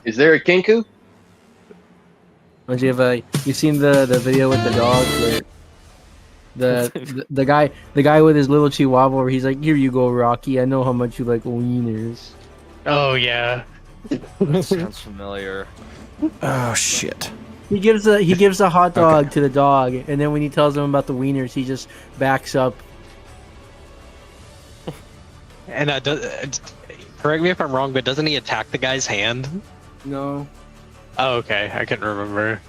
Is there a Kenku? Don't you have you seen the video with the dog where the guy with his little chihuahua where he's like, here you go, Rocky, I know how much you like wieners. Oh yeah. That sounds familiar. Oh shit. He gives a hot dog to the dog, and then when he tells him about the wieners, he just backs up. And correct me if I'm wrong, but doesn't he attack the guy's hand? No. Oh, okay. I couldn't remember.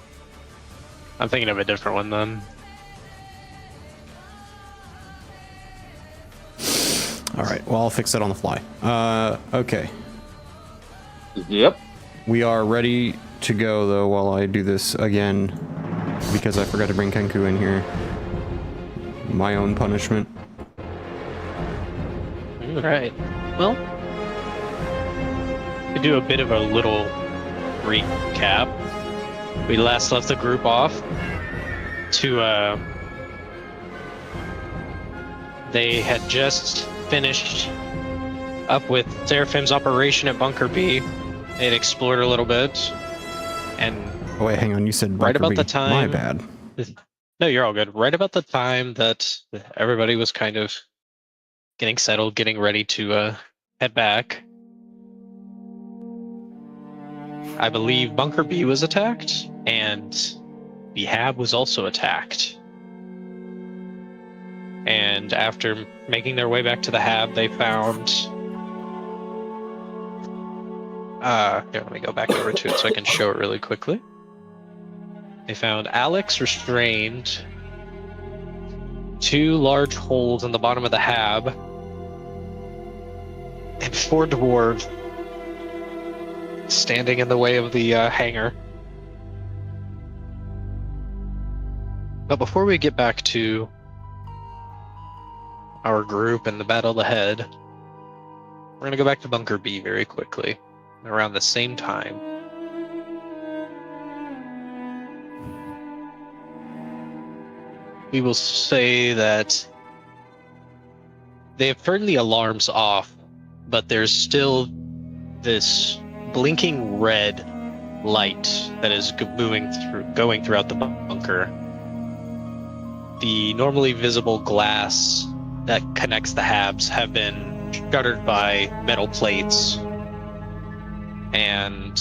I'm thinking of a different one then. All right. Well, I'll fix that on the fly. Okay. Yep. We are ready to go though while I do this again because I forgot to bring Kenku in here. My own punishment. Alright. Well, to do a bit of a little recap, we last left the group off to, they had just finished up with Seraphim's operation at Bunker B. They'd explored a little bit, and Oh wait, hang on. You said right Bunker about B. the time. My bad. No, you're all good. Right about the time that everybody was kind of getting settled, getting ready to head back, I believe Bunker B was attacked, and the Hab was also attacked. And after making their way back to the Hab, they found... here, let me go back over to it so I can show it really quickly. They found Alex restrained, 2 large holes in the bottom of the Hab, and 4 dwarves standing in the way of the hangar. But before we get back to our group and the battle ahead, we're going to go back to Bunker B very quickly, around the same time. We will say that they have turned the alarms off, but there's still this blinking red light that is going throughout the bunker. The normally visible glass that connects the habs have been shuttered by metal plates, and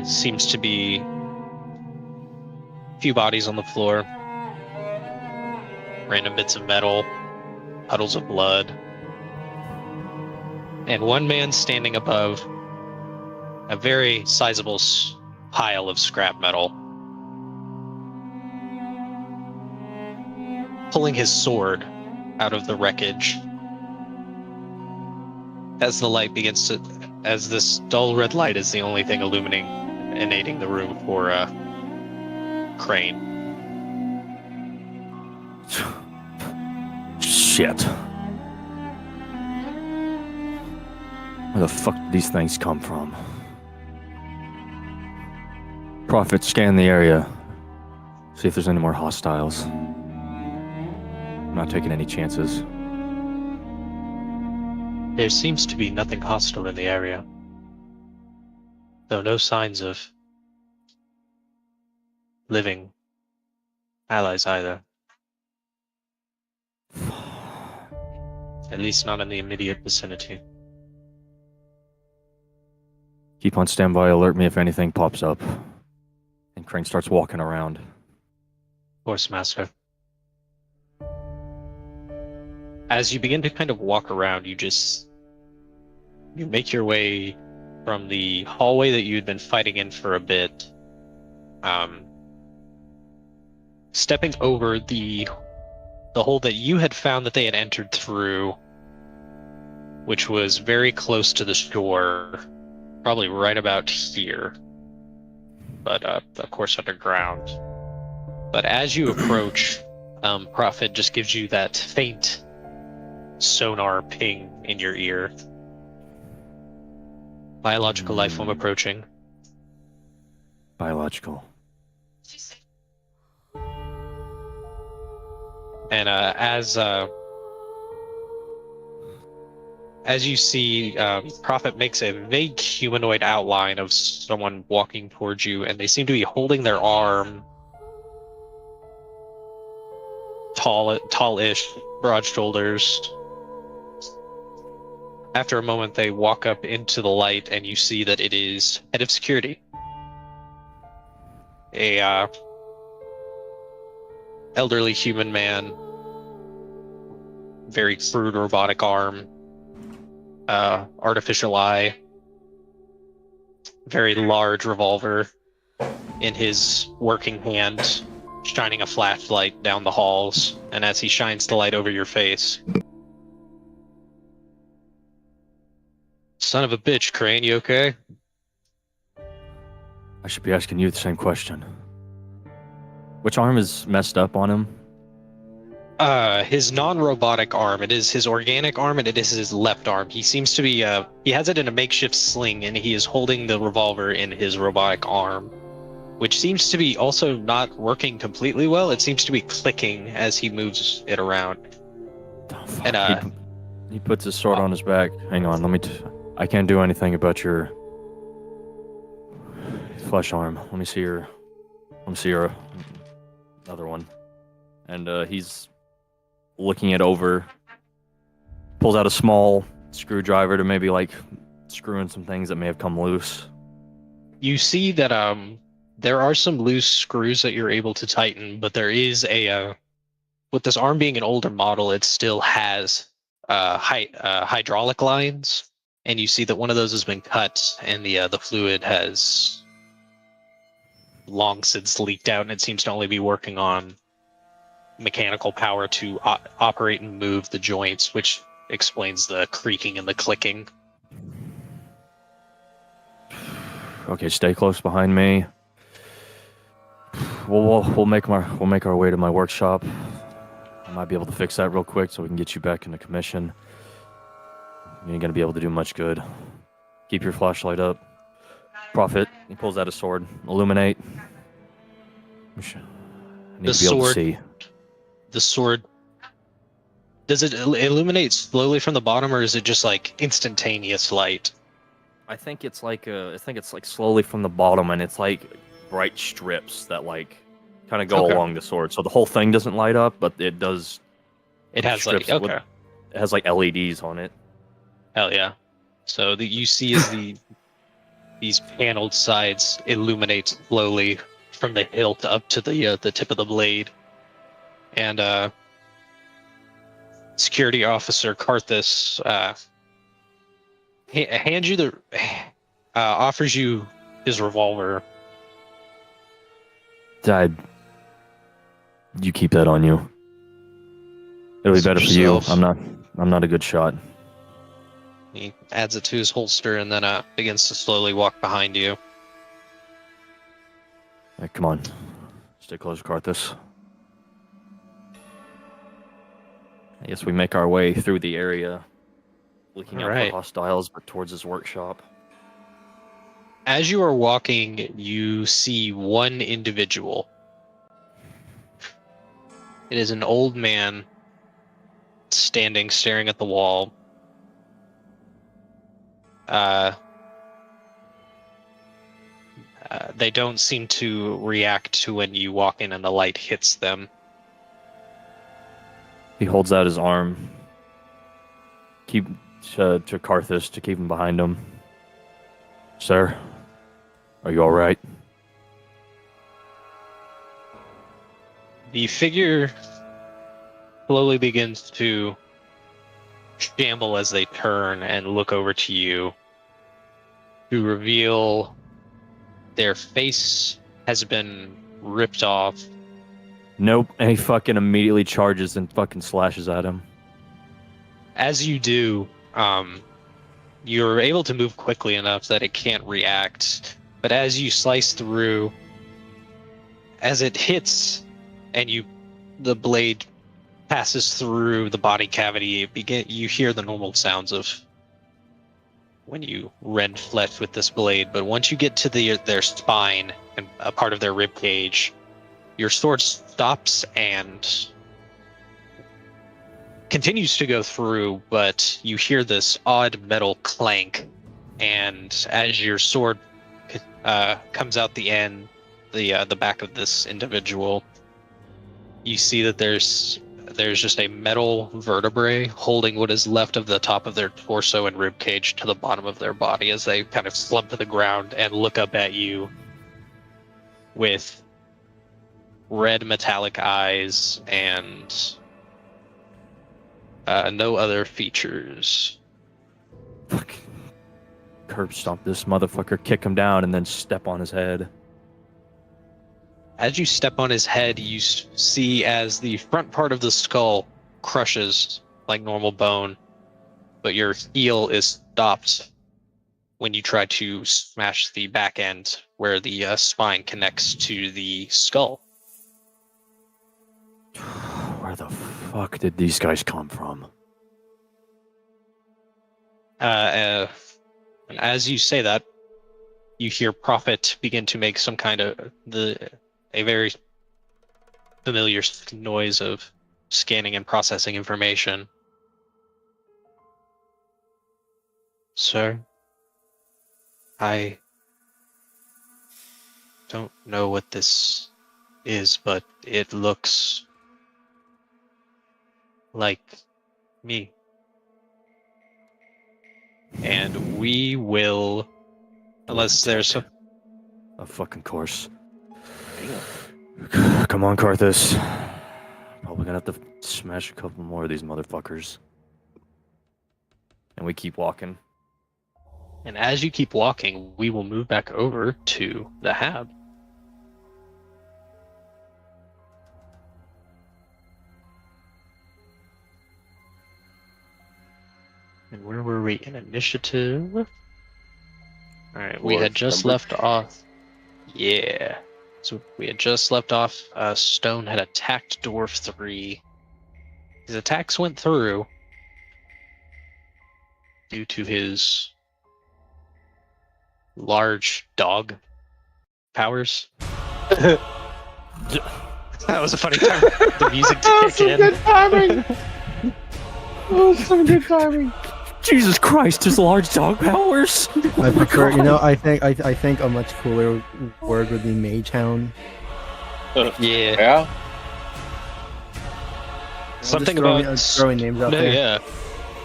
seems to be a few bodies on the floor, random bits of metal, puddles of blood, and one man standing above a very sizable pile of scrap metal, pulling his sword out of the wreckage. As the light begins to, as this dull red light is the only thing illuminating the room for Crane. Shit. Where the fuck did these things come from? Prophet, scan the area. See if there's any more hostiles. I'm not taking any chances. There seems to be nothing hostile in the area, though no signs of living allies either. At least not in the immediate vicinity. Keep on standby, alert me if anything pops up. And Crane starts walking around. Of course, Master. As you begin to kind of walk around, you make your way from the hallway that you had been fighting in for a bit, stepping over the hole that you had found that they had entered through, which was very close to the shore, probably right about here, but of course underground. But as you approach, Prophet just gives you that faint sonar ping in your ear. Biological life form approaching. Biological. And as as you see, Prophet makes a vague humanoid outline of someone walking towards you, and they seem to be holding their arm. Tallish, broad shoulders. After a moment, they walk up into the light, and you see that it is head of security. A elderly human man, very crude robotic arm, artificial eye, very large revolver in his working hand, shining a flashlight down the halls, and as he shines the light over your face. Son of a bitch, Crane, you okay? I should be asking you the same question. Which arm is messed up on him? His non-robotic arm. It is his organic arm, and it is his left arm. He seems to be, he has it in a makeshift sling, and he is holding the revolver in his robotic arm, which seems to be also not working completely well. It seems to be clicking as he moves it around. Oh, fuck. And, he puts his sword on his back. Hang on, I can't do anything about your flesh arm. Let me see your other one. And he's looking it over, pulls out a small screwdriver to maybe like screw in some things that may have come loose. You see that there are some loose screws that you're able to tighten, but there is a with this arm being an older model, it still has hydraulic lines, and you see that one of those has been cut, and the fluid has long since leaked out, and it seems to only be working on mechanical power to operate and move the joints, which explains the creaking and the clicking. Okay, stay close behind me. We'll make our way to my workshop. I might be able to fix that real quick so we can get you back into commission. You ain't gonna be able to do much good. Keep your flashlight up. Prophet, he pulls out a sword. Illuminate. I need to be able to see. The sword, does it illuminate slowly from the bottom, or is it just like instantaneous light? I think it's like slowly from the bottom, and it's like bright strips that like kind of go along the sword. So the whole thing doesn't light up, but it does. It has strips like okay. It has like LEDs on it. Hell yeah! So you see as these paneled sides illuminate slowly from the hilt up to the tip of the blade, and security officer Karthus hands you offers you his revolver. You keep that on you. It'll be better for you. I'm not a good shot. He adds it to his holster and then begins to slowly walk behind you. Hey, come on. Stay close, Karthus. I guess we make our way through the area, looking out for hostiles, but towards his workshop. As you are walking, you see one individual. It is an old man standing, staring at the wall. They don't seem to react to when you walk in and the light hits them. He holds out his arm. To Karthus to keep him behind him. Sir, are you all right? The figure slowly begins to shamble as they turn and look over to you, to reveal their face has been ripped off. Nope, and he fucking immediately charges and fucking slashes at him. As you do, you're able to move quickly enough that it can't react. But as you slice through, as it hits, and the blade passes through the body cavity, you hear the normal sounds of when you rend flesh with this blade. But once you get to their spine and a part of their rib cage, your sword stops and continues to go through, but you hear this odd metal clank, and as your sword comes out the end, the back of this individual, you see that there's just a metal vertebrae holding what is left of the top of their torso and rib cage to the bottom of their body as they kind of slump to the ground and look up at you with red metallic eyes and no other features. Fuck. Curb stomp this motherfucker, kick him down, and then step on his head. As you step on his head, you see as the front part of the skull crushes like normal bone, but your heel is stopped when you try to smash the back end where the spine connects to the skull. Where the fuck did these guys come from? And as you say that, you hear Prophet begin to make some kind of a very familiar noise of scanning and processing information. Sir, I don't know what this is, but it looks like me. And we will, unless there's some... A fucking course. Come on, Karthus. Probably gonna have to smash a couple more of these motherfuckers. And we keep walking. And as you keep walking, we will move back over to the Hab. And where were we in initiative? Alright, we had just left off. Yeah. So we had just left off. Stone had attacked Dwarf 3. His attacks went through due to his large dog powers. That was a funny time for the music to kick in. Good timing. Oh, some good timing. Jesus Christ, his large dog powers! I prefer, I think a much cooler word would be mage hound. Yeah. Something about throwing names out no, there. yeah.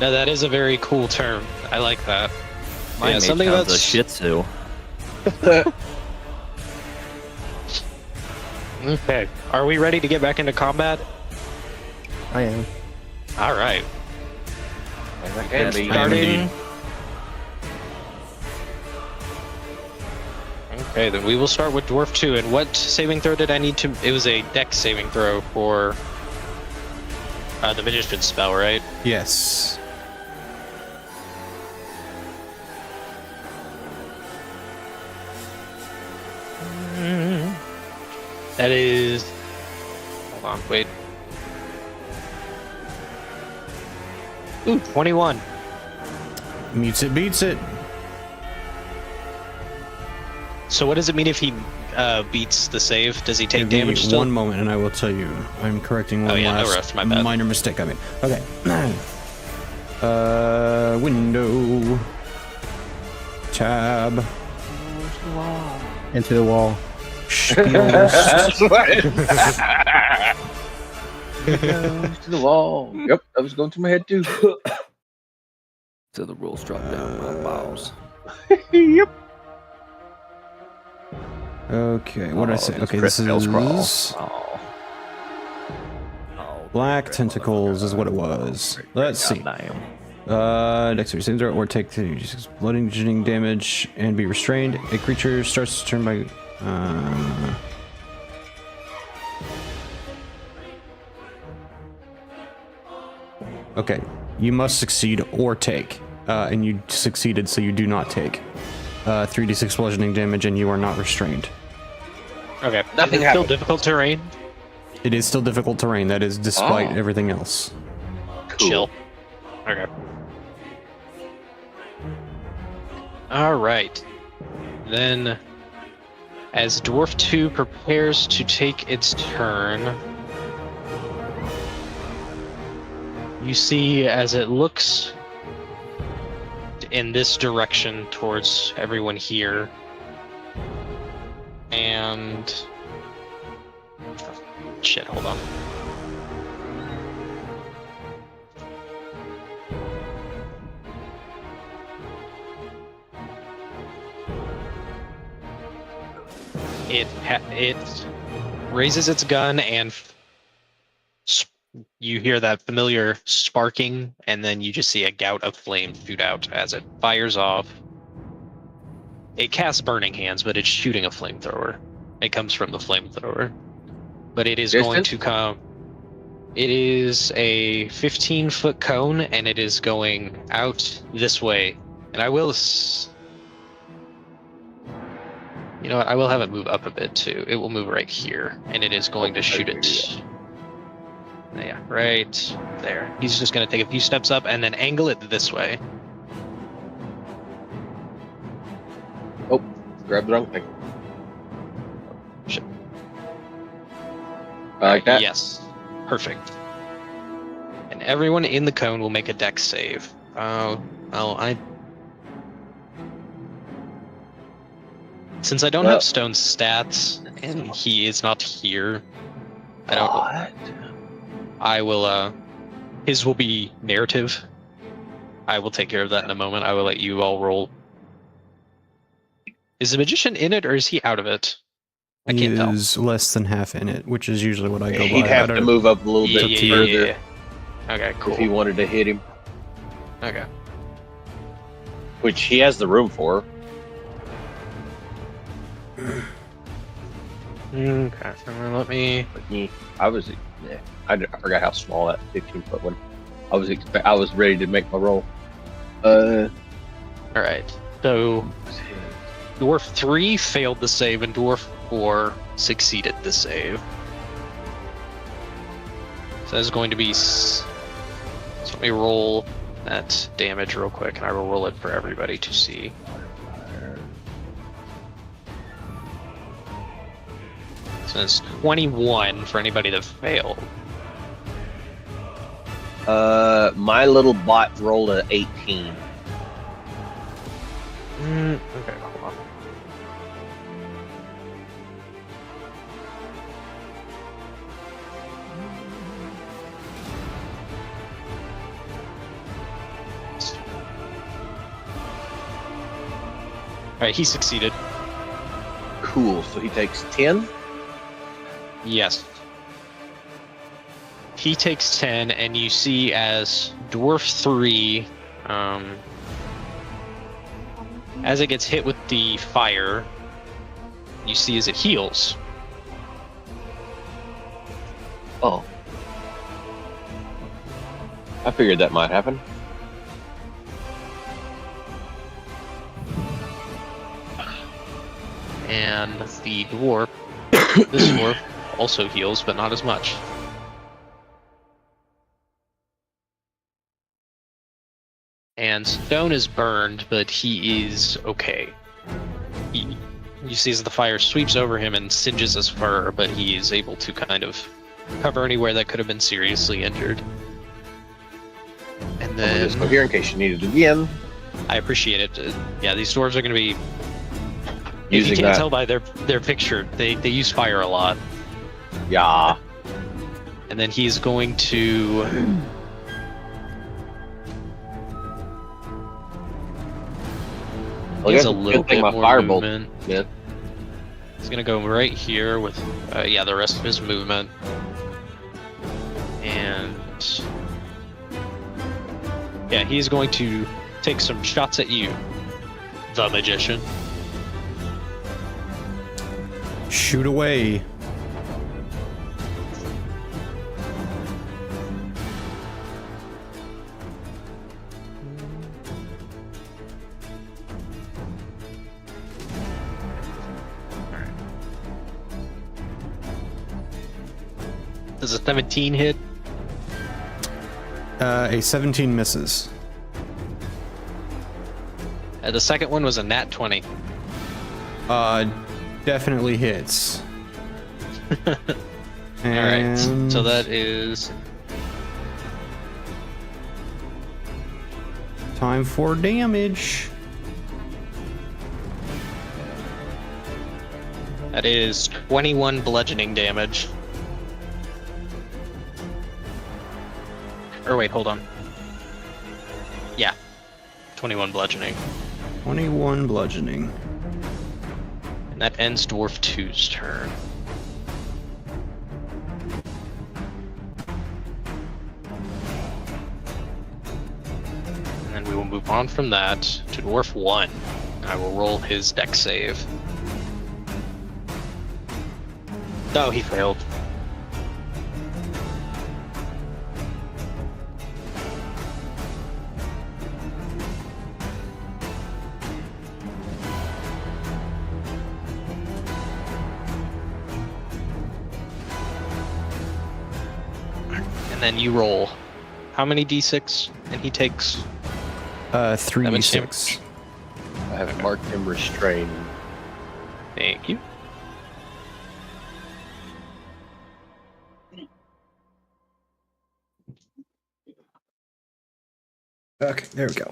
No, that is a very cool term. I like that. My mage something hound's about a Shih Tzu. Okay. Are we ready to get back into combat? I am. All right. Andy. Starting. Okay, then we will start with Dwarf 2. And what saving throw did I need to... It was a dex saving throw for the magician spell, right? Yes. That is... Hold on, wait. Ooh, 21. Mutes it, beats it. So what does it mean if he beats the save? Does he take Give me damage still? one moment and I will tell you. I'm correcting one no last rush, my bad. minor mistake I made. Okay. Window. Tab. Into the wall. Skills. To the wall. Yep, that was going through my head too. So the rules drop down my balls. Yep. Okay, what did I say? Okay, this is black tentacles is what it was. Let's see. Dexterity saving throw or take 2d6 bludgeoning damage and be restrained. A creature starts to turn by. Okay, you must succeed or take, and you succeeded, so you do not take 3d6 bludgeoning damage, and you are not restrained. Okay. Nothing Is it still happened. difficult terrain? It is still difficult terrain. That is despite everything else. Cool. Chill. Okay. All right. Then, as Dwarf 2 prepares to take its turn, You see as it looks in this direction towards everyone here, and shit, hold on. It raises its gun, and you hear that familiar sparking, and then you just see a gout of flame shoot out as it fires off. It casts Burning Hands, but it's shooting a flamethrower. It comes from the flamethrower. But it is going to come... It is a 15-foot cone, and it is going out this way. And I will... You know what? I will have it move up a bit, too. It will move right here, and it is going to shoot it... Yeah, right there. He's just going to take a few steps up and then angle it this way. Oh, grab the wrong thing. Shit. I like that. Yes. Perfect. And everyone in the cone will make a dex save. Since I don't have Stone's stats, and he is not here, I don't... What? I will, his will be narrative. I will take care of that in a moment. I will let you all roll. Is the magician in it, or is he out of it? I can't tell. He is less than half in it, which is usually what I go by. He'd have to move up a little bit further. Yeah. Okay, cool. If he wanted to hit him. Okay. Which he has the room for. Okay, let me... I forgot how small that 15-foot one. I was ready to make my roll. Alright, so Dwarf 3 failed the save and Dwarf 4 succeeded the save. So that's going to be... So let me roll that damage real quick, and I will roll it for everybody to see. So it's 21 for anybody that failed. My little bot rolled an 18. Okay, hold on. Alright, he succeeded. Cool, so he takes 10? Yes. He takes 10, and you see as Dwarf 3, as it gets hit with the fire, you see as it heals. Oh. I figured that might happen. And the dwarf, this dwarf, also heals, but not as much. And Stone is burned, but he is okay. You see as the fire sweeps over him and singes his fur, but he is able to kind of cover anywhere that could have been seriously injured. And then... Just go here in case you need it again. I appreciate it. Yeah, these dwarves are going to be... Using if you can't that. tell by their picture, they use fire a lot. Yeah. And then he's going to... He has a little bit more movement. Yeah. He's gonna go right here with, the rest of his movement. And... yeah, he's going to take some shots at you, the magician. Shoot away. Does a 17 hit? A 17 misses. The second one was a nat 20. Definitely hits. Alright, so that is Time for damage. That is 21 bludgeoning damage. Or wait, hold on. Yeah, 21 bludgeoning. 21 bludgeoning. And that ends Dwarf 2's turn. And then we will move on from that to Dwarf 1. I will roll his dex save. Oh, he failed. And then you roll. How many d6? And he takes 3d6. I have marked him restrained. Thank you. Okay, there we go.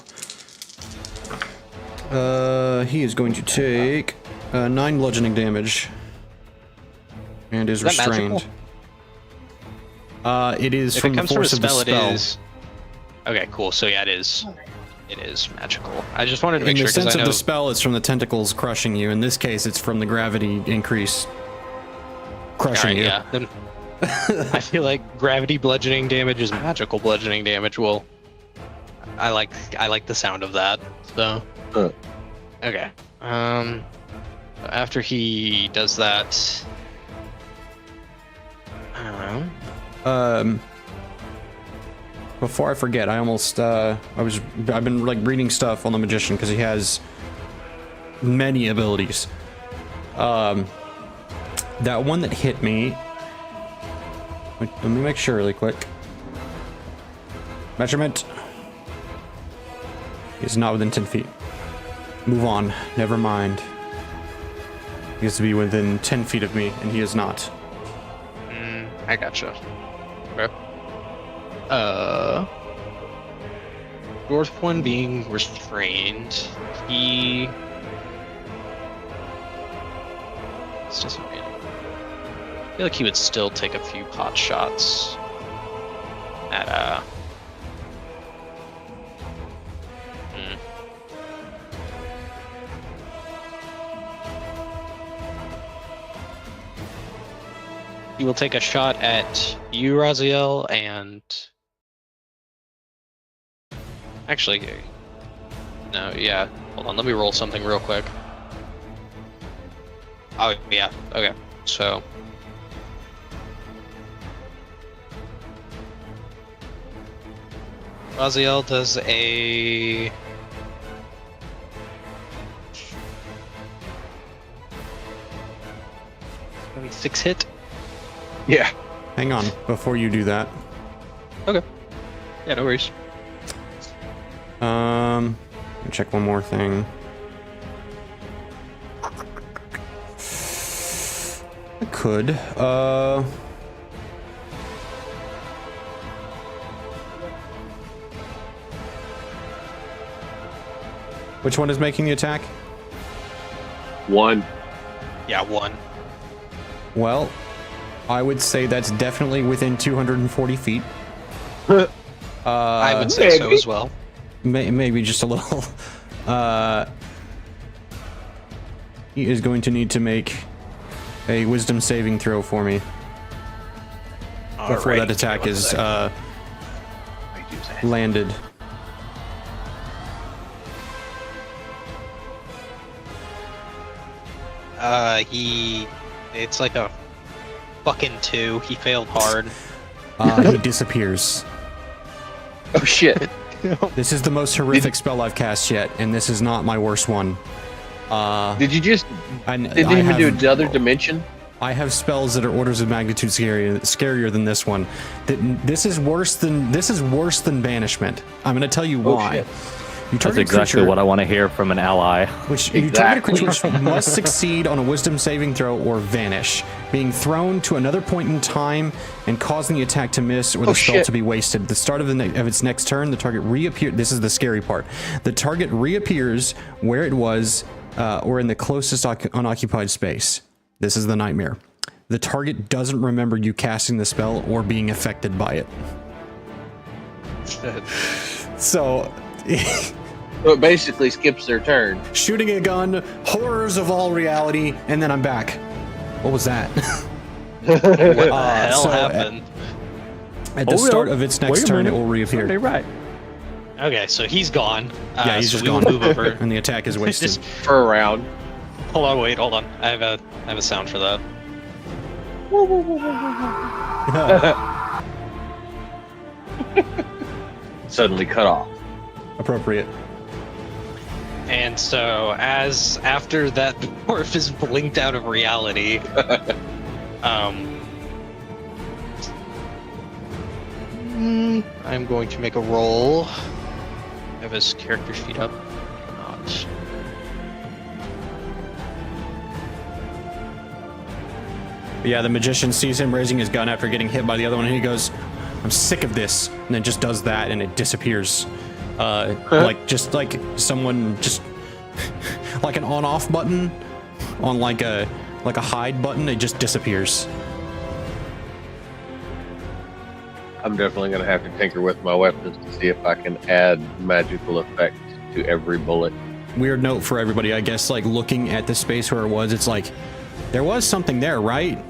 He is going to take 9 bludgeoning damage. And is that restrained. It is If from it the comes from a force of the spell, spell. it is. Okay, cool. So yeah, it is. It is magical. I just wanted to make In sure the sense because I of know. the spell, it's from the tentacles crushing you. In this case, it's from the gravity increase crushing you. Yeah. Then I feel like gravity bludgeoning damage is magical bludgeoning damage. Well, I like the sound of that. So. Okay. After he does that. I don't know. Before I forget, I've been like reading stuff on the magician because he has many abilities. That one that hit me. Wait, let me make sure really quick. Measurement. He's not within 10 feet. Move on. Never mind. He has to be within 10 feet of me, and he is not. I gotcha. Okay. Dwarf 1 being restrained, he... It's just random. I feel like he would still take a few pot shots at, He will take a shot at you, Raziel, and... Actually, no, yeah. Hold on, let me roll something real quick. Oh, yeah, okay. So... Raziel does a... Maybe 6 hit? Yeah. Hang on, before you do that. Okay. Yeah, no worries. Let me check one more thing. I could. Which one is making the attack? 1. Yeah, 1. Well, I would say that's definitely within 240 feet. I would say so maybe. as well. Maybe just a little. He is going to need to make a wisdom saving throw for me before Alrighty, that attack give me is one landed. It's like a fucking 2. He failed hard. He disappears. Oh shit. This is the most horrific spell I've cast yet, and this is not my worst one. Did you just... Didn't Didn't even do the other dimension? I have spells that are orders of magnitude scarier than this one. This is worse than banishment. I'm going to tell you why. Shit. You That's target exactly creature, what I want to hear from an ally. you target a creature which must succeed on a wisdom saving throw or vanish, being thrown to another point in time and causing the attack to miss or the spell to be wasted. At the start of its next turn, the target reappears. This is the scary part. The target reappears where it was or in the closest unoccupied space. This is the nightmare. The target doesn't remember you casting the spell or being affected by it. So So it basically skips their turn. shooting a gun, horrors of all reality, and then I'm back. What was that? What the hell happened? At the start of its next turn, it will reappear. Somebody right. Okay, so he's gone. Yeah, he's so just we will gone. move over. And the attack is wasted. Just For a round. hold on, wait, hold on. I have a sound for that. Suddenly cut off. Appropriate. And so, as after that dwarf is blinked out of reality, I'm going to make a roll. Have his character sheet up. Not. Yeah, the magician sees him raising his gun after getting hit by the other one, and he goes, "I'm sick of this," and then just does that, and it disappears. Like just like someone just like an on-off button on like a hide button, it just disappears. I'm definitely going to have to tinker with my weapons to see if I can add magical effect to every bullet. Weird note for everybody, I guess, like looking at the space where it was, it's like there was something there, right?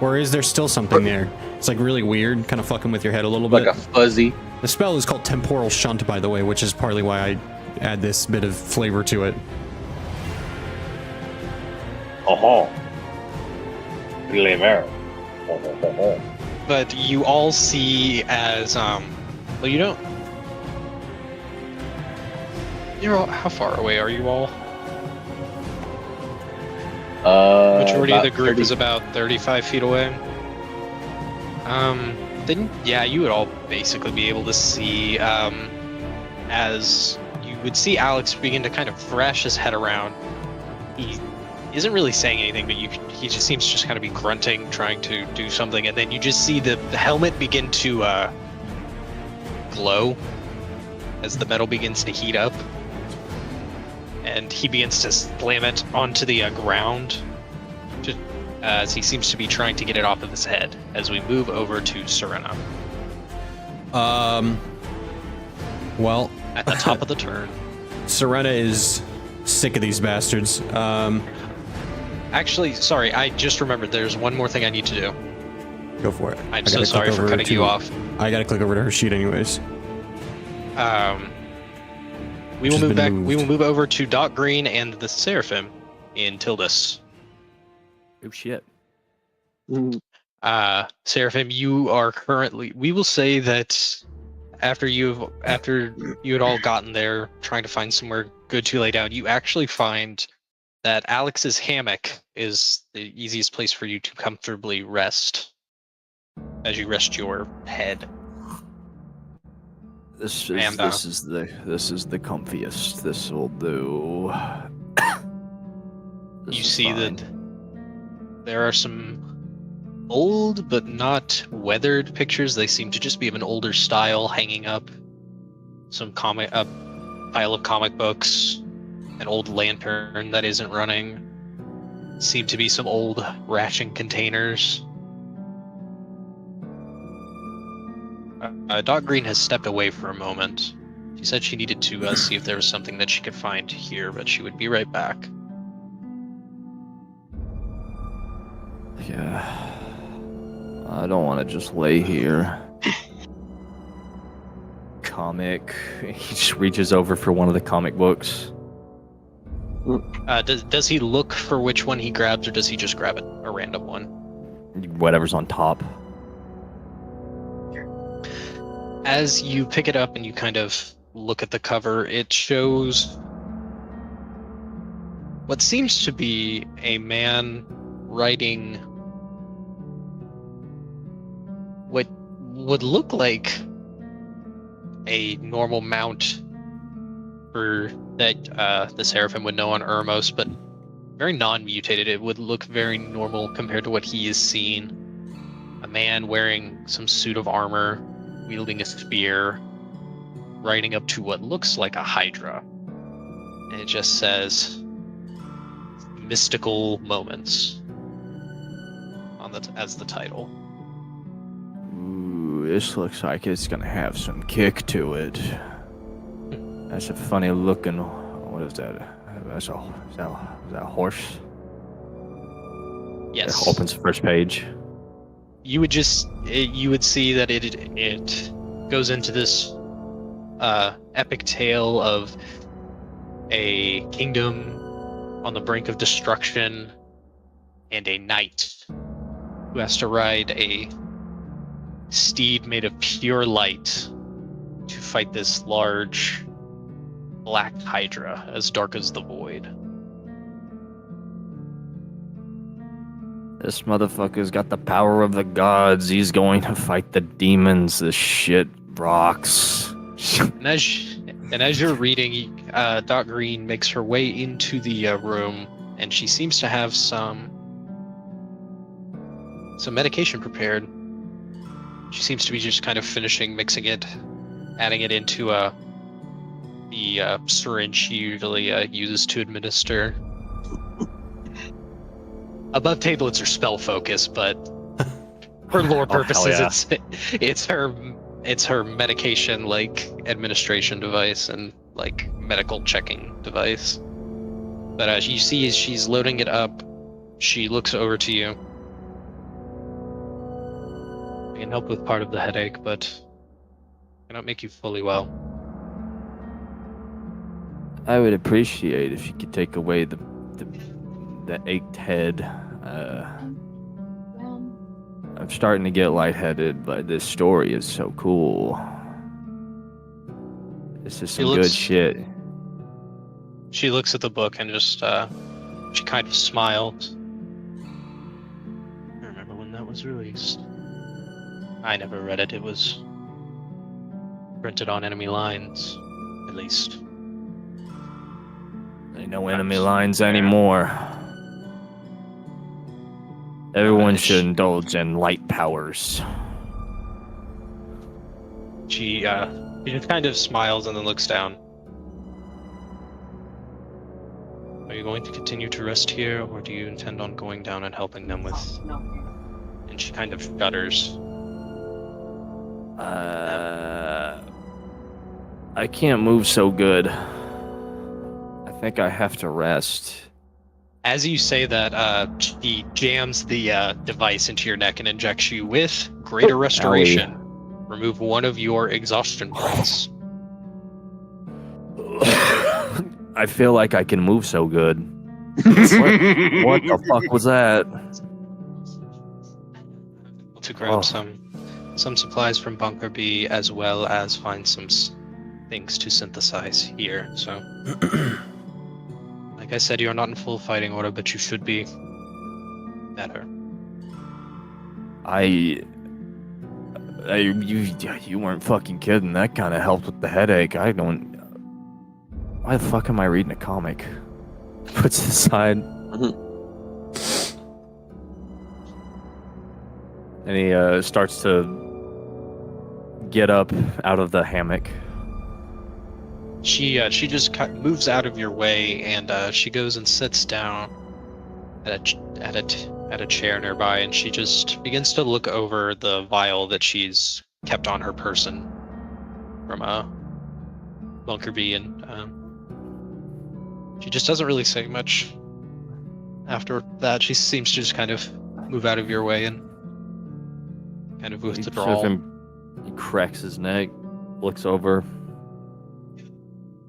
Or is there still something there? It's like really weird, kind of fucking with your head a little bit. Like a fuzzy. The spell is called Temporal Shunt, by the way, which is partly why I add this bit of flavor to it. Oh, Glimmer. Oh. But you all see as well, you don't. You're all, how far away are you all? Majority of the group 30. is about 35 feet away. Then yeah, you would all basically be able to see as you would see Alex begin to kind of thrash his head around. He isn't really saying anything, but he just seems to just kind of be grunting, trying to do something, and then you just see the helmet begin to glow as the metal begins to heat up, and he begins to slam it onto the ground, as he seems to be trying to get it off of his head. As we move over to Serena, Well, at the top of the turn. Serena is sick of these bastards. Actually, sorry, I just remembered there's one more thing I need to do. Go for it. I'm so sorry for cutting you off. I gotta click over to her sheet anyways. We will move back. We will move over to Doc Green and the Seraphim in Tildus. Oh shit. Seraphim, you are currently. We will say that after you had all gotten there, trying to find somewhere good to lay down, you actually find that Alex's hammock is the easiest place for you to comfortably rest as you rest your head. This is the comfiest. This will do. You see that there are some old but not weathered pictures. They seem to just be of an older style hanging up. Some pile of comic books, an old lantern that isn't running. Seem to be some old ration containers. Doc Green has stepped away for a moment. She said she needed to see if there was something that she could find here, but she would be right back. Yeah. I don't want to just lay here. Comic. He just reaches over for one of the comic books. Does he look for which one he grabs, or does he just grab a random one? Whatever's on top. As you pick it up and you kind of look at the cover, it shows what seems to be a man riding what would look like a normal mount for that the Seraphim would know on Ermos, but very non-mutated. It would look very normal compared to what he has seen. A man wearing some suit of armor, wielding a spear, riding up to what looks like a hydra. And it just says mystical moments on as the title. Ooh, this looks like it's gonna have some kick to it. That's a funny looking. What is that? Is that a horse? Yes. It opens the first page. You would see that it goes into this epic tale of a kingdom on the brink of destruction and a knight who has to ride a steed made of pure light to fight this large black hydra as dark as the void. This motherfucker's got the power of the gods. He's going to fight the demons. This shit rocks. And as you're reading, Dot Green makes her way into the room, and she seems to have some medication prepared. She seems to be just kind of finishing mixing it, adding it into the syringe she usually uses to administer. Above table, it's her spell focus, but for lore purposes, it's her medication administration device and medical checking device. But as you see, as she's loading it up, she looks over to you. I can help with part of the headache, but cannot make you fully well. I would appreciate if you could take away the ached head. I'm starting to get lightheaded, but this story is so cool. This is some good shit. She looks at the book and just she kind of smiles. I remember when that was released. I never read it. It was printed on enemy lines, at least. Ain't no enemy lines anymore. Everyone should indulge in light powers. She just kind of smiles and then looks down. Are you going to continue to rest here, or do you intend on going down and helping them with... And she kind of shudders. I can't move so good. I think I have to rest. As you say that, she jams the device into your neck and injects you with Greater Restoration. Remove one of your exhaustion points. I feel like I can move so good. What the fuck was that? To grab some supplies from Bunker B, as well as find some things to synthesize here. So, like I said, you're not in full fighting order, but you should be better. You weren't fucking kidding. That kind of helped with the headache. Why the fuck am I reading a comic? Puts it aside. And he starts to get up out of the hammock. She just moves out of your way, and she goes and sits down at a chair nearby, and she just begins to look over the vial that she's kept on her person from Bunker B, and she just doesn't really say much. After that, she seems to just kind of move out of your way and kind of withdraw. He cracks his neck, looks over.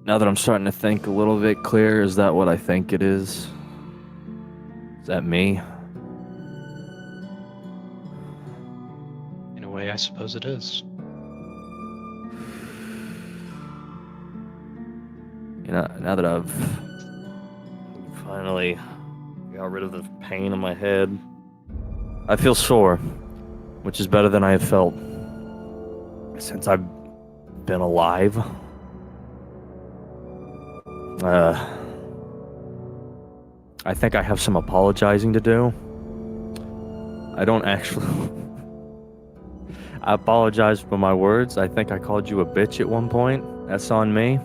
Now that I'm starting to think a little bit clear, is that what I think it is? Is that me? In a way, I suppose it is. You know, now that I've finally got rid of the pain in my head, I feel sore, which is better than I have felt since I've been alive. I think I have some apologizing to do. I don't actually... I apologize for my words. I think I called you a bitch at one point. That's on me.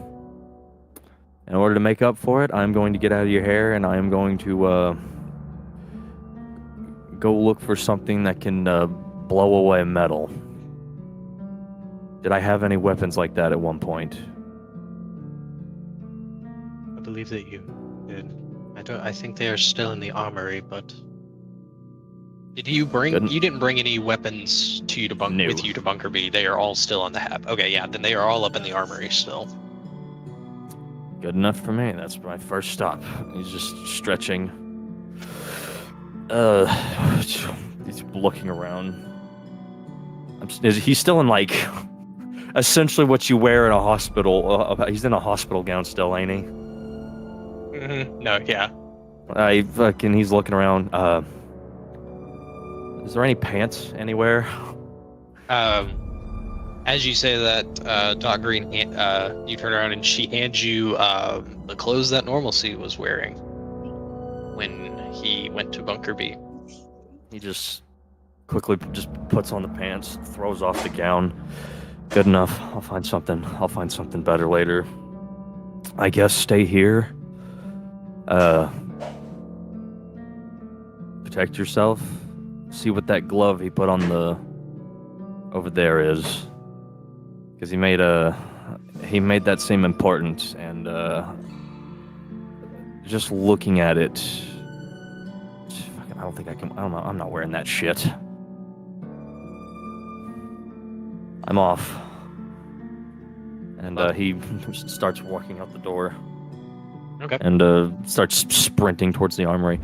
In order to make up for it, I'm going to get out of your hair and I am going to go look for something that can blow away metal. Did I have any weapons like that at one point? I believe that you did. I think they are still in the armory, but did you bring? Good. You didn't bring any weapons to you to No. with you to Bunker B. They are all still on the hab. Okay, yeah, then they are all up in the armory still. Good enough for me. That's my first stop. He's just stretching. He's looking around. He's still in like essentially what you wear in a hospital. He's in a hospital gown still, ain't he? Mm-hmm. No, yeah. He's looking around. Is there any pants anywhere? As you say that, Doc Green, you turn around and she hands you the clothes that Normalcy was wearing when he went to Bunker B. He just quickly just puts on the pants, throws off the gown. Good enough. I'll find something better later. I guess stay here. Protect yourself. See what that glove he put on the over there is. Because he made that seem important, and just looking at it, I don't think I can. I don't know. I'm not wearing that shit. I'm off. And he starts walking out the door. Okay. And starts sprinting towards the armory.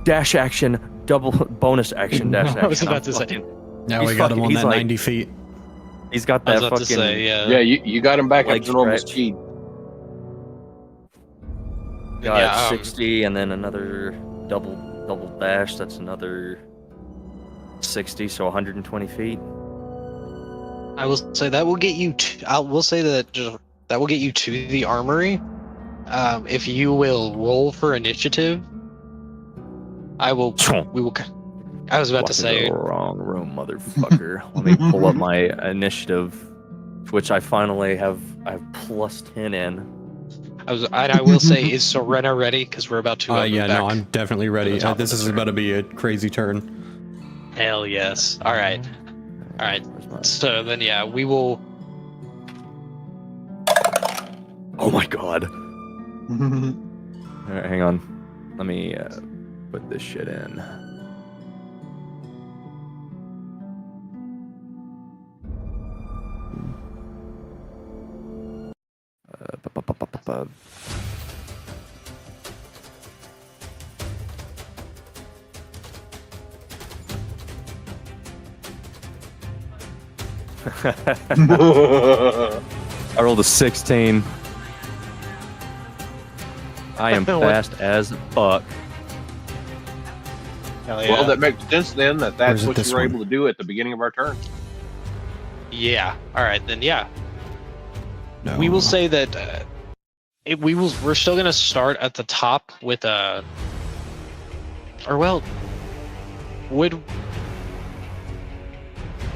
Dash action, double bonus action, dash action. I was about to say. Now we got him on that 90 feet. He's got I that was about fucking... to say, yeah. Yeah, you got him back Leg up to normal stretch. speed. Got Yeah, 60, and then another double dash. That's another 60, so 120 feet. I will say that will get you. We'll say that that will get you to the armory. If you will roll for initiative, I will. We will. I was about to say. The wrong room, motherfucker. Let me pull up my initiative, which I finally have. I have plus 10 in. I will say, is Serena ready? Because we're about to. Yeah, move back no, I'm definitely ready. top of This the is turn. about to be a crazy turn. Hell yes. All right. All right. Where's my... So then, yeah, we will. Oh my god. All right, hang on. Let me put this shit in. I rolled a 16. I am fast as fuck. Hell yeah. Well, that makes sense then. That's Where's it what this you were one? able to do at the beginning of our turn. Yeah. All right. Then, yeah. No. We will say that we're still gonna start at the top with or well, would You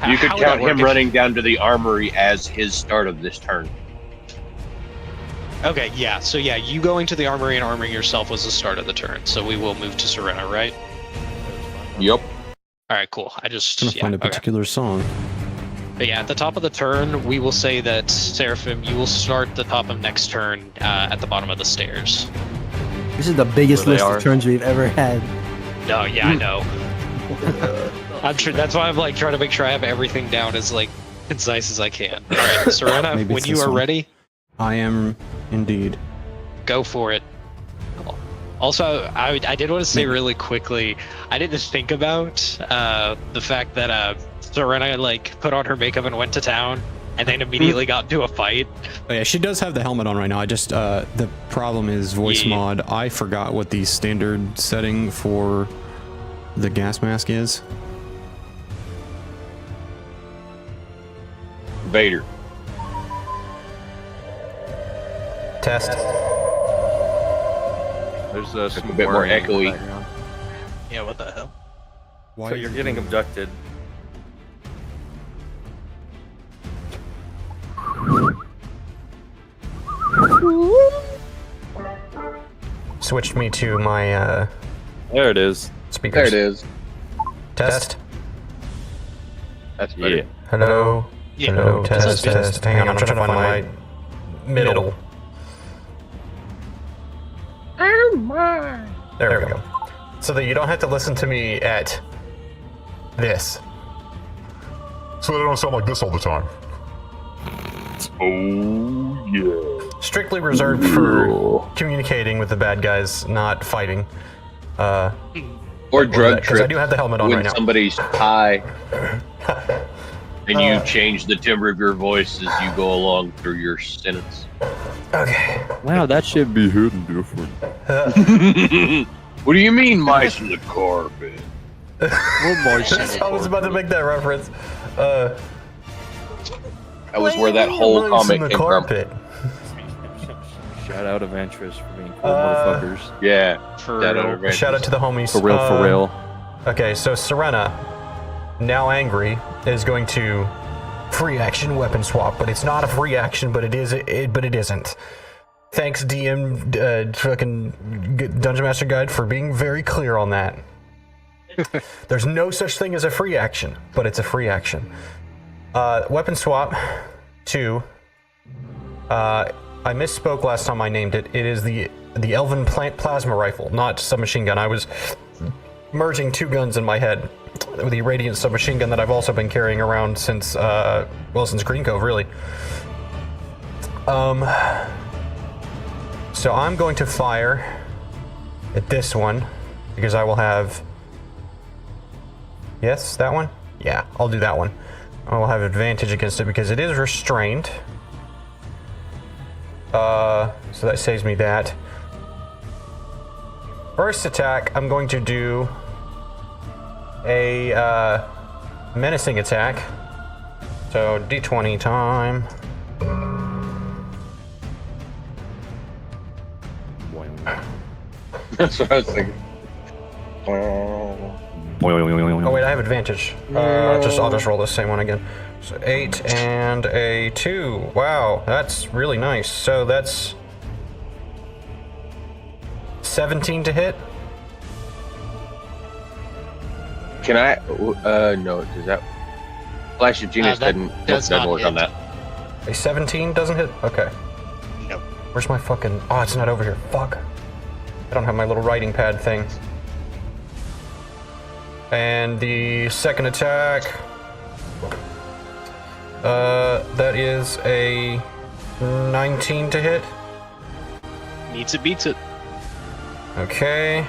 could how would count that work him if- running down to the armory as his start of this turn. Okay, yeah. So yeah, you going to the armory and arming yourself was the start of the turn. So we will move to Serena, right? Yep. All right, cool. I just I'm trying to find a okay. particular song. But yeah, at the top of the turn, we will say that Seraphim, you will start the top of next turn at the bottom of the stairs. This is the biggest Where they list are. of turns we've ever had. No, yeah, I know. I'm sure that's why I'm like trying to make sure I have everything down as like concise as I can. All right, Serena, Maybe when it's you this are one. ready, I am indeed. go for it. Also, I did want to say really quickly, I didn't think about the fact that Serena like put on her makeup and went to town, and then immediately got into a fight. Oh yeah, she does have the helmet on right now. I just the problem is voice Yeah. mod. I forgot what the standard setting for the gas mask is. Vader. Test. There's some a bit more whirring in the echoey. background. Yeah, what the hell? Why So are you're you getting doing- abducted. Switched me to my There it is. speakers. There it is. Test. That's better. Yeah. Hello. Yeah. Hello. That's Test. good. Test. Hang on, I'm trying to find my middle. There we go. So that you don't have to listen to me at this. So they don't sound like this all the time. Oh yeah. Strictly reserved for communicating with the bad guys, not fighting. Or drug Because I trip do have the helmet on when right now. somebody's high and you change the timbre of your voice as you go along through your sentence. Okay. Wow, that should be hidden different. What do you mean, mice in the carpet? I was about to make that reference. That was where that whole Mice in comic the came carpet. Shout out Avantris for being cool motherfuckers. from. Yeah. For Shout real. out to Shout out to the homies. For real, for real. Okay, so Serena, now angry, is going to free action weapon swap, but it's not a free action, but it is. But it isn't. Thanks, DM, fucking Dungeon Master Guide, for being very clear on that. There's no such thing as a free action, but it's a free action. Weapon swap 2. I misspoke last time I named it. It is the Elven Plasma Rifle, not submachine gun. I was merging 2 guns in my head. The Radiant submachine gun that I've also been carrying around since since Green Cove, really. So I'm going to fire at this one because I will have. Yes, that one? Yeah, I'll do that one. I will have advantage against it because it is restrained. So that saves me that. First attack, I'm going to do a menacing attack. So D20 time. That's what I was thinking. Oh wait, I have advantage. I'll just roll the same one again. So 8 and a 2. Wow, that's really nice. So that's 17 to hit. Can I? No, does that? Flash of Genius that doesn't not work on hit. that. A 17 doesn't hit? Okay. Nope. Where's my fucking... Oh, it's not over here. Fuck. I don't have my little writing pad thing. And the second attack... that is a 19 to hit. Needs it, beats it. Okay.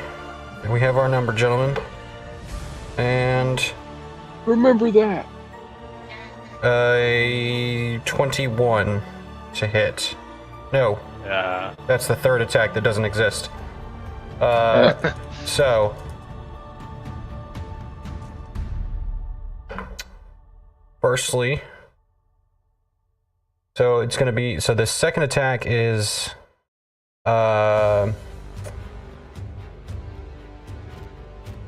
We have our number, gentlemen. And... Remember that. A 21 to hit. No, that's the third attack that doesn't exist. So... Firstly... So it's gonna be... So the second attack is...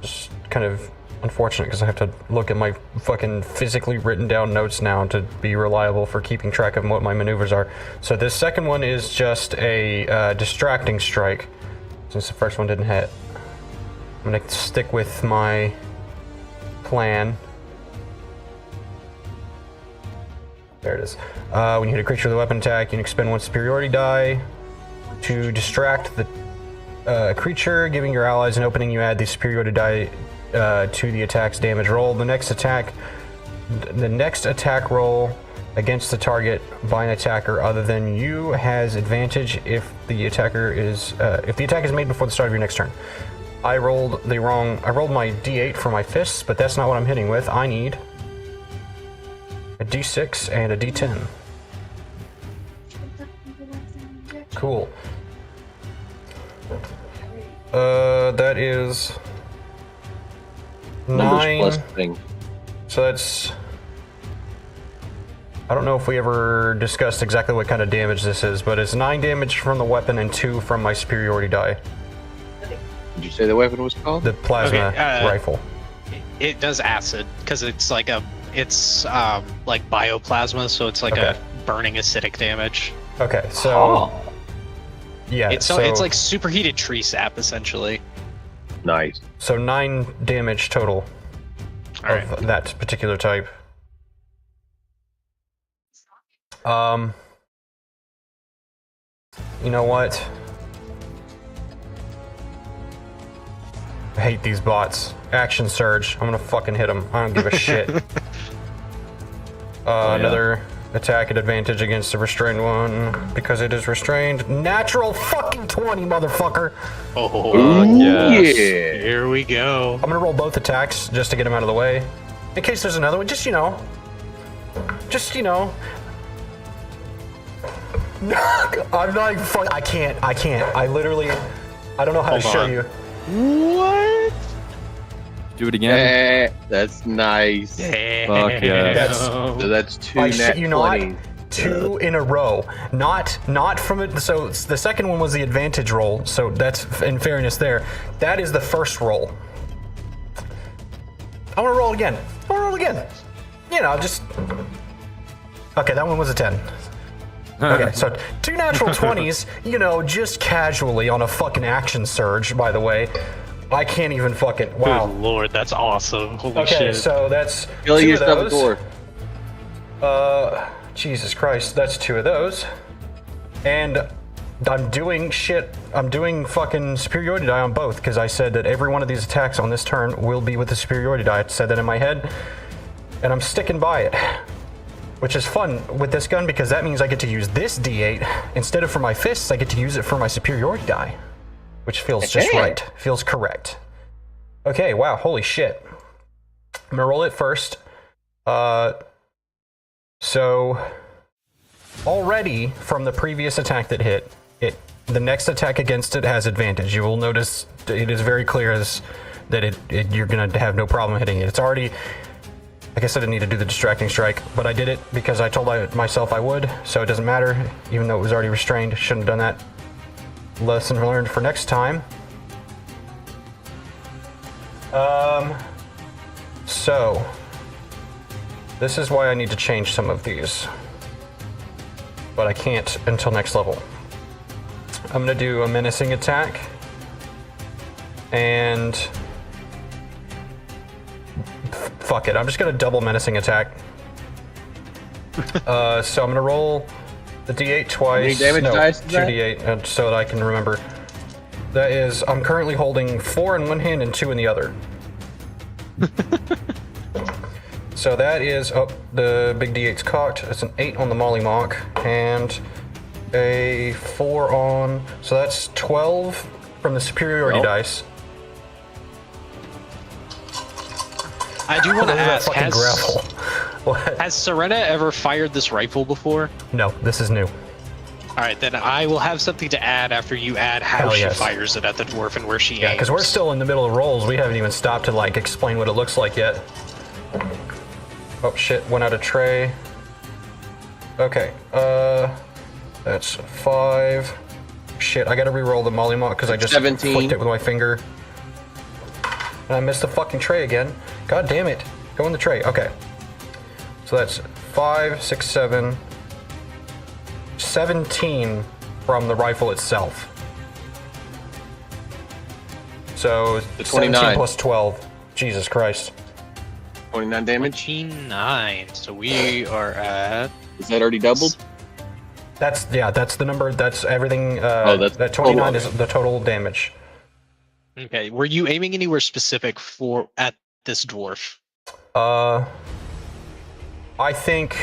Just kind of unfortunate because I have to look at my fucking physically written down notes now to be reliable for keeping track of what my maneuvers are. So this second one is just a distracting strike, since the first one didn't hit. I'm gonna stick with my plan. There it is. When you hit a creature with a weapon attack, you can expend 1 superiority die to distract the creature, giving your allies an opening. You add the superiority die to the attack's damage roll. The next attack roll against the target by an attacker other than you has advantage if the attack is made before the start of your next turn. I rolled my D8 for my fists, but that's not what I'm hitting with. I need a D6 and a D10. Cool. That is Numbers 9. plus thing. So that's... I don't know if we ever discussed exactly what kind of damage this is, but it's 9 damage from the weapon and 2 from my superiority die. Did you say the weapon was called? The plasma rifle. It does acid because it's like like bioplasma, so it's like a burning acidic damage. Okay, so yeah, it's like superheated tree sap essentially. Nice. So 9 damage total of that particular type. You know what? I hate these bots. Action surge. I'm gonna fucking hit them. I don't give a shit. Another attack at advantage against the restrained one because it is restrained. Natural fucking 20, motherfucker. Yes. Yeah. Here we go. I'm gonna roll both attacks just to get them out of the way. In case there's another one, just you know. I'm not even fucking. I can't. I literally. I don't know how to show you. What? Do it again. That's nice. Fuck yeah. That's 2 I nat shit you 20s. not. 2 in a row. Not from it. So the second one was the advantage roll. So that's in fairness there. That is the first roll. I want to roll again. You know, just. Okay, that one was a 10. Okay, so 2 natural 20s, you know, just casually on a fucking action surge, by the way. I can't even fucking, wow. Good lord, that's awesome. Holy Okay, shit. so that's Kill 2 yourself, of those. Jesus Christ, that's 2 of those. And I'm doing fucking superiority die on both, because I said that every one of these attacks on this turn will be with the superiority die. I said that in my head, and I'm sticking by it. Which is fun with this gun because that means I get to use this D8 instead of for my fists. I get to use it for my superiority die, which feels just right. Feels correct. Okay, wow, holy shit. I'm gonna roll it first. So already from the previous attack that hit, the next attack against it has advantage. You will notice it is very clear that you're gonna have no problem hitting it. It's already. I guess I didn't need to do the distracting strike, but I did it because I told myself I would, so it doesn't matter, even though it was already restrained. Shouldn't have done that. Lesson learned for next time. So this is why I need to change some of these, but I can't until next level. I'm gonna do a menacing attack, and fuck it, I'm just gonna double menacing attack. So I'm gonna roll the D8 twice. How many damage dice is 2D8, so that I can remember. That is, I'm currently holding 4 in one hand and 2 in the other. So that is, the big D8's cocked. It's an 8 on the Molly Mock, and a 4 on, so that's 12 from the superiority dice. I do want to ask, What? has Serena ever fired this rifle before? No, this is new. Alright, then I will have something to add after you add how she fires it at the dwarf and where she aims. Yeah, because we're still in the middle of rolls. We haven't even stopped to, like, explain what it looks like yet. Oh, shit, went out of tray. Okay, that's 5. Shit, I gotta re-roll the Molly Mock because I just 17. flicked it with my finger. And I missed the fucking tray again. God damn it. Go in the tray. Okay. So that's 5, 6, 7, 17 from the rifle itself. So The 17 29. plus 12. Jesus Christ. 29 damage. 29. So we are at. Is that already doubled? That's the number. That's everything. That's that 29 total. is the total damage. Okay. Were you aiming anywhere specific at this dwarf? I think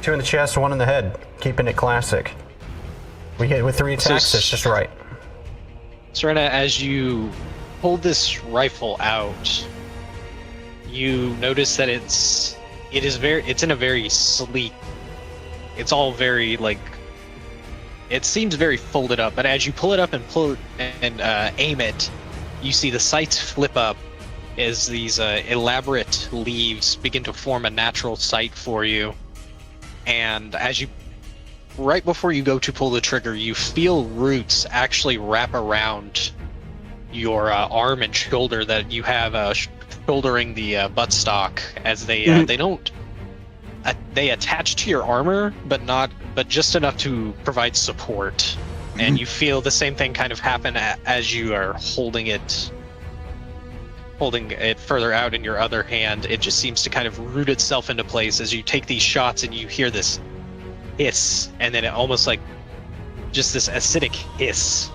2 in the chest, 1 in the head. Keeping it classic. We hit with 3 attacks. That's just right. Serena, as you pull this rifle out, you notice that it's in a very sleek. It's all very like. It seems very folded up, but as you pull it up and aim it, you see the sights flip up as these elaborate leaves begin to form a natural sight for you. And as you right before you go to pull the trigger, you feel roots actually wrap around your arm and shoulder that you have shouldering the buttstock, as they they don't they attach to your armor, but just enough to provide support. And you feel the same thing kind of happen as you are holding it further out in your other hand. It just seems to kind of root itself into place as you take these shots, and you hear this hiss, and then it almost like just this acidic hiss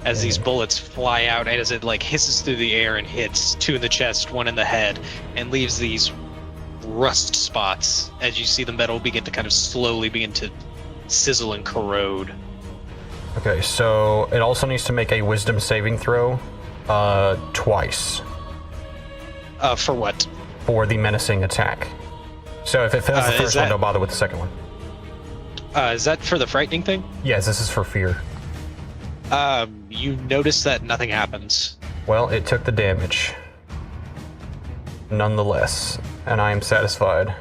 as these bullets fly out, and as it like hisses through the air and hits 2 in the chest, 1 in the head, and leaves these rust spots as you see the metal begin to kind of slowly begin to sizzle and corrode. Okay, so it also needs to make a wisdom saving throw twice. For what? For the menacing attack. So if it fails the first one, don't bother with the second one. Is that for the frightening thing? Yes, this is for fear. You notice that nothing happens. Well, it took the damage. Nonetheless, and I am satisfied.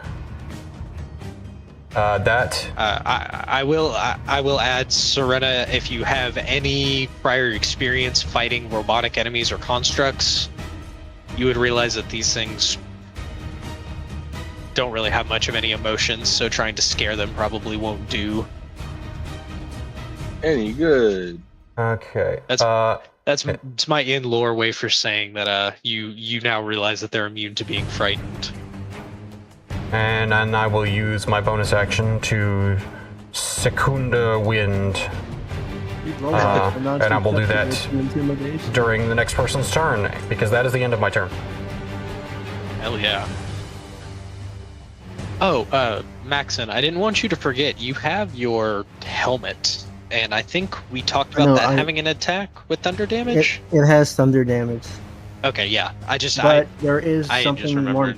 I will add, Serena, if you have any prior experience fighting robotic enemies or constructs, you would realize that these things don't really have much of any emotions, so trying to scare them probably won't do. Any good? Okay. That's my in-lore way for saying that you now realize that they're immune to being frightened. And then I will use my bonus action to Secunda Wind. And I will do that during the next person's turn, because that is the end of my turn. Hell yeah. Oh, Maxon, I didn't want you to forget, you have your helmet, and I think we talked about having an attack with thunder damage? It has thunder damage. Okay, yeah. There is something more.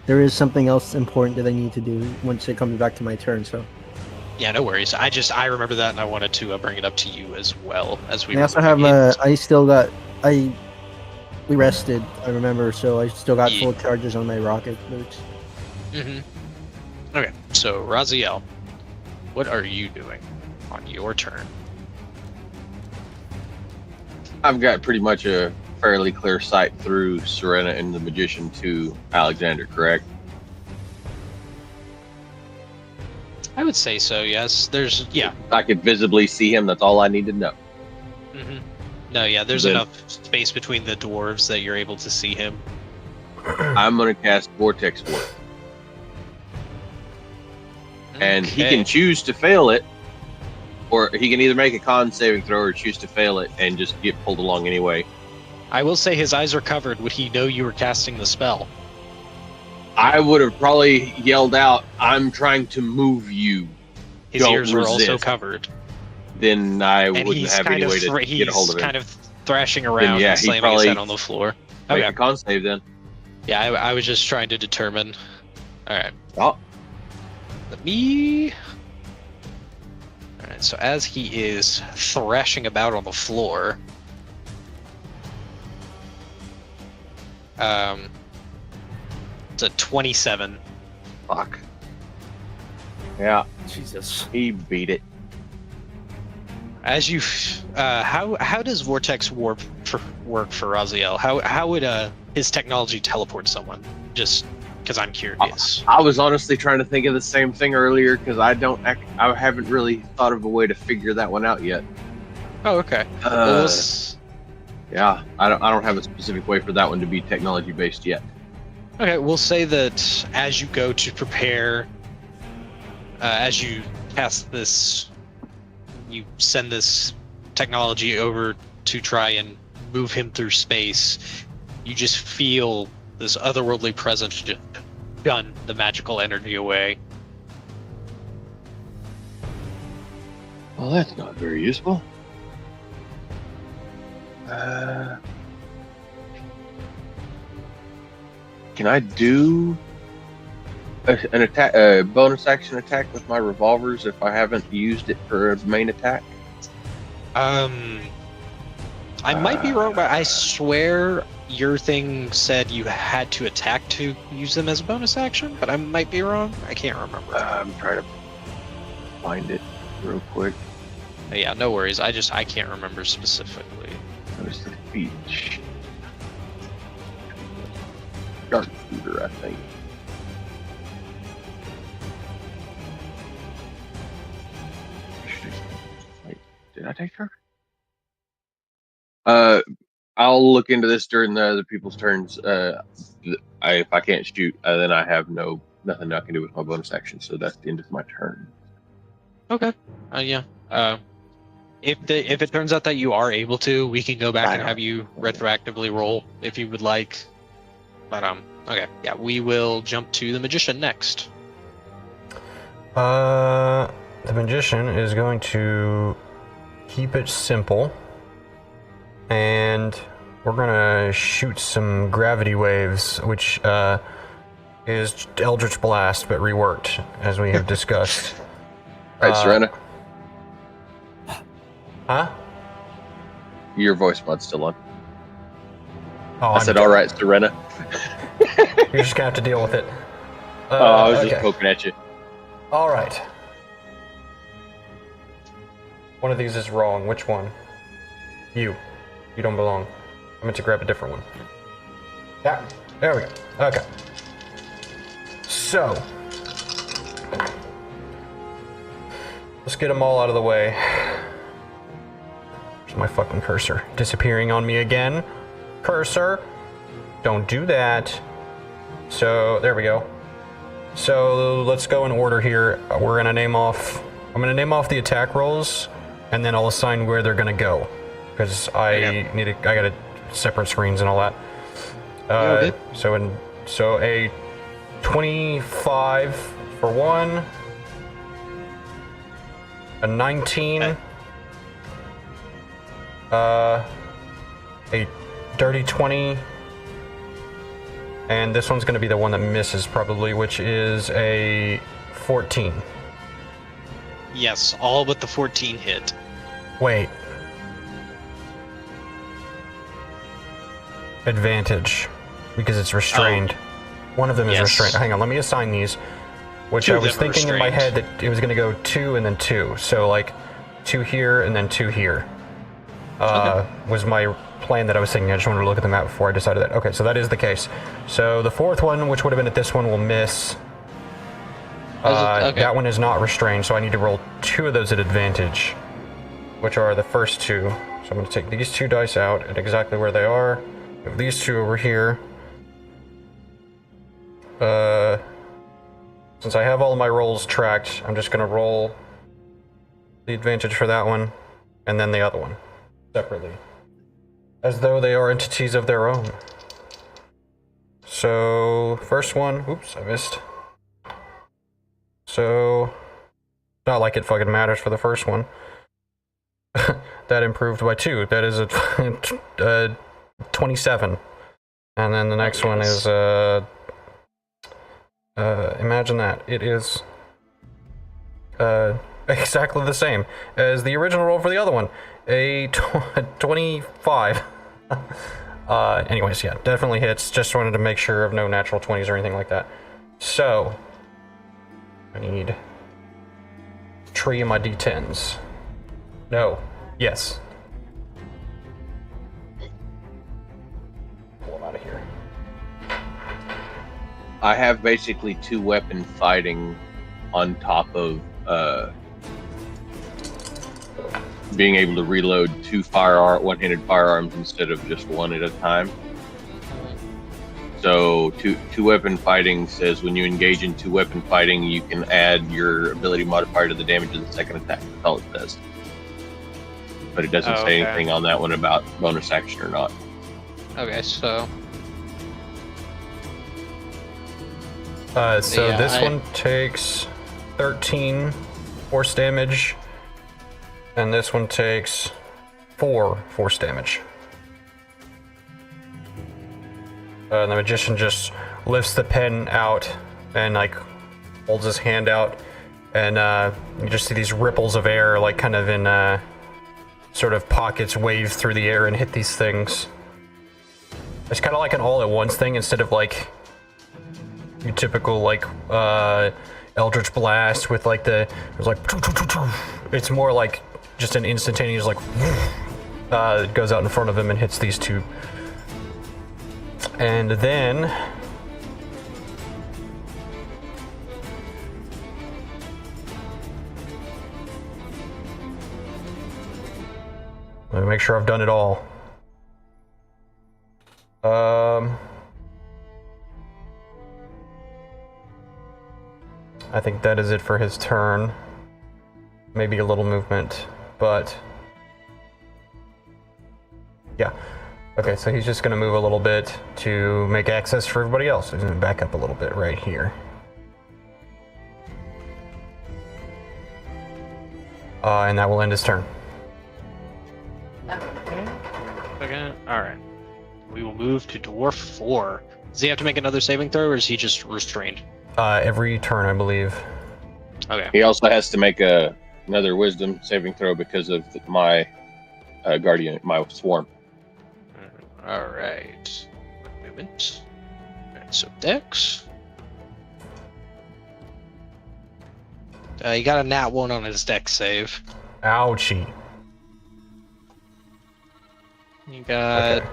There is something else important that I need to do once it comes back to my turn, so. Yeah, no worries. I remember that, and I wanted to bring it up to you as well as we. I also have we rested. I remember, so I still got full charges on my rocket boots. Mm-hmm. Okay, so Raziel, what are you doing on your turn? I've got pretty much a fairly clear sight through Serena and the magician to Alexander, correct? I would say so, yes. I could visibly see him, that's all I need to know. Mm-hmm. No, yeah, there's enough space between the dwarves that you're able to see him. I'm going to cast Vortex Warp. And he can choose to fail it, or he can either make a con saving throw or choose to fail it and just get pulled along anyway. I will say his eyes are covered. Would he know you were casting the spell? I would have probably yelled out, "I'm trying to move you." His ears are also covered. Then I wouldn't have any way to get a hold of him. He's kind of thrashing around and slamming his head on the floor. Make a con save then. Yeah, I was just trying to determine. Alright. Oh. Let me... Alright, so as he is thrashing about on the floor... It's a 27. Fuck. Yeah. Jesus. He beat it. As you, how does Vortex Warp work for Raziel? How would his technology teleport someone? Just because I'm curious. I was honestly trying to think of the same thing earlier because I haven't really thought of a way to figure that one out yet. Oh, okay. Yeah, I don't have a specific way for that one to be technology based yet. Okay, we'll say that as you go to prepare, as you cast this, you send this technology over to try and move him through space, you just feel this otherworldly presence just gun the magical energy away. Well, that's not very useful. Can I do an attack, a bonus action attack with my revolvers if I haven't used it for a main attack? I might be wrong, but I swear your thing said you had to attack to use them as a bonus action, but I might be wrong. I can't remember. I'm trying to find it. real quick. Yeah, no worries. I can't remember specifically. There's the beach. Sharpshooter, I think. Wait, did I take her? I'll look into this during the other people's turns. If I can't shoot, then I have nothing I can do with my bonus action. So that's the end of my turn. Okay. Yeah. If it turns out that you are able to, we can go back and have you retroactively roll if you would like. But okay. Yeah, we will jump to the magician next. The magician is going to keep it simple, and we're gonna shoot some gravity waves, which is Eldritch Blast, but reworked, as we have discussed. All right, Serena. Huh? Your voice mod's still on. Oh, I said, all right, Serena. You're just gonna have to deal with it. I was okay. just poking at you. All right. One of these is wrong. Which one? You don't belong. I meant to grab a different one. Yeah, there we go. Okay. So, let's get them all out of the way. There's my fucking cursor disappearing on me again. Cursor, don't do that. So, there we go. So, let's go in order here. I'm gonna name off the attack rolls, and then I'll assign where they're gonna go. Because I got separate screens and all that. Okay. So a 25 for one, a 19, Okay. A dirty 20, and this one's going to be the one that misses probably, which is a 14. Yes, all but the 14 hit. Wait. Advantage, because it's restrained. One of them is Yes. restrained. Hang on, let me assign these. Which Two I of was them are thinking in my restrained. head that it was going to go 2 and then 2. So like 2 here and then 2 here. Was my plan that I was thinking. I just wanted to look at the map before I decided that. Okay, so that is the case. So the fourth one, which would have been at this one, will miss. Okay. That one is not restrained, so I need to roll 2 of those at advantage, which are the first 2. So I'm going to take these 2 dice out at exactly where they are. Move these 2 over here. Since I have all my rolls tracked, I'm just going to roll the advantage for that one, and then the other one, separately. As though they are entities of their own. So, first one, oops, I missed. So, not like it fucking matters for the first one. That improved by 2. That is a 27. And then the next one is, imagine that. It is, exactly the same as the original roll for the other one. A 25. Anyways, yeah, definitely hits. Just wanted to make sure of no natural 20s or anything like that. So, I need 3 of my d10s. No. Yes. Pull them out of here. I have basically 2 weapon fighting on top of being able to reload 2 one-handed firearms instead of just one at a time. So 2 weapon fighting says when you engage in 2 weapon fighting, you can add your ability modifier to the damage of the second attack. That's all it says. But it doesn't say anything on that one about bonus action or not. Okay, so So Yeah, this one takes 13 force damage, and this one takes 4 force damage. And the magician just lifts the pen out and like holds his hand out, and you just see these ripples of air, like kind of in sort of pockets, wave through the air and hit these things. It's kind of like an all-at-once thing instead of like your typical like Eldritch Blast with like it was like it's more like just an instantaneous like it goes out in front of him and hits these two. And then let me make sure I've done it all. I think that is it for his turn. Maybe a little movement, but yeah. Okay, so he's just gonna move a little bit to make access for everybody else. He's gonna back up a little bit right here. And that will end his turn. Okay. All right. We will move to Dwarf 4. Does he have to make another saving throw, or is he just restrained? Every turn, I believe. Okay. He also has to make another Wisdom saving throw because of my guardian, my swarm. All right. Movement. All right, so Dex. He got a nat 1 on his Dex save. Ouchie. You got. Okay.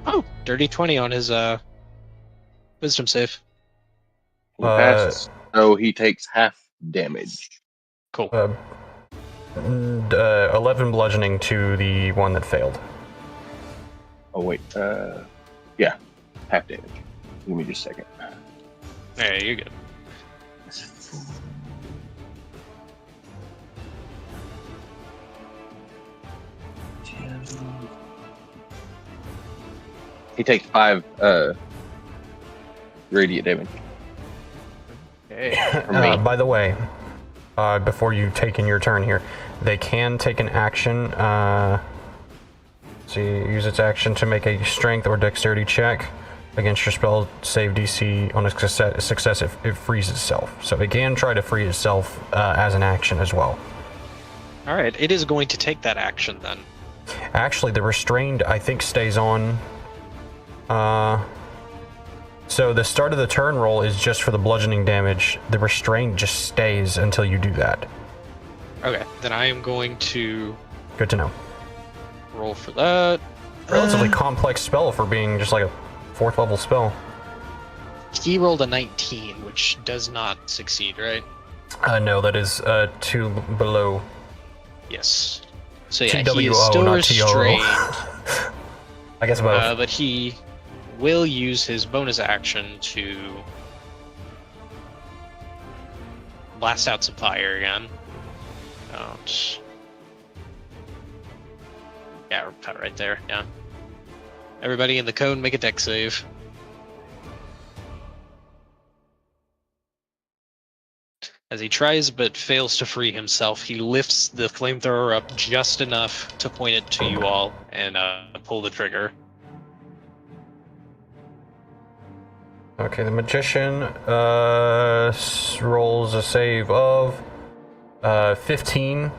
Oh, dirty 20 on his wisdom save. He passes, so he takes half damage. Cool. 11 bludgeoning to the one that failed. Oh wait, yeah, half damage. Give me just a second. Hey, you're good. He takes 5 radiant damage. Hey. From me. By the way, before you take in your turn here, they can take an action. So you use its action to make a strength or dexterity check against your spell save DC on a success if it frees itself. So it can try to free itself as an action as well. All right, it is going to take that action then. Actually, the restrained, I think, stays on. So the start of the turn roll is just for the bludgeoning damage. The restrained just stays until you do that. Okay, then I am going to Good to know. roll for that. Relatively complex spell for being just like a 4th level spell. He rolled a 19, which does not succeed, right? No, that is 2 below. Yes. So yeah, he TWO, is still not restrained, I guess both. but he will use his bonus action to blast out some fire again. Yeah, right there. Yeah. Everybody in the cone, make a dex save. As he tries but fails to free himself, he lifts the flamethrower up just enough to point it to you all and pull the trigger. Okay, the magician rolls a save of 15.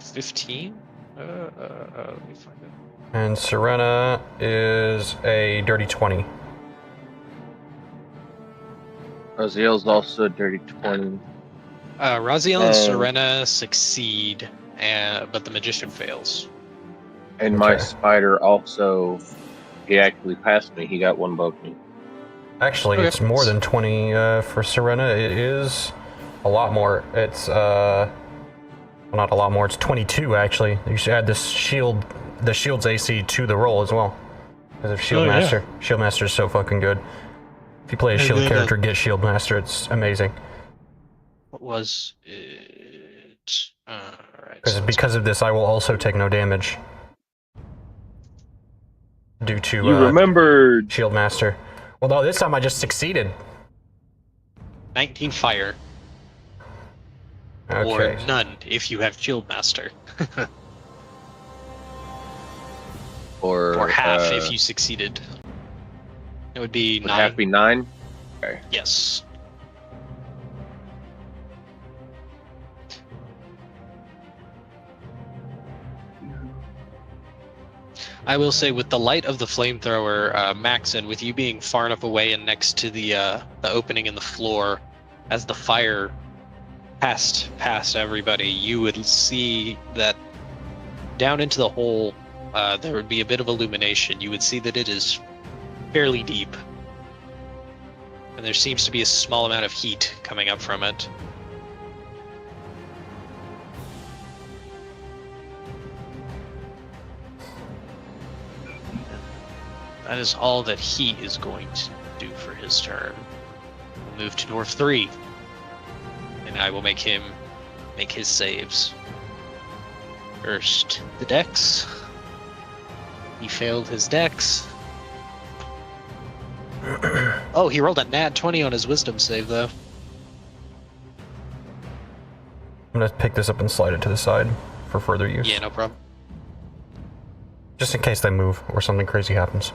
15? Let me find it. And Serena is a dirty 20. Raziel's also a dirty 20. Raziel and Serena succeed, but the magician fails. And my spider also, he actually passed me. He got 1 above me. Actually, Okay. it's more than 20 for Serena. It is a lot more. It's, well, not a lot more. It's 22, actually. You should add the shield's AC to the roll as well. Because of Shield Master. Shield Master is so fucking good. If you play a shield character, get Shield Master. It's amazing. What was it? Alright. Because of this, I will also take no damage. Due to You remembered. Shield Master. Well, no, this time I just succeeded. 19 fire. Okay. Or none if you have Shield Master. Or half if you succeeded. It would be Would 9. half be 9? Okay. Yes. I will say, with the light of the flamethrower, Maxon, with you being far enough away and next to the opening in the floor, as the fire passed past everybody, you would see that down into the hole, there would be a bit of illumination. You would see that it is fairly deep, and there seems to be a small amount of heat coming up from it. That is all that he is going to do for his turn. We'll move to Dwarf 3, and I will make him make his saves. First, the dex. He failed his dex. Oh, he rolled a nat 20 on his wisdom save, though. I'm gonna pick this up and slide it to the side for further use. Yeah, no problem. Just in case they move or something crazy happens.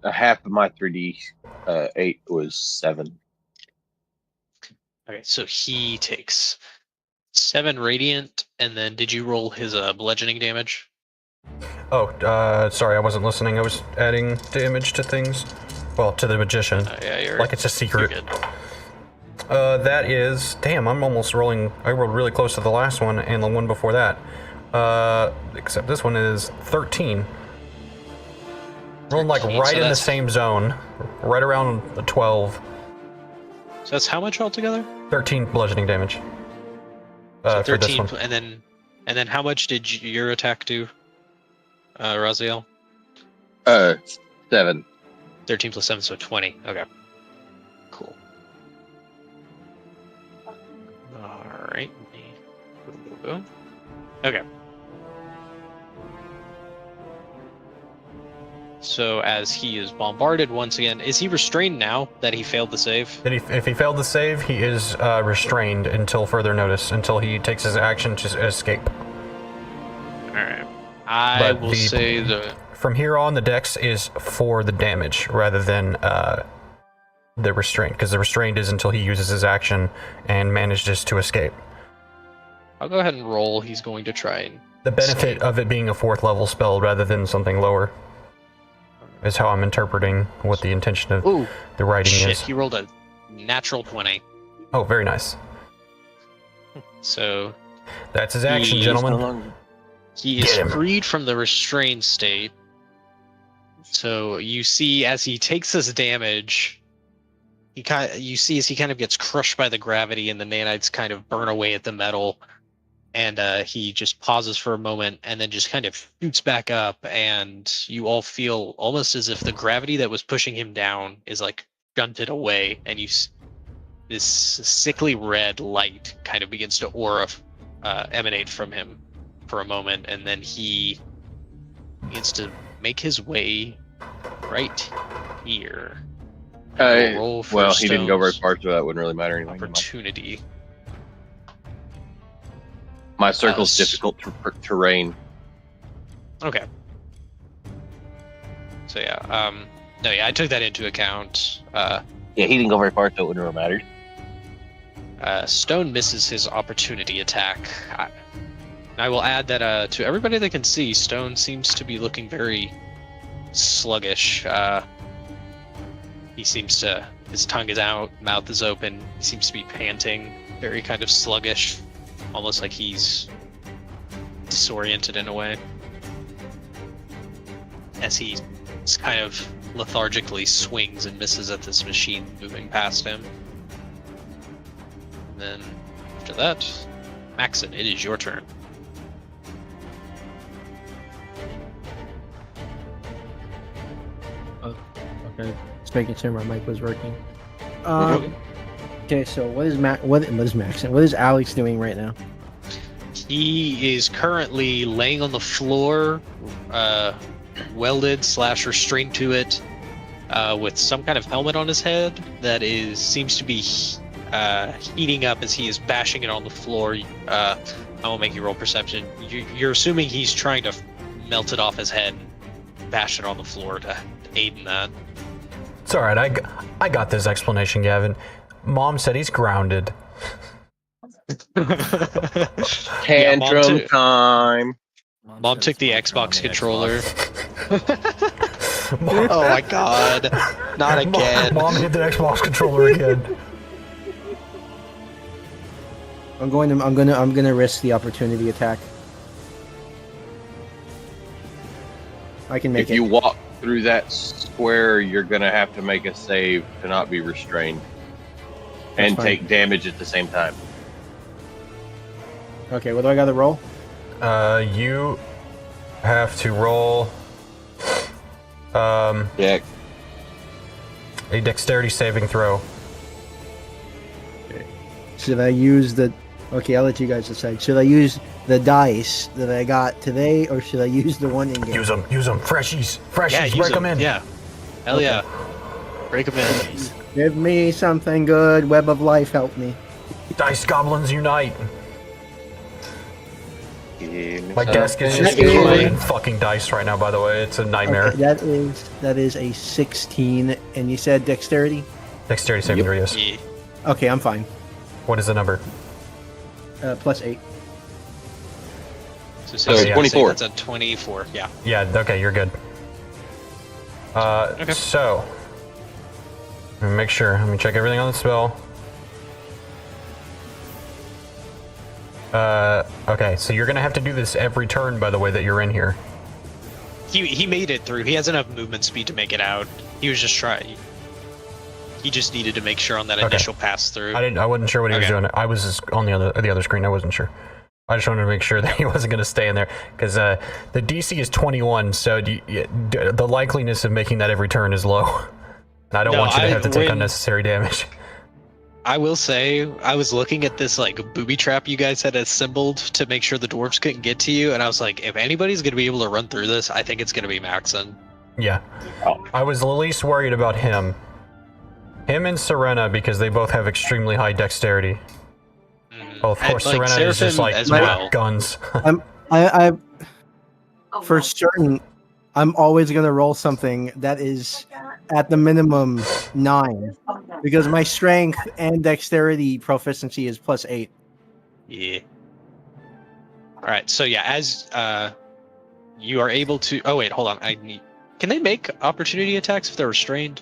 A half of my 3d 8 was 7. Okay, so he takes 7 radiant, and then did you roll his bludgeoning damage? Oh, sorry, I wasn't listening. I was adding damage to things. Well, to the magician. Yeah, you're like it's a secret. You're good. That is... Damn, I'm almost rolling... I rolled really close to the last one and the one before that. Except this one is 13. Rolling like 13, right so in the that's- same zone. Right around the 12. So that's how much altogether? 13 bludgeoning damage. So For this 13, one. and then how much did your attack do, Raziel? 7. 13 plus 7, so 20. Okay. Cool. Alright. Okay. So as he is bombarded once again, is he restrained now that he failed the save? If he failed the save, he is restrained until further notice, until he takes his action to escape. Alright. I will say the... From here on, the dex is for the damage rather than the restraint, because the restraint is until he uses his action and manages to escape. I'll go ahead and roll. He's going to try and... The benefit of it being a 4th level spell rather than something lower is how I'm interpreting what the intention of the writing is. He rolled a natural 20. Oh, very nice. So... That's his action, gentlemen. He is freed from the restrained state. So you see, as he takes this damage, you see as he kind of gets crushed by the gravity, and the nanites kind of burn away at the metal, and he just pauses for a moment, and then just kind of shoots back up, and you all feel almost as if the gravity that was pushing him down is like shunted away, and this sickly red light kind of begins to emanate from him for a moment, and then he begins to make his way right here. Roll for well, he didn't go very Stone's far, so that wouldn't really matter anything. opportunity. My circle's difficult terrain. Okay. So yeah, no, yeah, I took that into account. Yeah, he didn't go very far, so it wouldn't really matter. Stone misses his opportunity attack. I will add that to everybody that can see, Stone seems to be looking very sluggish. He seems to, his tongue is out, mouth is open, he seems to be panting, very kind of sluggish, almost like he's disoriented in a way. As he kind of lethargically swings and misses at this machine moving past him. And then after that, Maxon, it is your turn. Okay, just making sure my mic was working. Okay, so what is Maxon? What is Alex doing right now? He is currently laying on the floor, welded / restrained to it, with some kind of helmet on his head that seems to be heating up as he is bashing it on the floor. I won't make you roll perception. You're assuming he's trying to melt it off his head and bash it on the floor to aid in that. It's alright, I got this explanation, Gavin. Mom said he's grounded. Tantrum time. Mom took the Xbox controller. Oh my god. Not again. Mom hit the Xbox controller again. I'm gonna risk the opportunity attack. I can make If it. you walk through that square, you're gonna have to make a save to not be restrained. That's And fine. take damage at the same time. Okay, what do I gotta roll? You have to roll Yeah. a dexterity saving throw. Should I use the... Okay, I'll let you guys decide. Should I use the dice that I got today, or should I use the one in game? Use them. Freshies. Yeah, use break them in. Yeah. Hell yeah. Break them in. Give me something good. Web of Life, help me. Dice goblins unite. My So- desk is just Okay. covered in fucking dice right now, by the way. It's a nightmare. Okay, that is a 16, and you said dexterity? Dexterity saving throw, yes. Yeah. Okay, I'm fine. What is the number? +8. So it's 24. That's a 24. Yeah. Yeah, okay, you're good. Okay. So, let me make sure. Let me check everything on the spell. Okay, so you're gonna have to do this every turn, by the way, that you're in here. He made it through. He has enough movement speed to make it out. He was just trying. He just needed to make sure on that Okay. initial pass through. I wasn't sure what he was Okay. doing. I was just on the other screen. I wasn't sure. I just wanted to make sure that he wasn't going to stay in there because the DC is 21, so the likeliness of making that every turn is low. And I don't want you to have to take unnecessary damage. I will say, I was looking at this like booby trap you guys had assembled to make sure the dwarves couldn't get to you, and I was like, if anybody's gonna be able to run through this, I think it's gonna be Maxon. Yeah. Oh. I was the least worried about him. Him and Serena, because they both have extremely high dexterity. Well, of course, And, like, Serena is just Seraphim like as well. guns. I for certain, I'm always gonna roll something that is at the minimum 9, because my strength and dexterity proficiency is +8. Yeah. All right. So yeah, as you are able to. Oh wait, hold on. Can they make opportunity attacks if they're restrained?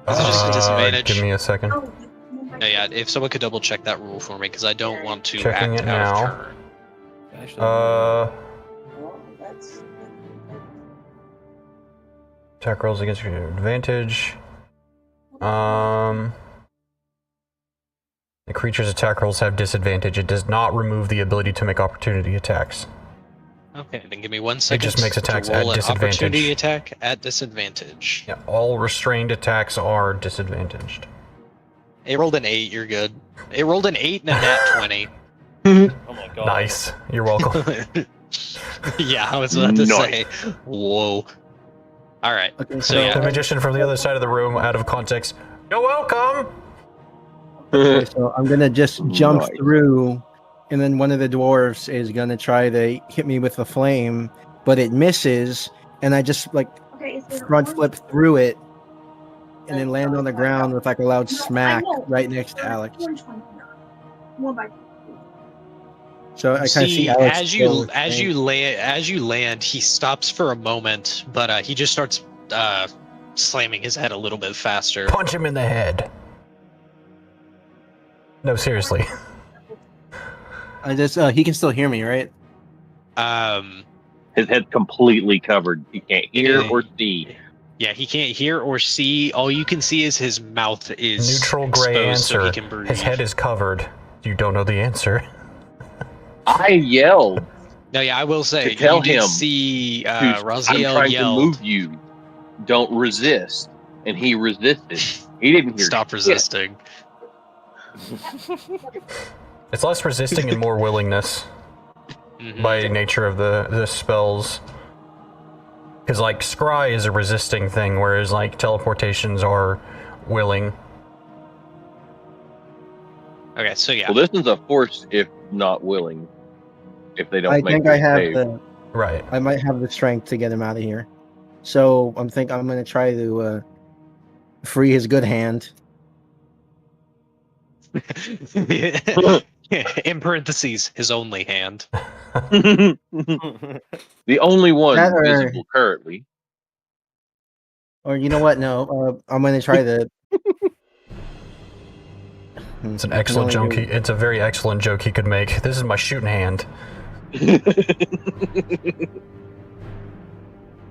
Is it just a disadvantage? Give me a second. No, yeah. If someone could double check that rule for me, because I don't want to Checking act it out now. of turn. Attack rolls against your advantage. The creature's attack rolls have disadvantage. It does not remove the ability to make opportunity attacks. Okay, then give me 1 second. just makes attacks to roll at an disadvantage. Opportunity attack at disadvantage. Yeah, all restrained attacks are disadvantaged. It rolled an 8. You're good. It rolled an 8 and a nat 20. Oh my god. Nice. You're welcome. Yeah, I was about to Nice. say. Whoa. All right. Okay, So The yeah. magician from the other side of the room, out of context. You're welcome. Okay, so I'm gonna just jump Nice. through, and then one of the dwarves is gonna try to hit me with the flame, but it misses, and I just like front flip through it, and then land on the ground with like a loud smack right next to Alex. So I kind of see Alex as you land, he stops for a moment, but he just starts slamming his head a little bit faster. Punch him in the head. No, seriously. I just he can still hear me, right? His head's completely covered. He can't hear or see. Yeah, he can't hear or see. All you can see is his mouth is Neutral gray exposed, so answer. he can breathe. His head is covered. You don't know the answer. I yelled. No, yeah, I will say To tell you did him see I'm Raziel trying yelled, to move you. Don't resist. And he resisted. He didn't hear "Stop shit. resisting." It's less resisting and more willingness Mhm. by nature of the spells. Because like scry is a resisting thing, whereas like teleportations are willing. Okay, so yeah, Well, this is a force if not willing. If they don't I make think the I have save. the Right. I might have the strength to get him out of here. So I'm gonna try to free his good hand. In parentheses, his only hand. The only one That or- visible currently. Or you know what? No, I'm gonna try the. It's an excellent joke. It's a very excellent joke he could make. This is my shooting hand.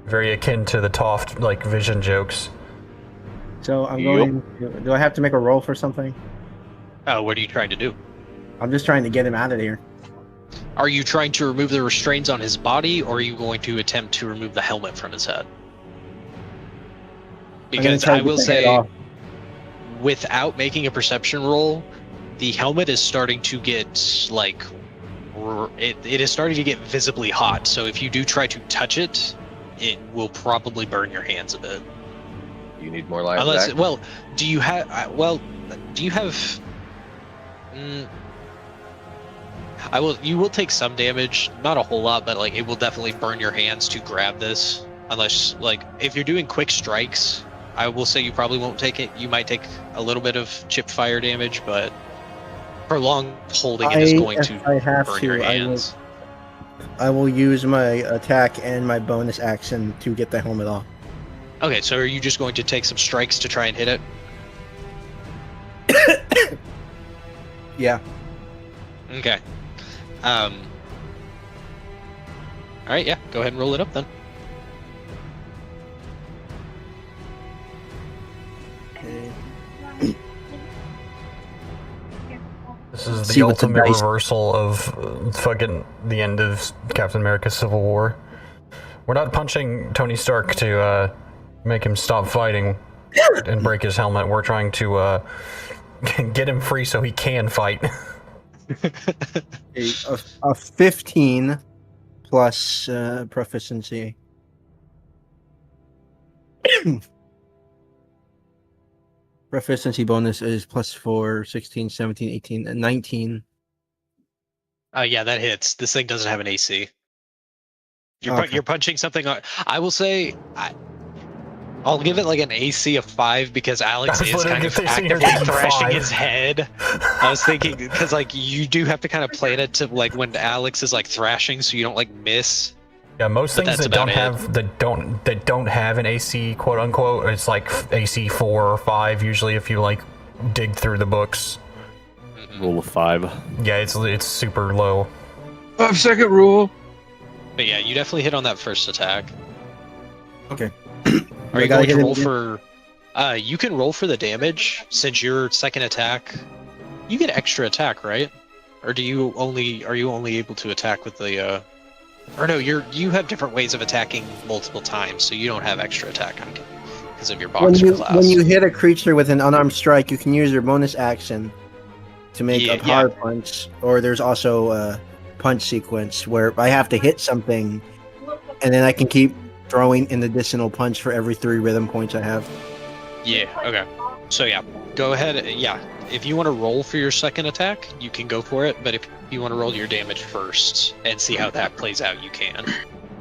Very akin to the Toft like vision jokes. So I'm going. Do I have to make a roll for something? Oh, what are you trying to do? I'm just trying to get him out of here. Are you trying to remove the restraints on his body, or are you going to attempt to remove the helmet from his head? Because I will say, without making a perception roll, the helmet is starting to get like it is starting to get visibly hot. So if you do try to touch it, it will probably burn your hands a bit. You need more lives. Unless, well, do you have? You will take some damage, not a whole lot, but like it will definitely burn your hands to grab this. Unless, like, if you're doing quick strikes, I will say you probably won't take it. You might take a little bit of chip fire damage, but prolonged holding it is going to burn your hands. I will use my attack and my bonus action to get the helmet off. Okay, so are you just going to take some strikes to try and hit it? Yeah. Okay. All right, yeah. Go ahead and roll it up then. Okay. This is the See what the ultimate dice- reversal of fucking the end of Captain America: Civil War. We're not punching Tony Stark to make him stop fighting and break his helmet. We're trying to get him free so he can fight. A 15 plus proficiency. Proficiency bonus is plus 4, 16, 17, 18, and 19. Yeah, that hits. This thing doesn't have an AC. Okay. You're punching something. I will say, I'll give it like an AC of 5 because Alex is kind of actively thrashing his head. I was thinking because like you do have to kind of plan it to like when Alex is like thrashing, so you don't like miss. Yeah, most But things that's that don't have an AC, quote unquote, it's like AC 4 or 5 usually if you like dig through the books. Rule of 5. Yeah, it's super low. 5-second rule. But yeah, you definitely hit on that first attack. Okay. Are you going to roll for? You can roll for the damage since your second attack. You get extra attack, right? Or are you only able to attack with the? Or no, you have different ways of attacking multiple times, so you don't have extra attack because of your boxer class. When you hit a creature with an unarmed strike, you can use your bonus action to make a power punch, or there's also a punch sequence where I have to hit something, and then I can keep throwing an additional punch for every 3 rhythm points I have. Yeah. Okay. So yeah, go ahead. Yeah, if you want to roll for your second attack, you can go for it. But if you want to roll your damage first and see how that plays out, you can.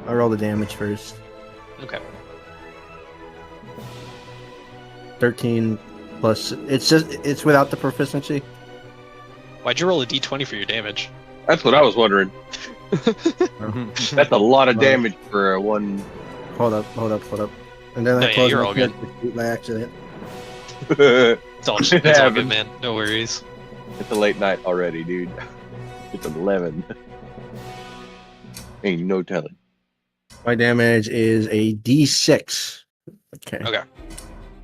I'll roll the damage first. Okay. 13 plus. It's without the proficiency. Why'd you roll a d20 for your damage? That's what I was wondering. That's a lot of damage for one. Hold up. And then I close you're my all good. by accident. It's all good, man. No worries. It's a late night already, dude. It's 11. Ain't no telling. My damage is a D6. Okay. Okay.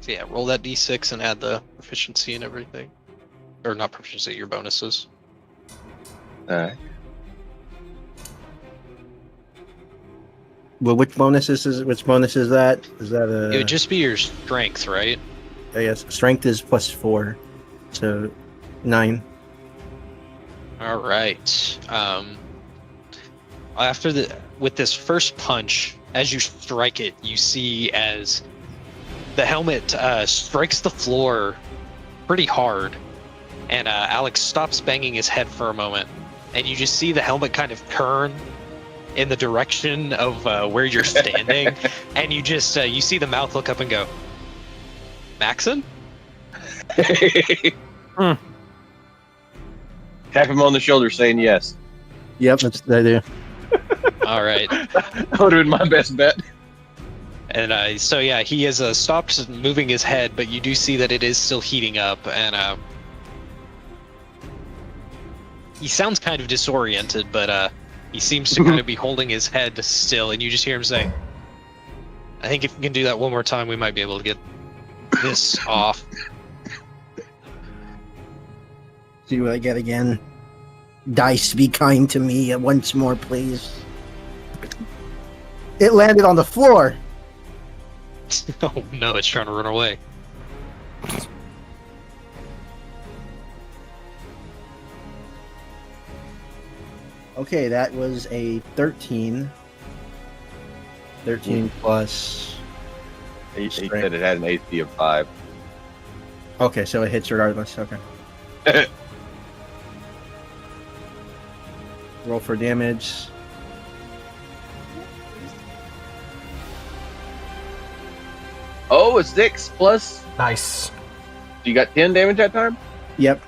So yeah, roll that d6 and add the proficiency and everything. Or not proficiency, your bonuses. Alright. Well, which bonus is that? Is that It would just be your strength, right? Yes, strength is plus 4, so 9. All right. With this first punch, as you strike it, you see as the helmet strikes the floor pretty hard, and Alex stops banging his head for a moment, and you just see the helmet kind of turn in the direction of where you're standing, and you just you see the mouth look up and go, Maxon? Tap him on the shoulder saying yes. Yep, that's the idea. All right. That would have been my best bet. And so yeah, he has stopped moving his head, but you do see that it is still heating up, and he sounds kind of disoriented, but he seems to kind of be holding his head still, and you just hear him say, I think if we can do that one more time, we might be able to get this off. See what I get again. Dice, be kind to me once more, please. It landed on the floor. Oh no, it's trying to run away. Okay, that was a 13. 13 plus... He said it had an AC of 5. Okay, so it hits regardless. Okay. Roll for damage. Oh, a 6 plus. Nice. You got 10 damage that time? Yep.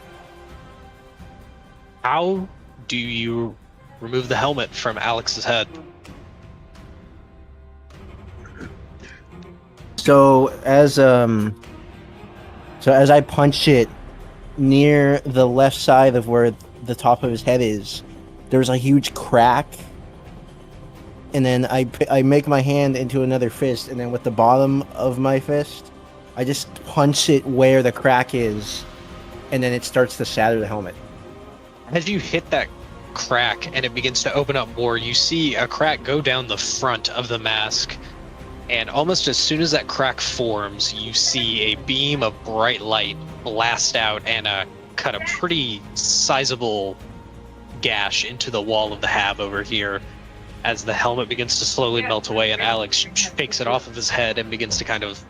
How do you remove the helmet from Alex's head? So as I punch it near the left side of where the top of his head is, there's a huge crack. And then I make my hand into another fist, and then with the bottom of my fist, I just punch it where the crack is, and then it starts to shatter the helmet. As you hit that crack and it begins to open up more, you see a crack go down the front of the mask, and almost as soon as that crack forms, you see a beam of bright light blast out and cut a pretty sizable gash into the wall of the hab over here as the helmet begins to slowly melt away, and Alex shakes it off of his head and begins to kind of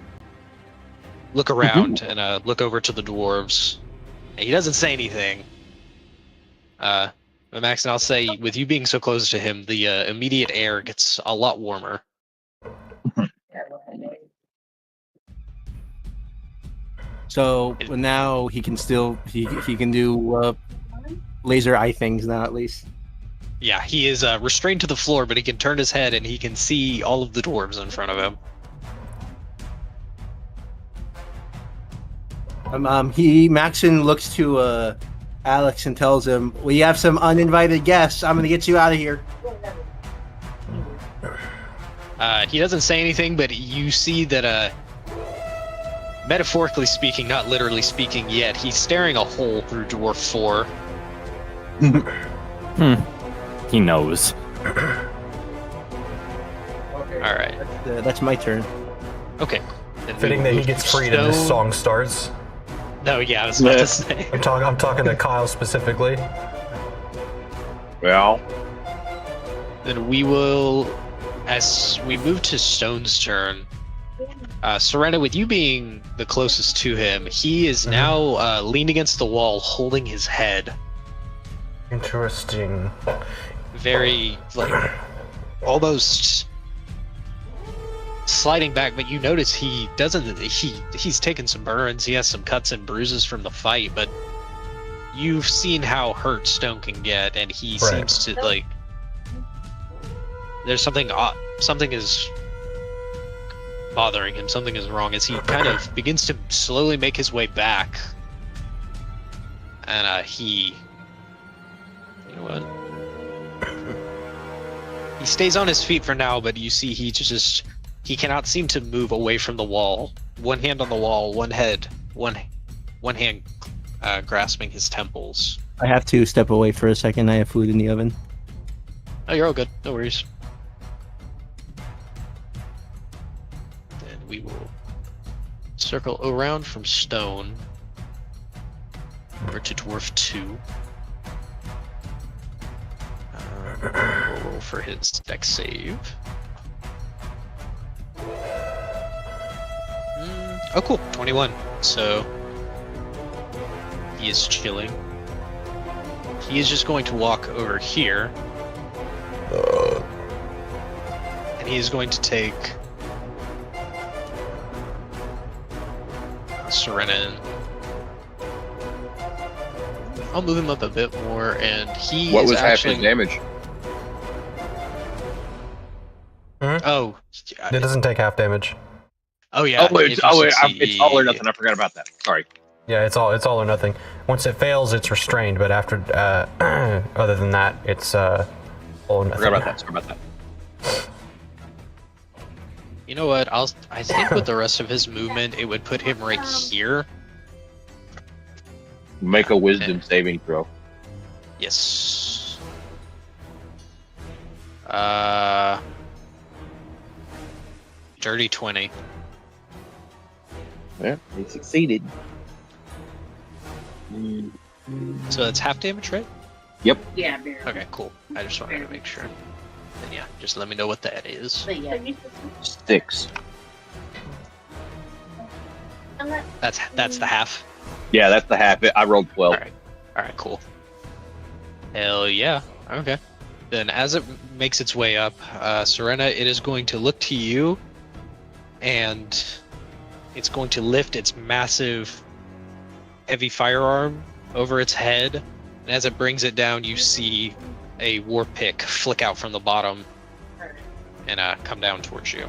look around and look over to the dwarves. And he doesn't say anything. But Max, and I'll say, with you being so close to him, the immediate air gets a lot warmer. So now he can still he can do laser eye things now, at least. Yeah, he is restrained to the floor, but he can turn his head and he can see all of the dwarves in front of him. Maxon looks to Alex and tells him, "We have some uninvited guests. I'm gonna get you out of here." He doesn't say anything, but you see that, metaphorically speaking, not literally speaking yet, he's staring a hole through Dwarf 4. He knows. Alright. That's my turn. Okay. Then Fitting that he gets freed and this song starts. No, yeah, I was about to say. I'm talking to Kyle specifically. Well, Then we will, as we move to Stone's turn, Serena, with you being the closest to him, he is now leaned against the wall, holding his head. Interesting. Very, like, almost sliding back, but you notice he doesn't, he's taken some burns, he has some cuts and bruises from the fight, but you've seen how hurt Stone can get, and he seems to, like, there's something is bothering him, something is wrong, as he kind of begins to slowly make his way back, and you know what? He stays on his feet for now, but you see he cannot seem to move away from the wall. One hand on the wall, one hand grasping his temples. I have to step away for a second. I have food in the oven. Oh, you're all good. No worries. Then we will circle around from Stone over to Dwarf 2. We'll roll for his dex save. Oh, cool. 21. So he is chilling. He is just going to walk over here. And he is going to take Serena I'll move him up a bit more, and he What is was actually. half his damage? Oh, It doesn't take half damage. oh yeah. It's all or nothing. I forgot about that. Sorry. Yeah, it's all or nothing. Once it fails, it's restrained. But after, other than that, it's all or nothing. Forgot about that. Sorry about that. You know what? I think with the rest of his movement, it would put him right here. Make a wisdom saving throw. Yes. Dirty 20. Yeah, he succeeded. So that's half damage, right? Yep. Yeah, barely. Okay, cool. I just wanted to make sure. And yeah, just let me know what that is. But yeah. 6. That's the half. Yeah, that's the half. I rolled 12. Alright, cool. Hell yeah. Okay. Then as it makes its way up, Serena, it is going to look to you, and it's going to lift its massive, heavy firearm over its head. And as it brings it down, you see a war pick flick out from the bottom and come down towards you.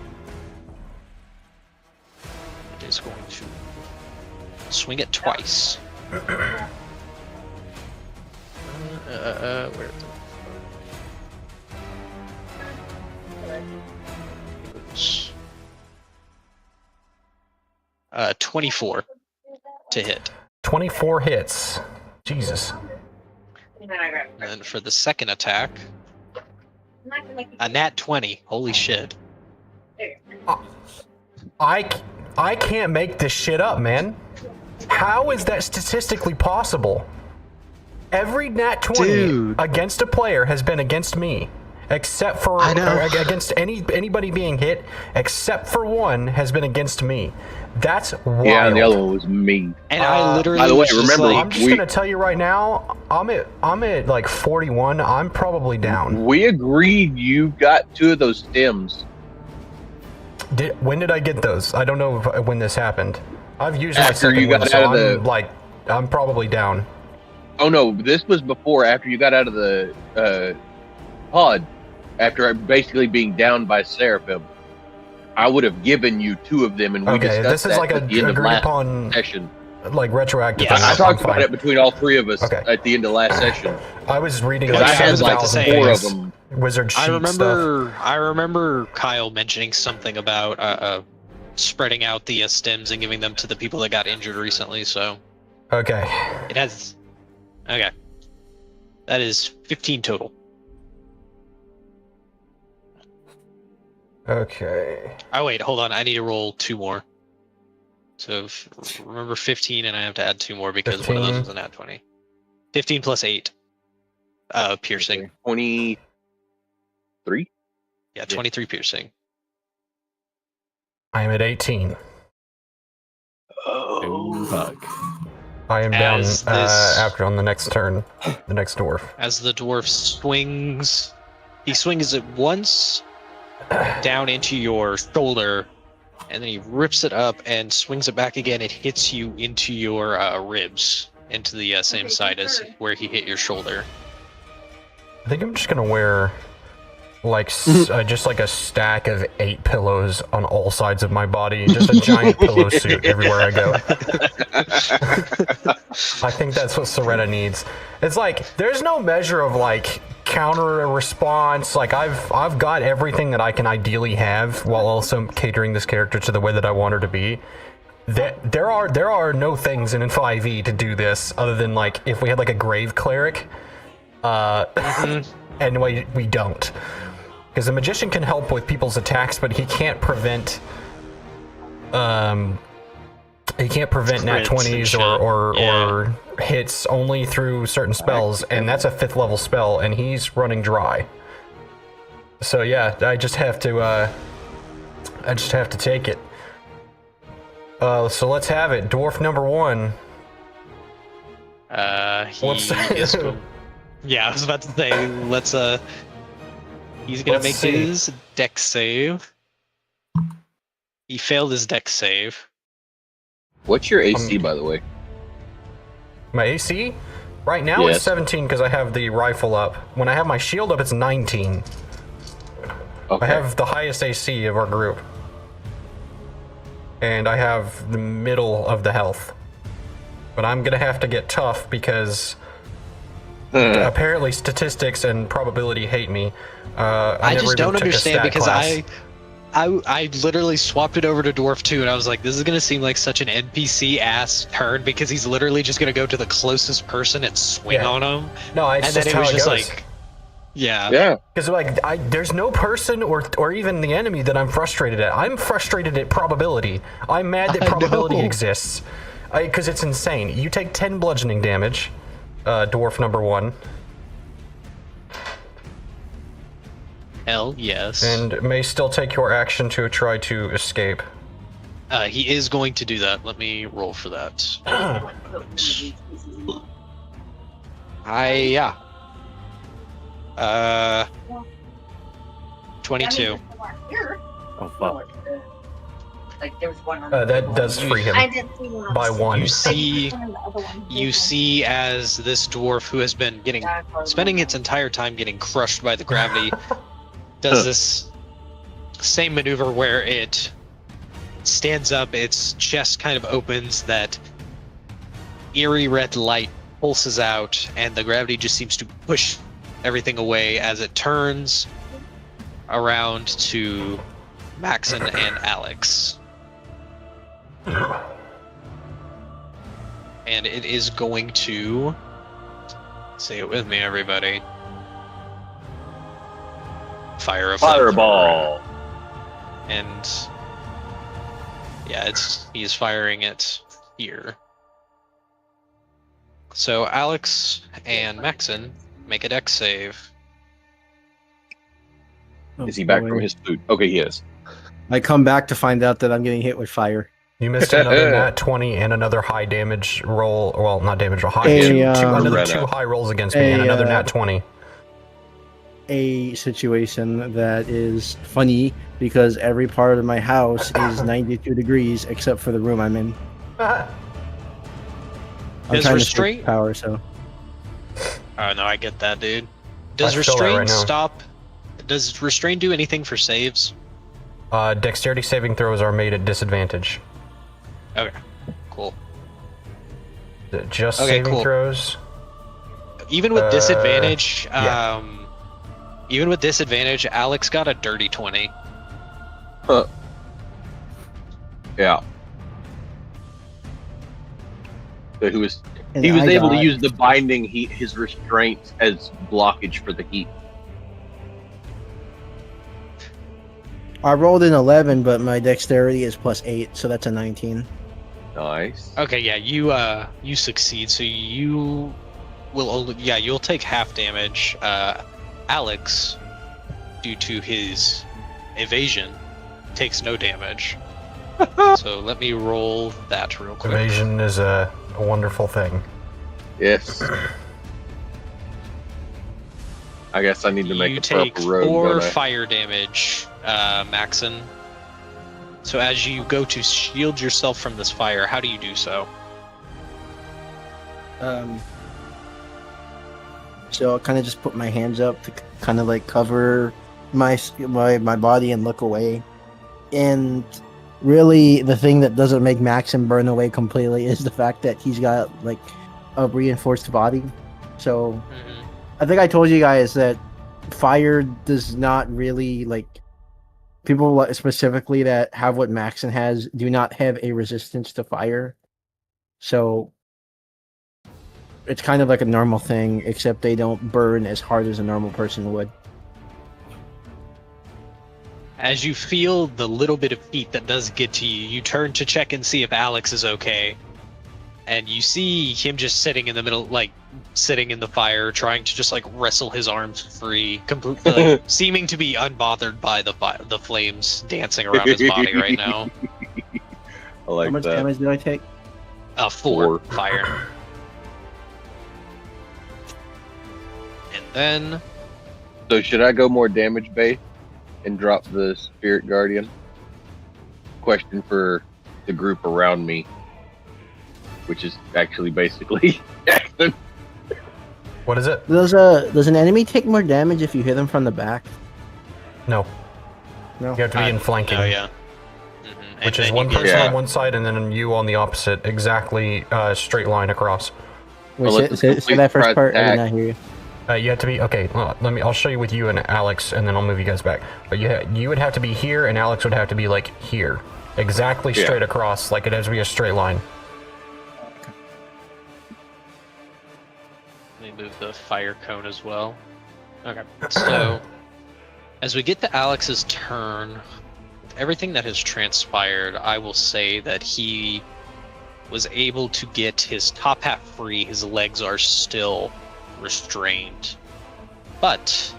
It is going to swing it twice. Where? 24 to hit. 24 hits. Jesus. And then for the second attack, a nat 20. Holy shit. I can't make this shit up, man. How is that statistically possible? Every nat 20 against a player has been against me, except for against anybody being hit, except for one has been against me. That's wild. Yeah, and the other one was me. And I literally. By the way, was just remember, like, I'm just gonna tell you right now, I'm at like 41. I'm probably down. We agreed you got 2 of those stems. When did I get those? I don't know when this happened. I've used my After second you got one, so out of the- I'm probably down. Oh no, this was before, after you got out of the pod, after basically being downed by Seraphim. I would have given you 2 of them, and we Okay, discussed this is that like a at the end of agreed last upon, session. like retroactive. Yeah, thing. I I'm talked fine. about it between all 3 of us Okay. at the end of last session. I was reading Because like I had like 7,000 4 of things, them. wizard sheet I remember Kyle mentioning something about spreading out the stems and giving them to the people that got injured recently. So stuff. Okay. it has. Okay, that is 15 total. Okay. Oh wait, hold on. I need to roll 2 more. So remember 15, and I have to add 2 more because 15. one of those was a nat 20. 15 plus 8. Piercing. 23? Yeah, 23 piercing. I am at 18. Oh, Fuck. I am down As this- after on the next turn. The next dwarf. As the dwarf swings, he swings it once down into your shoulder, and then he rips it up and swings it back again. It hits you into your ribs, into the same side as where he hit your shoulder. I think I'm just gonna wear like just like a stack of 8 pillows on all sides of my body, just a giant pillow suit everywhere I go. I think that's what Serena needs. It's like there's no measure of like counter a response. Like I've got everything that I can ideally have while also catering this character to the way that I want her to be. There are no things in 5e to do this other than like if we had like a grave cleric. And we don't. Because the magician can help with people's attacks, but he can't prevent nat Crits 20s and shit. or hits only through certain spells, and that's a 5th level spell, and he's running dry. So yeah, I just have to take it. So let's have it. Dwarf number 1. What's Yeah, I was about to say, let's he's gonna Let's make see. his dex save. He failed his dex save. What's your AC, by the way? My AC? Right now Yes. it's 17 because I have the rifle up. When I have my shield up, it's 19. Okay. I have the highest AC of our group. And I have the middle of the health. But I'm gonna have to get tough because apparently statistics and probability hate me. I never just even don't took a understand stat because class. I literally swapped it over to Dwarf 2 and I was like, this is gonna seem like such an NPC ass turn because he's literally just gonna go to the closest person and swing Yeah. on him. No, it's And just then it how was it just goes. like, yeah. Yeah. Because like there's no person or even the enemy that I'm frustrated at. I'm frustrated at probability. I'm mad that I probability know. exists. Because it's insane. You take 10 bludgeoning damage, dwarf number 1, Hell yes. and may still take your action to try to escape. He is going to do that. Let me roll for that. Yeah. 22. Oh fuck. Like there was one. That does free him I did see one. by 1. You see as this dwarf who has been spending its entire time getting crushed by the gravity does this same maneuver where it stands up, its chest kind of opens, that eerie red light pulses out, and the gravity just seems to push everything away as it turns around to Maxon and Alex. And it is going to... Say it with me, everybody. Fire a Fireball. And yeah, he is firing it here. So Alex and Maxon make a dex save. Is he back from his food? Okay, he is. I come back to find out that I'm getting hit with fire. You missed another nat 20 and another high damage roll. Well, not damage roll. High, Hey, another Loretta. 2 high rolls against me and another nat 20. A situation that is funny because every part of my house is 92 degrees except for the room I'm in. I'm Does trying restraint- to save power, so Oh no, I get that, dude. Does I feel that restrain right now. stop? Does restrain do anything for saves? Dexterity saving throws are made at disadvantage. Okay, cool. Just Okay, saving cool. throws. Even with disadvantage, yeah. even with disadvantage, Alex got a dirty 20. Yeah. So he was and he was I able to got- use the binding his restraints as blockage for the heat. I rolled an 11, but my dexterity is +8, so that's a 19. Nice. Okay, yeah, you succeed, so you will only, yeah, you'll take half damage. Alex, due to his evasion, takes no damage. So let me roll that real quick. Evasion is a wonderful thing. Yes. I guess I need to make You a take purple road. 4 don't I? fire damage, Maxon. So as you go to shield yourself from this fire, how do you do so? So I'll kind of just put my hands up to kind of like cover my body and look away. And really, the thing that doesn't make Maxim burn away completely is the fact that he's got like a reinforced body. So I think I told you guys that fire does not really like people specifically that have what Maxon has do not have a resistance to fire. So it's kind of like a normal thing, except they don't burn as hard as a normal person would. As you feel the little bit of heat that does get to you, you turn to check and see if Alex is okay. And you see him just sitting in the middle, like, sitting in the fire, trying to just, like, wrestle his arms free, completely, like, seeming to be unbothered by the flames dancing around his body right now. I like How much that. damage did I take? 4 fire. And then, So should I go more damage based and drop the Spirit Guardian? Question for the group around me, which is actually basically Jackson. What is it? Does an enemy take more damage if you hit them from the back? No. No. You have to be in flanking. Oh, yeah. Which is one person on one side and then you on the opposite, exactly straight line across. Wait, Well, let's say complete that first surprise part. I did attack. not hear you. You have to be okay. I'll show you with you and Alex, and then I'll move you guys back. But you would have to be here, and Alex would have to be like here, exactly straight across, like it has to be a straight line. Let me move the fire cone as well. Okay, so as we get to Alex's turn, with everything that has transpired, I will say that he was able to get his top half free. His legs are still restrained, but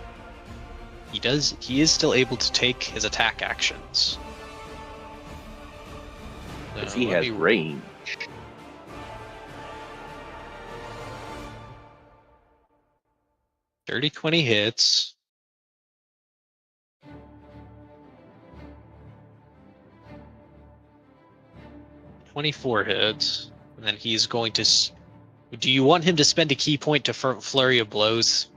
he is still able to take his attack actions. Because he has range. Dirty 20 hits. "24 hits, and then he's going to. Do you want him to spend a key point to flurry of blows?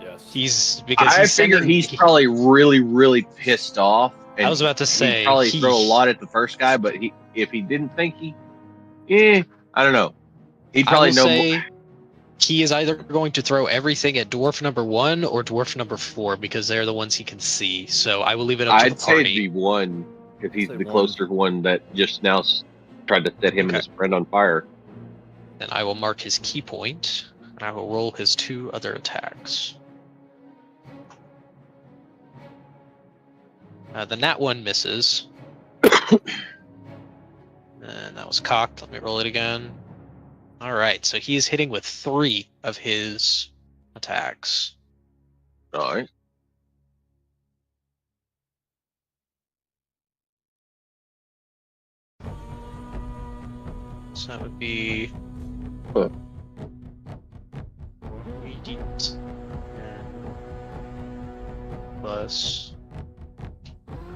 Yes. I figured he's probably really, really pissed off. And I was about to say he'd probably throw a lot at the first guy, but if he didn't think I don't know. He'd probably know more. He is either going to throw everything at dwarf number 1 or dwarf number 4 because they're the ones he can see. So I will leave it up to the I'd say party. it'd be 1 because he's the one. closer one that just now tried to set him and his friend on fire. Then I will mark his key point, and I will roll his 2 other attacks. The nat 1 misses. And that was cocked. Let me roll it again. Alright, so he is hitting with 3 of his attacks. All right. So that would be... Huh. 3d10 plus...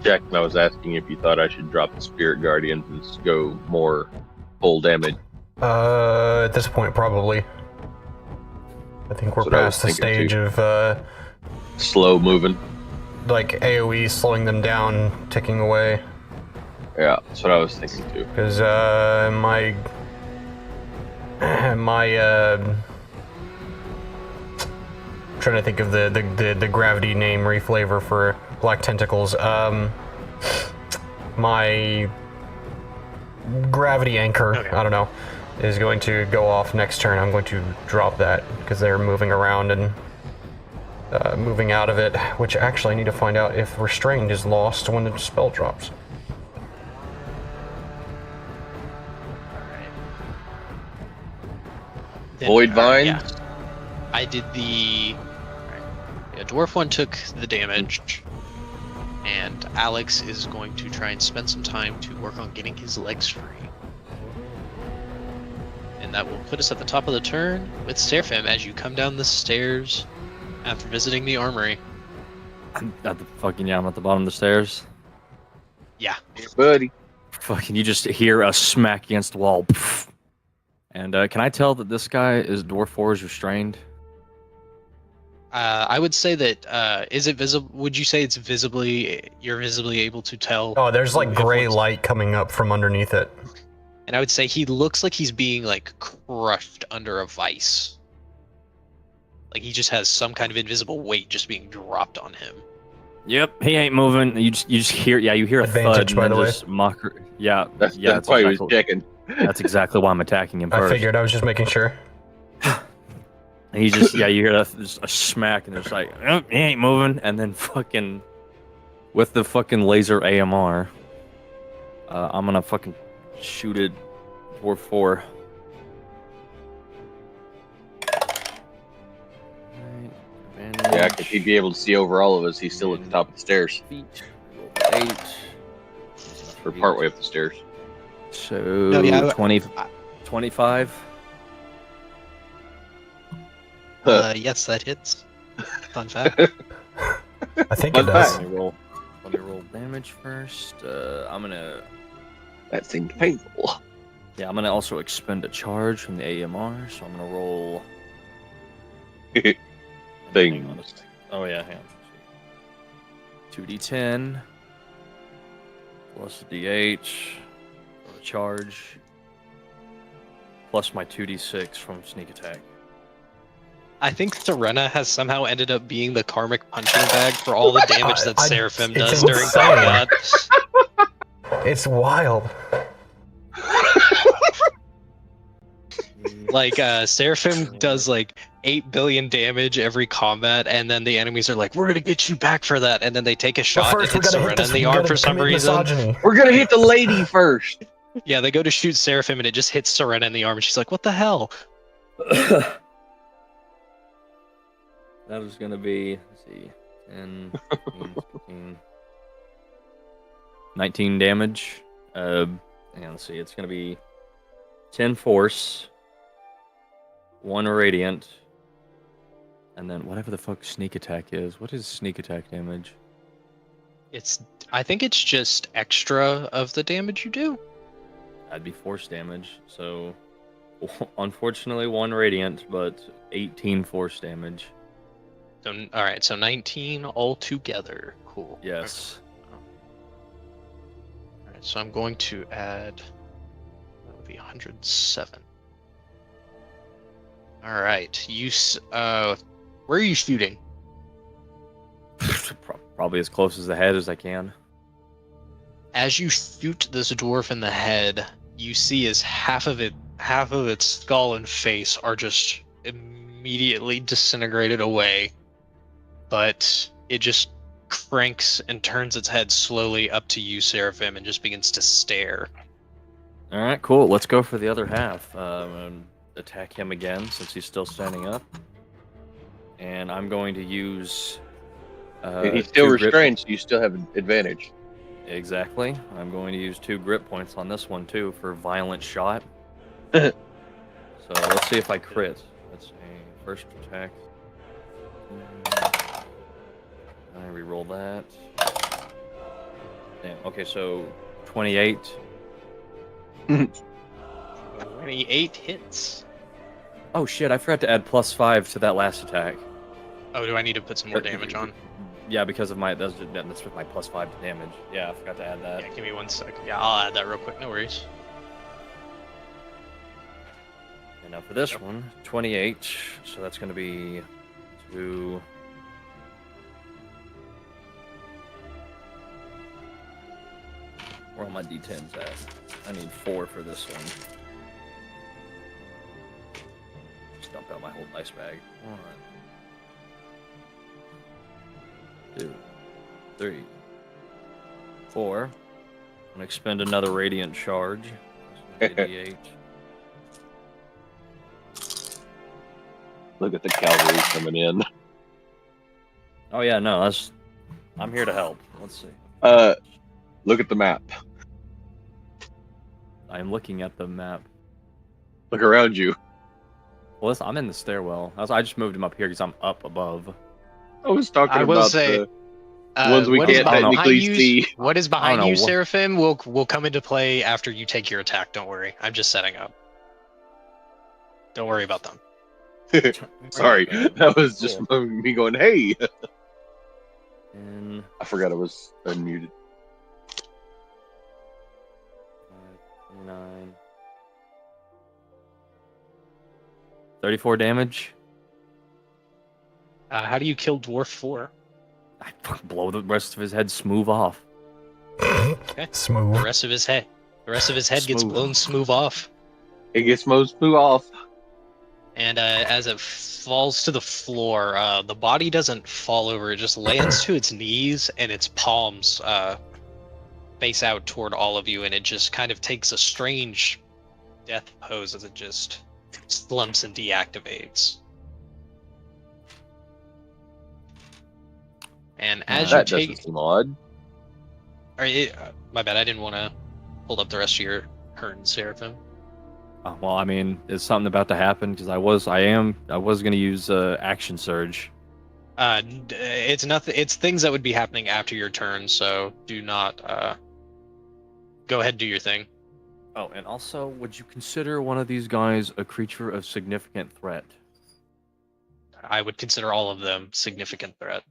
Jack, I was asking if you thought I should drop the Spirit Guardian and just go more full damage. At this point, probably. I think we're That's what I was past the thinking, stage too. of Slow moving. like AOE slowing them down, ticking away. Yeah, that's what I was thinking too. Because my trying to think of the gravity name reflavor for black tentacles. My gravity anchor, Okay. I don't know, is going to go off next turn. I'm going to drop that because they're moving around and moving out of it, which actually I need to find out if restrained is lost when the spell drops. Then, Void Vine? yeah. I did the... Yeah, dwarf 1 took the damage, and Alex is going to try and spend some time to work on getting his legs free. And that will put us at the top of the turn with Seraphim as you come down the stairs after visiting the armory. I'm at the I'm at the bottom of the stairs. Yeah. Hey, buddy. Fucking, you just hear a smack against the wall. And can I tell that this guy is dwarf 4 is restrained? I would say that, is it visible? Would you say it's you're visibly able to tell? Oh, there's like if gray one's- light coming up from underneath it. And I would say he looks like he's being like crushed under a vice. Like he just has some kind of invisible weight just being dropped on him. Yep, he ain't moving. You just hear you hear a Advantage, thud by and the then way. just mocker. Yeah, That's yeah, why he was exactly, checking. that's exactly why I'm attacking him I first. figured. I was just making sure. And he just, you hear that just a smack, and it's like, oh, he ain't moving. And then fucking, with the fucking laser AMR, I'm gonna fucking shoot it for 4. Yeah, because he'd be able to see over all of us. He's still at the top of the stairs. Feet, roll 8. Or partway up the stairs. So, No, yeah, 25. Yes, that hits. Fun fact. I think it Fun does. fact. Let me roll damage first. I'm gonna. That seemed painful. Yeah, I'm gonna also expend a charge from the AMR, so I'm gonna roll. Thing. Hang on a second. Oh yeah, hang on. 2d10 plus the d8 for the charge, plus my 2d6 from sneak attack. I think Serena has somehow ended up being the karmic punching bag for all the damage that Seraphim it's does during insane. combat. It's wild. Like, Seraphim does like 8 billion damage every combat, and then the enemies are like, "We're gonna get you back for that," and then they take a shot and hit Serena in the arm for some reason. Misogyny. We're gonna hit the lady first. Yeah, they go to shoot Seraphim and it just hits Serena in the arm, and she's like, "What the hell?" That was gonna be, let's see, 10, 15, 15, 19 damage. And let's see, it's gonna be 10 force, 1 radiant, and then whatever the fuck sneak attack is. What is sneak attack damage? I think it's just extra of the damage you do. That'd be force damage. So, unfortunately, 1 radiant, but 18 force damage. So, all right, so 19 altogether. Cool. Yes. All right, so I'm going to add. That would be 107. All right, where are you shooting? Probably as close as the head as I can. As you shoot this dwarf in the head, you see as half of its skull and face are just immediately disintegrated away. But it just cranks and turns its head slowly up to you, Seraphim, and just begins to stare. All right, cool. Let's go for the other half. Attack him again since he's still standing up. And I'm going to use. He's still restrained, so you still have an advantage. Exactly. I'm going to use 2 grip points on this one too for violent shot. So let's see if I crit. Let's see. First attack. I re-roll that. Damn. Okay, so 28. 28 hits. Oh shit! I forgot to add +5 to that last attack. Oh, do I need to put some more damage on? Yeah, because of that's with my +5 to damage. Yeah, I forgot to add that. Yeah, give me 1 sec. Yeah, I'll add that real quick. No worries. And now for this one, 28. So that's going to be 2. Where are my d10s at? I need 4 for this one. Just dump out my whole dice bag. 1, 2, 3, 4. I'm gonna expend another radiant charge. D8. Look at the cavalry coming in. Oh yeah, no, I'm here to help. Let's see. Look at the map. I'm looking at the map. Look around you. Well, listen, I'm in the stairwell. I just moved him up here because I'm up above. I was talking I will about say, the ones we what is can't behind technically you- see. What is I behind don't you, know what- Seraphim, will come into play after you take your attack. Don't worry. I'm just setting up. Don't worry about them. Sorry, that was just me going, hey! And I forgot I was unmuted. 9. 34 damage. How do you kill Dwarf 4? I fucking blow the rest of his head smooth off. The Smooth. rest of his head. The rest of his head gets Smooth. blown smooth off. It gets most smooth off. And as it falls to the floor, the body doesn't fall over. It just lands to its knees, and its palms face out toward all of you, and it just kind of takes a strange death pose as it just slumps and deactivates. And as you That take, doesn't seem odd. my bad, I didn't want to hold up the rest of your turn, Seraphim. Well, I mean, is something about to happen? Because I was gonna use action surge. It's nothing. It's things that would be happening after your turn. So do not. Go ahead, and do your thing. Oh, and also, would you consider one of these guys a creature of significant threat? I would consider all of them significant threat.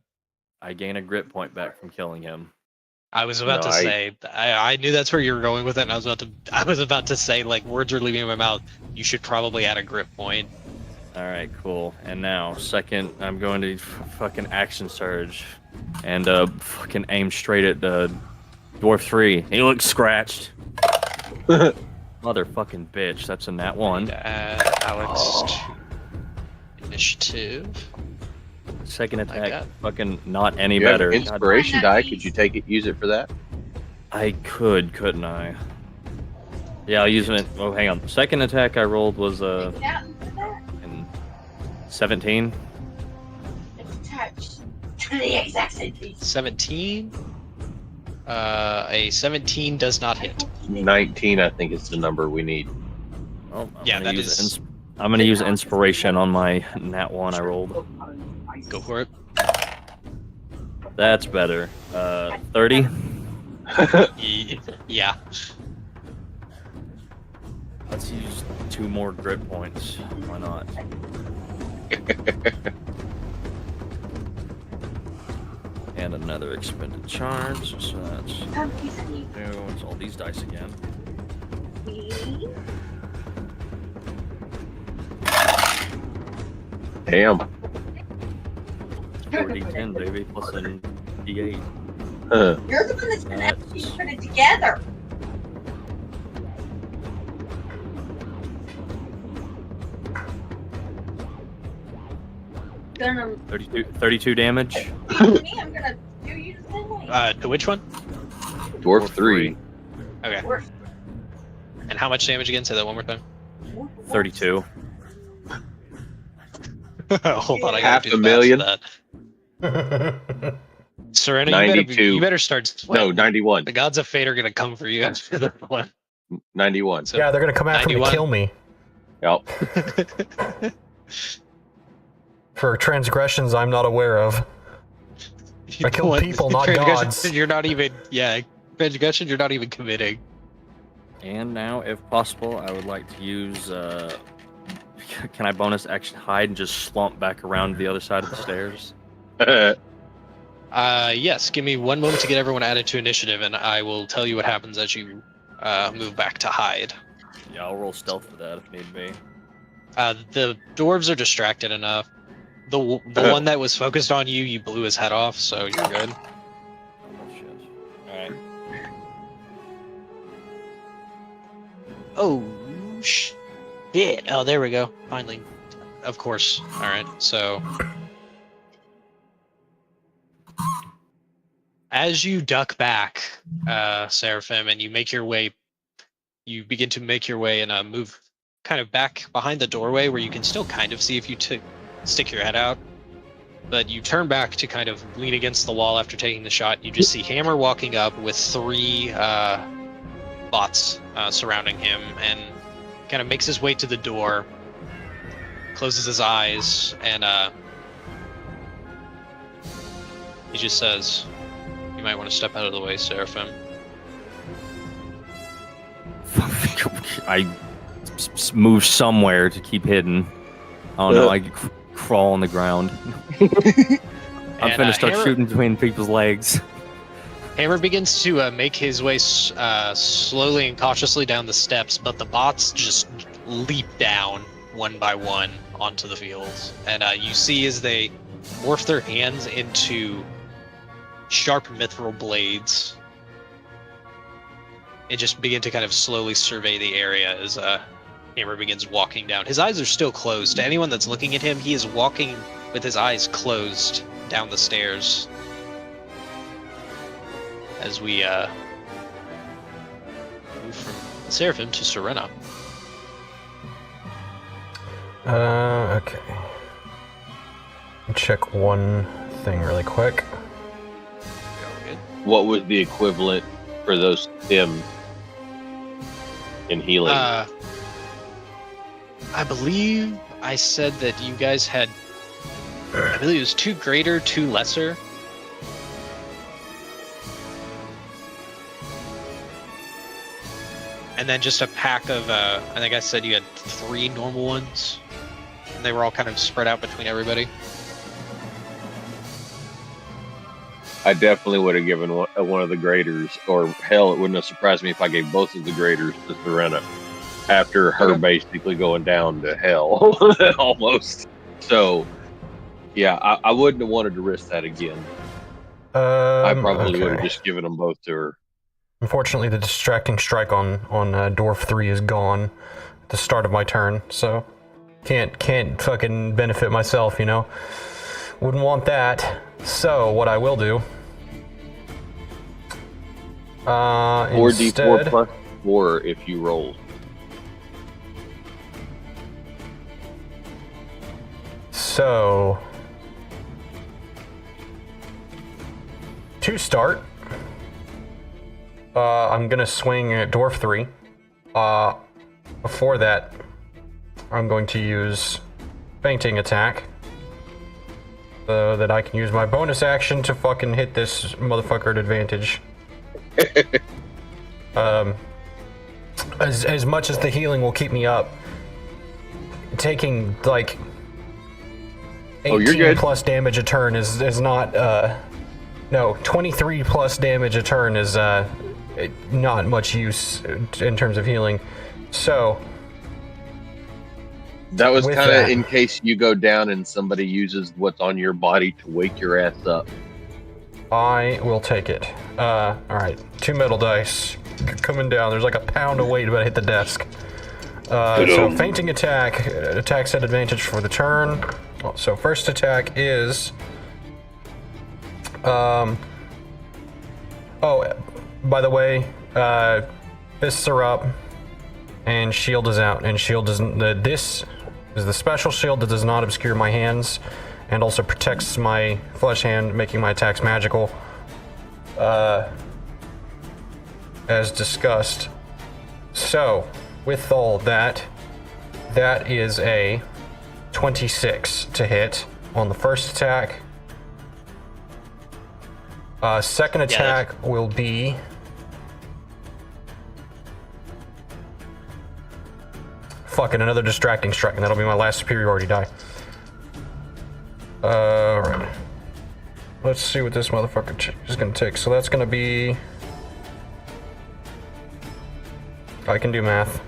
I gain a grit point back from killing him. I was about No, to say, I knew that's where you were going with it, and I was about to say, like, words are leaving my mouth. You should probably add a grit point. All right, cool. And now, second, I'm going to fucking action surge, and fucking aim straight at the dwarf 3. He looks scratched. Motherfucking bitch. That's a nat 1. Alex to initiative. Second attack, God. fucking not any You have better. an inspiration die. Could you take it, use it for that? I could, couldn't I? Yeah, I'll use it. Oh, hang on. Second attack I rolled was in 17. It's attached to the exact same piece. 17. A 17 does not hit. 19, I think, is the number we need. Oh, Yeah, that is. I'm gonna use inspiration on my nat 1 I rolled. Go for it. That's better. 30. Yeah. Let's use 2 more grit points. Why not? And another expended charge. So that's it's all these dice again. Damn. 4d10, baby, plus an d8. You're the one that's gonna have to put it together. Gonna 32 damage. me, I'm gonna do you the same way. To which one? Dwarf 3. Okay. We're- And how much damage again? Say that one more time. 32. Hold on, I gotta do the math for that. Serena, 92. you better start sweating. No, 91. The gods of fate are gonna come for you after the one. 91. So, Yeah, they're gonna come after me to 91. kill me Yep. for transgressions I'm not aware of. I kill What? people, not Transgressions gods. You're not even, transgressions you're not even committing. And now, if possible, I would like to use. Can I bonus action hide and just slump back around the other side of the stairs? Yes, give me one moment to get everyone added to initiative, and I will tell you what happens as you move back to hide. Yeah, I'll roll stealth for that if need be. The dwarves are distracted enough. The one that was focused on you, you blew his head off, so you're good. Oh, shit. Alright. Oh, shit. Oh, there we go. Finally. Of course. Alright, so... As you duck back, Seraphim, and you make your way... You begin to make your way and move kind of back behind the doorway where you can still kind of see if you stick your head out. But you turn back to kind of lean against the wall after taking the shot. You just see Hammer walking up with 3 bots surrounding him, and kind of makes his way to the door, closes his eyes, and he just says, "You might want to step out of the way, Seraphim." I move somewhere to keep hidden. Oh no, I crawl on the ground. I'm And, finna start Hammer- shooting between people's legs. Hammer begins to make his way slowly and cautiously down the steps, but the bots just leap down one by one onto the fields. And you see as they morph their hands into sharp mithril blades and just begin to kind of slowly survey the area as Hammer begins walking down. His eyes are still closed. To anyone that's looking at him, he is walking with his eyes closed down the stairs. As we move from Seraphim to Serena. Okay. Check one thing really quick. Good. What was the equivalent for those Tim in healing? I believe I said that you guys had, I believe it was 2 greater, 2 lesser. And then just a pack of, I think I said you had 3 normal ones. And they were all kind of spread out between everybody. I definitely would have given one of the graders, or hell, it wouldn't have surprised me if I gave both of the graders to Serena after her basically going down to hell almost. So, yeah, I wouldn't have wanted to risk that again. I probably would have just given them both to her. Unfortunately, the distracting strike on Dwarf 3 is gone at the start of my turn, so can't fucking benefit myself, you know? Wouldn't want that. So, what I will do... 4d4 plus 4 if you roll. So... to start... I'm gonna swing at Dwarf 3. Before that, I'm going to use Fainting Attack. So that I can use my bonus action to fucking hit this motherfucker at advantage. As much as the healing will keep me up, taking like 18 plus damage a turn is not no, 23 plus damage a turn is not much use in terms of healing. So that was kind of in case you go down and somebody uses what's on your body to wake your ass up. I will take it. Alright, 2 metal dice coming down. There's like a pound of weight about to hit the desk. So fainting attack, attacks at advantage for the turn. So first attack is... oh, by the way, fists are up and shield is out. And shield doesn't... this is the special shield that does not obscure my hands and also protects my flesh hand, making my attacks magical. As discussed. So, with all that, that is a 26 to hit on the first attack. Second attack will be... fucking another distracting strike, and that'll be my last superiority die. Alright. Let's see what this motherfucker is gonna take. So that's gonna be... I can do math.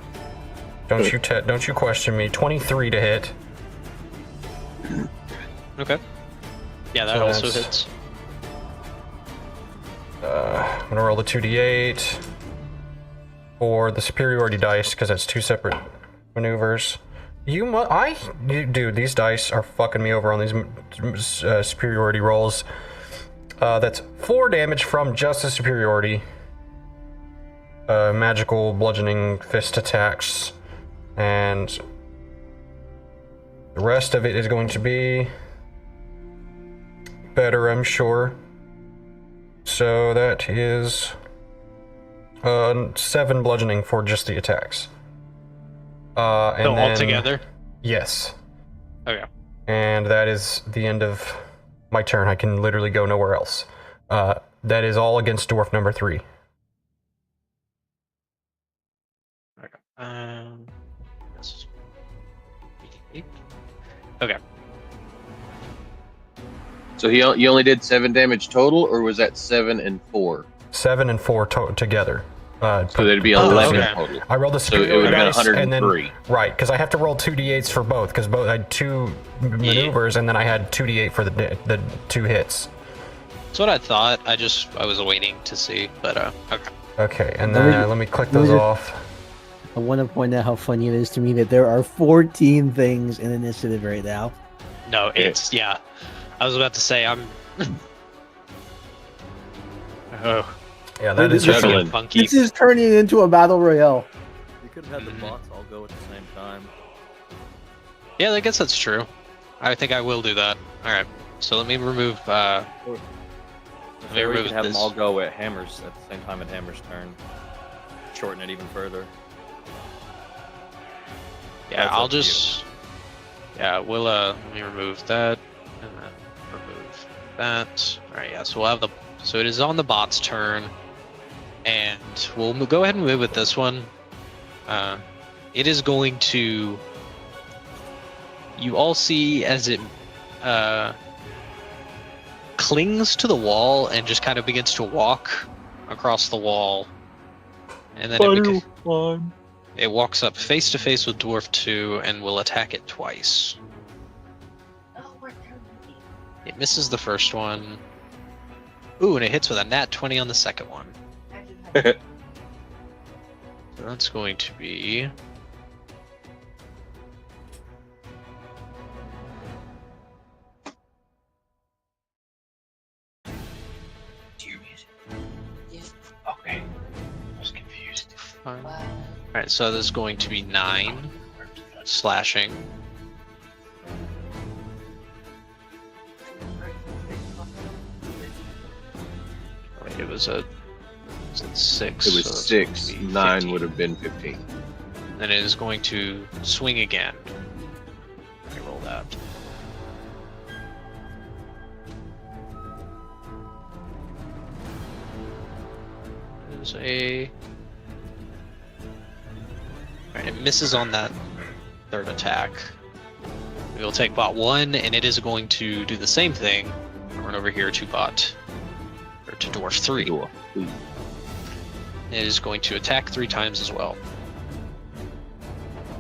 Don't you question me. 23 to hit. Okay. Yeah, that also hits. I'm gonna roll the 2d8 for the superiority dice because that's 2 separate maneuvers. Dude, these dice are fucking me over on these superiority rolls. That's 4 damage from just the superiority. Magical bludgeoning fist attacks, and the rest of it is going to be better, I'm sure. So that is 7 bludgeoning for just the attacks. And so then, all together? Yes. Okay. And that is the end of my turn. I can literally go nowhere else. That is all against dwarf number 3. Okay. So you only did 7 damage total, or was that 7 and 4? 7 and 4 together. So that'd be 11 total. I rolled the so it would have been 103. And then, right, because I have to roll 2d8s for both, because both I had 2 maneuvers, and then I had 2d8 for the 2 hits. That's what I thought. I was waiting to see, but okay. Okay, and then let me click those off. I want to point out how funny it is to me that there are 14 things in initiative right now. No, it's I was about to say I'm. Oh. Yeah, that is really funky. This is turning into a battle royale. You could have had the bots all go at the same time. Yeah, I guess that's true. I think I will do that. All right. So let me remove. Maybe we could have them all go at Hammer's at the same time at Hammer's turn. Shorten it even further. Yeah, That's I'll just. Yeah, we'll let me remove that, and then remove that. All right. Yeah. So we'll have the. So it is on the bot's turn, and we'll go ahead and move with this one. It is going to. You all see as it clings to the wall and just kind of begins to walk across the wall, and then it walks up face to face with Dwarf 2 and will attack it twice. Oh, we're done. It misses the first one. Ooh, and it hits with a nat 20 on the second one. So that's going to be. Okay. I was confused. Fine. Alright, so there's going to be 9 slashing. Wait, it was a. Was it 6? It was so that's 6. going to be 9 15. would have been 15. Then it is going to swing again. Let me roll that. There's a. Alright, it misses on that third attack. We will take bot 1, and it is going to do the same thing. Run over here to bot. Or to dwarf 3. It is going to attack 3 times as well.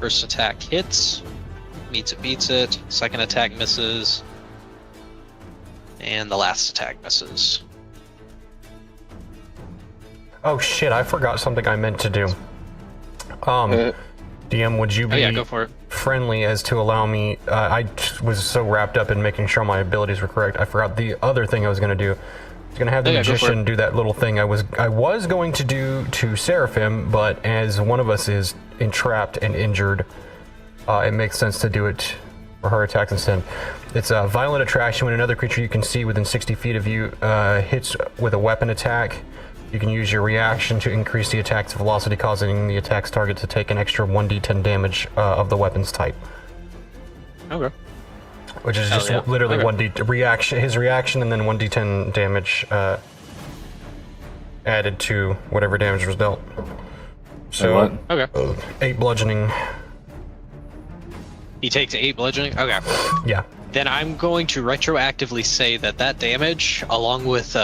First attack hits, meets it, beats it. Second attack misses, and the last attack misses. Oh shit! I forgot something I meant to do. DM, would you be yeah, go for it. friendly as to allow me? I was so wrapped up in making sure my abilities were correct. I forgot the other thing I was gonna do. I was gonna have the Yeah, go for magician it. do that little thing I was going to do to Seraphim, but as one of us is entrapped and injured, it makes sense to do it for her attacks instead. It's a violent attraction when another creature you can see within 60 feet of you hits with a weapon attack. You can use your reaction to increase the attack's velocity, causing the attack's target to take an extra 1d10 damage of the weapon's type. Okay. Which is just yeah. literally Okay. 1d reaction, his reaction, and then 1d10 damage added to whatever damage was dealt. So Okay. 8 bludgeoning. He takes 8 bludgeoning. Okay. Yeah. Then I'm going to retroactively say that damage, along with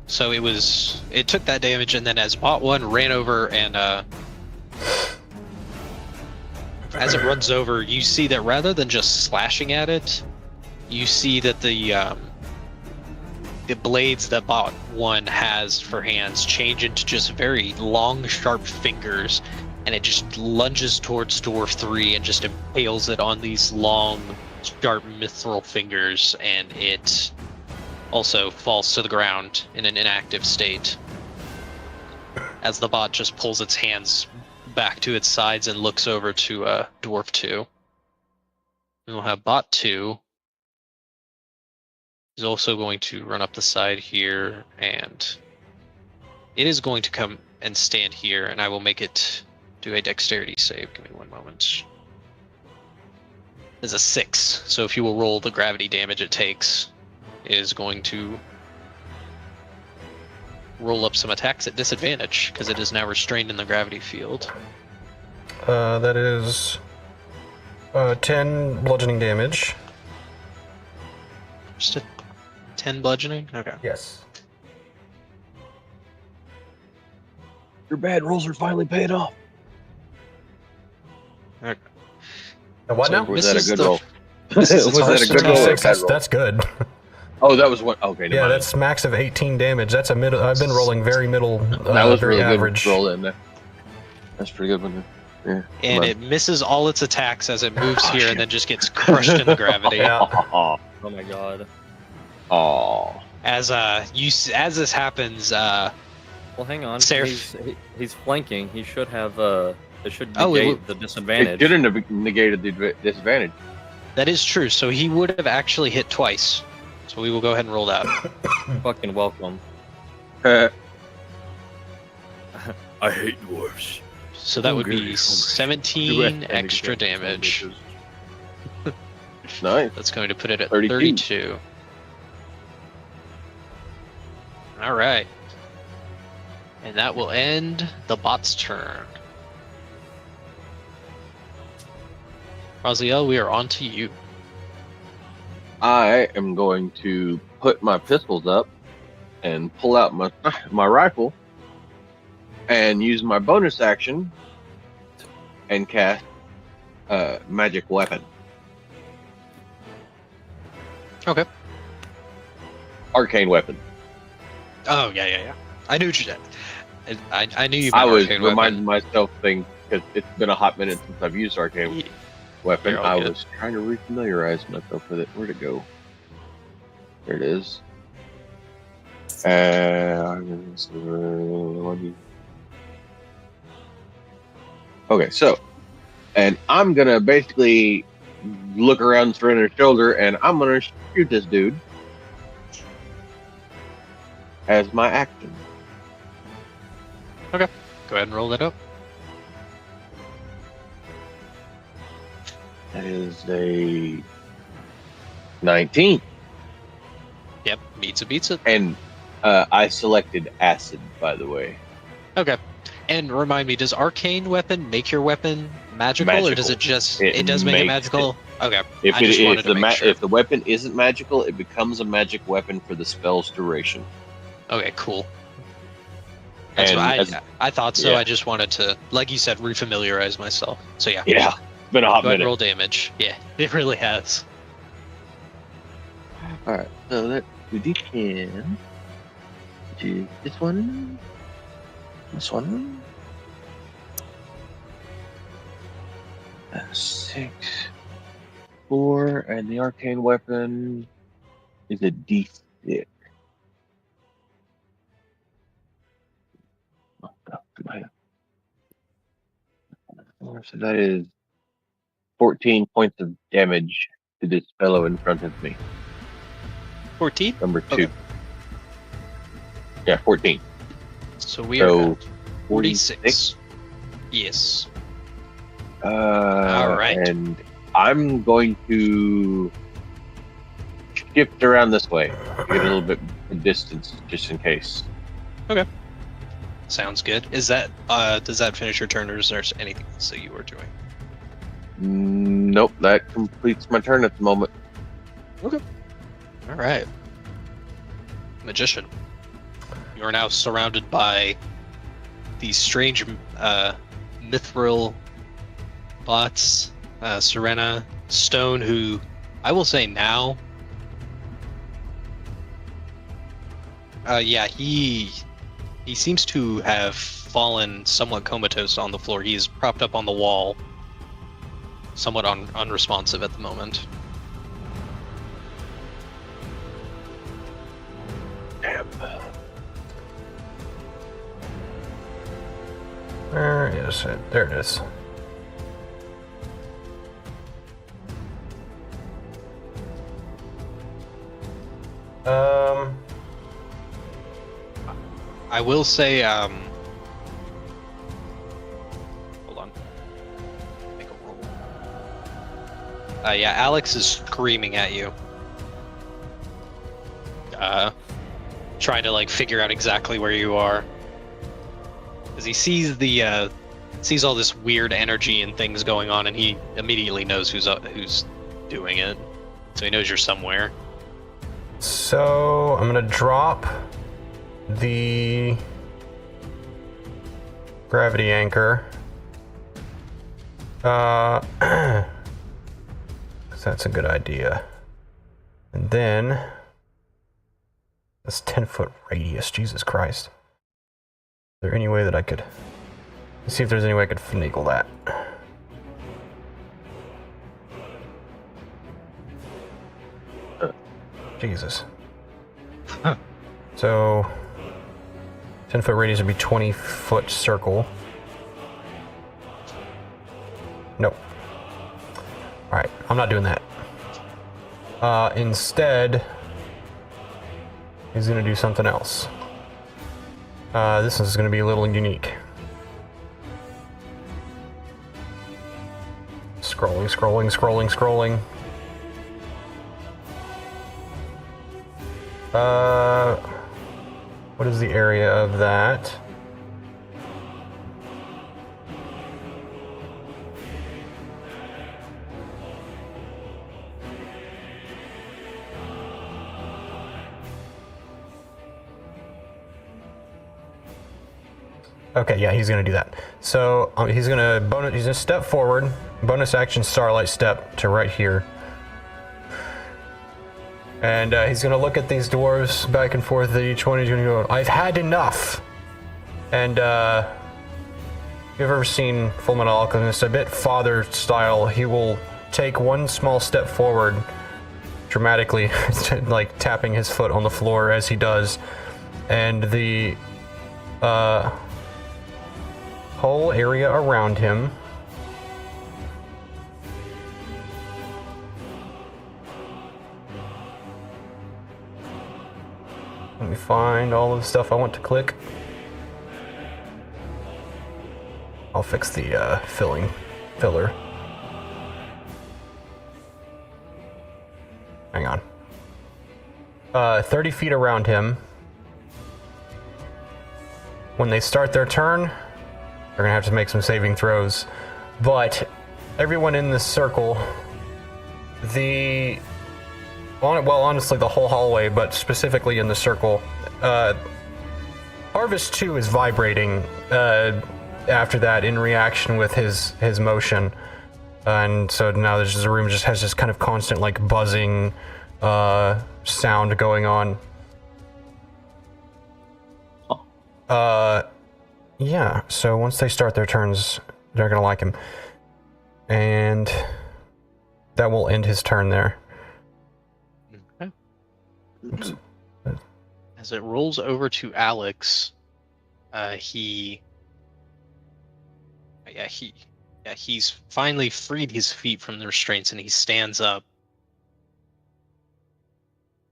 so it took that damage, and then as bot 1 ran over and as it runs over, you see that rather than just slashing at it, you see that the blades that bot 1 has for hands change into just very long, sharp fingers, and it just lunges towards dwarf 3 and just impales it on these long, sharp mithril fingers, and it also falls to the ground in an inactive state as the bot just pulls its hands back to its sides and looks over to dwarf 2. We'll have bot 2 is also going to run up the side here, and it is going to come and stand here, and I will make it do a dexterity save. Give me one moment. It's a 6, so if you will roll the gravity damage it takes, it is going to roll up some attacks at disadvantage because it is now restrained in the gravity field. That is 10 bludgeoning damage. Just a 10 bludgeoning? Okay. Yes. Your bad rolls are finally paid off. Okay. And what now? Was This that is a good the- roll? This is Was the that a first good roll or a attack. bad roll? That's good. Oh, that was what? Okay, never Yeah, mind. that's max of 18 damage. That's a middle. I've been rolling very middle. That was very really average. good roll in there. That's pretty good one. Yeah. And it misses all its attacks as it moves here and then just gets crushed in the gravity. Yeah. Oh, Oh my god. oh. As as this happens, Well, hang on. Seraph- He's flanking. He should have. It should Oh, it negate the It disadvantage. didn't have negated the disadvantage. that is true. So he would have actually hit twice. So we will go ahead and roll that. Fucking welcome. Uh, I hate dwarves. So that would be Hungry. 17 extra damage. nice. That's going to put it at 32. 32. All right. And that will end the bot's turn. Raziel, we are on to you. I am going to put my pistols up and pull out my rifle and use my bonus action and cast magic weapon. Okay. Arcane weapon. Oh, yeah. I knew what you did. I knew you I meant was arcane reminding weapon. myself things because it's been a hot minute since I've used arcane weapon. You're all I good. was trying to refamiliarize myself with it. Where'd it go? There it is. Okay, so, and I'm gonna basically look around Serena's shoulder, and I'm gonna shoot this dude as my action. Go ahead and roll that up. That is a 19, Yep, beats it. and I selected acid, by the way. Okay. And remind me, does arcane weapon make your weapon magical, or does it just it does make it makes magical? Okay. If I just it wanted if to the make sure. if the weapon isn't magical, it becomes a magic weapon for the spell's duration. Okay, cool. That's And what I thought so. yeah. I just wanted to, like you said, refamiliarize myself. So yeah. Yeah, it's been a hot Go ahead and minute. roll damage. Yeah, it really has. All right, so let's do D10. Do this one. This one. 6, 4, and the arcane weapon is a D6. So that is 14 points of damage to this fellow in front of me. 14. Number 2. Okay. Yeah, 14. So we So, are at 46. Yes. All right. And I'm going to shift around this way to get a little bit of distance, just in case. Sounds good. Is that does that finish your turn, or is there anything else that you were doing? Nope, that completes my turn at the moment. All right. Magician, you are now surrounded by these strange mithril bots. Serena, Stone, who I will say now, he seems to have fallen somewhat comatose on the floor. He is propped up on the wall, somewhat unresponsive at the moment. Damn. Where is it? There it is. I will say, hold on. Make a roll. Yeah, Alex is screaming at you. Trying to like figure out exactly where you are. Because he sees sees all this weird energy and things going on, and he immediately knows who's doing it. So he knows you're somewhere. So I'm gonna drop the gravity anchor. That's a good idea. And then this 10-foot radius. Jesus Christ. Is there any way that I could? Let's see if there's any way I could finagle that. Jesus. So 10-foot radius would be 20-foot circle. Nope. Alright, I'm not doing that. Instead, he's gonna do something else. This is gonna be a little unique. Scrolling. What is the area of that? Okay, yeah, he's gonna do that. So he's gonna step forward, bonus action starlight step to right here. And he's gonna look at these dwarves back and forth at each one. He's gonna go, I've had enough. And you've ever seen Fullmetal Alchemist, a bit father style, he will take one small step forward, dramatically, like tapping his foot on the floor as he does. And the whole area around him let me find all of the stuff I want to click. I'll fix the filler. Hang on. 30 feet around him. When they start their turn, they're gonna have to make some saving throws. But everyone in this circle, honestly, the whole hallway, but specifically in the circle, Harvest 2 is vibrating after that in reaction with his motion. And so now there's just a room just has this kind of constant like buzzing sound going on. Yeah, so once they start their turns, they're gonna like him. And that will end his turn there. Okay. Oops. As it rolls over to Alex, he's finally freed his feet from the restraints and he stands up.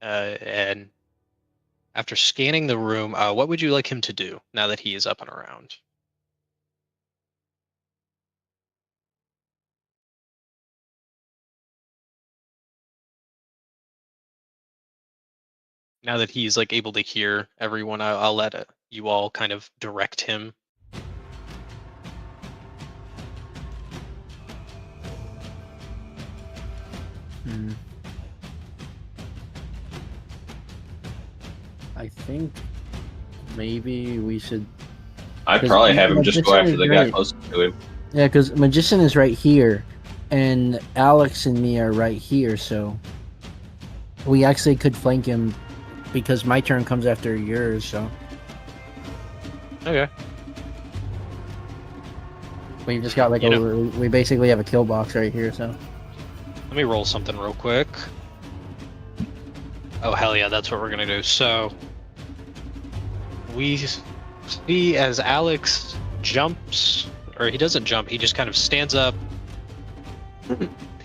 And after scanning the room, what would you like him to do now that he is up and around? Now that he's like able to hear everyone, I'll let you all kind of direct him. I think maybe we should. I'd probably have him just go after the guy closest to him. Yeah, because Magician is right here, and Alex and me are right here, so we actually could flank him because my turn comes after yours, so. Okay. We just got like we basically have a kill box right here, so. Let me roll something real quick. Oh, hell yeah, that's what we're gonna do. So, we see as Alex jumps, or he doesn't jump, he just kind of stands up.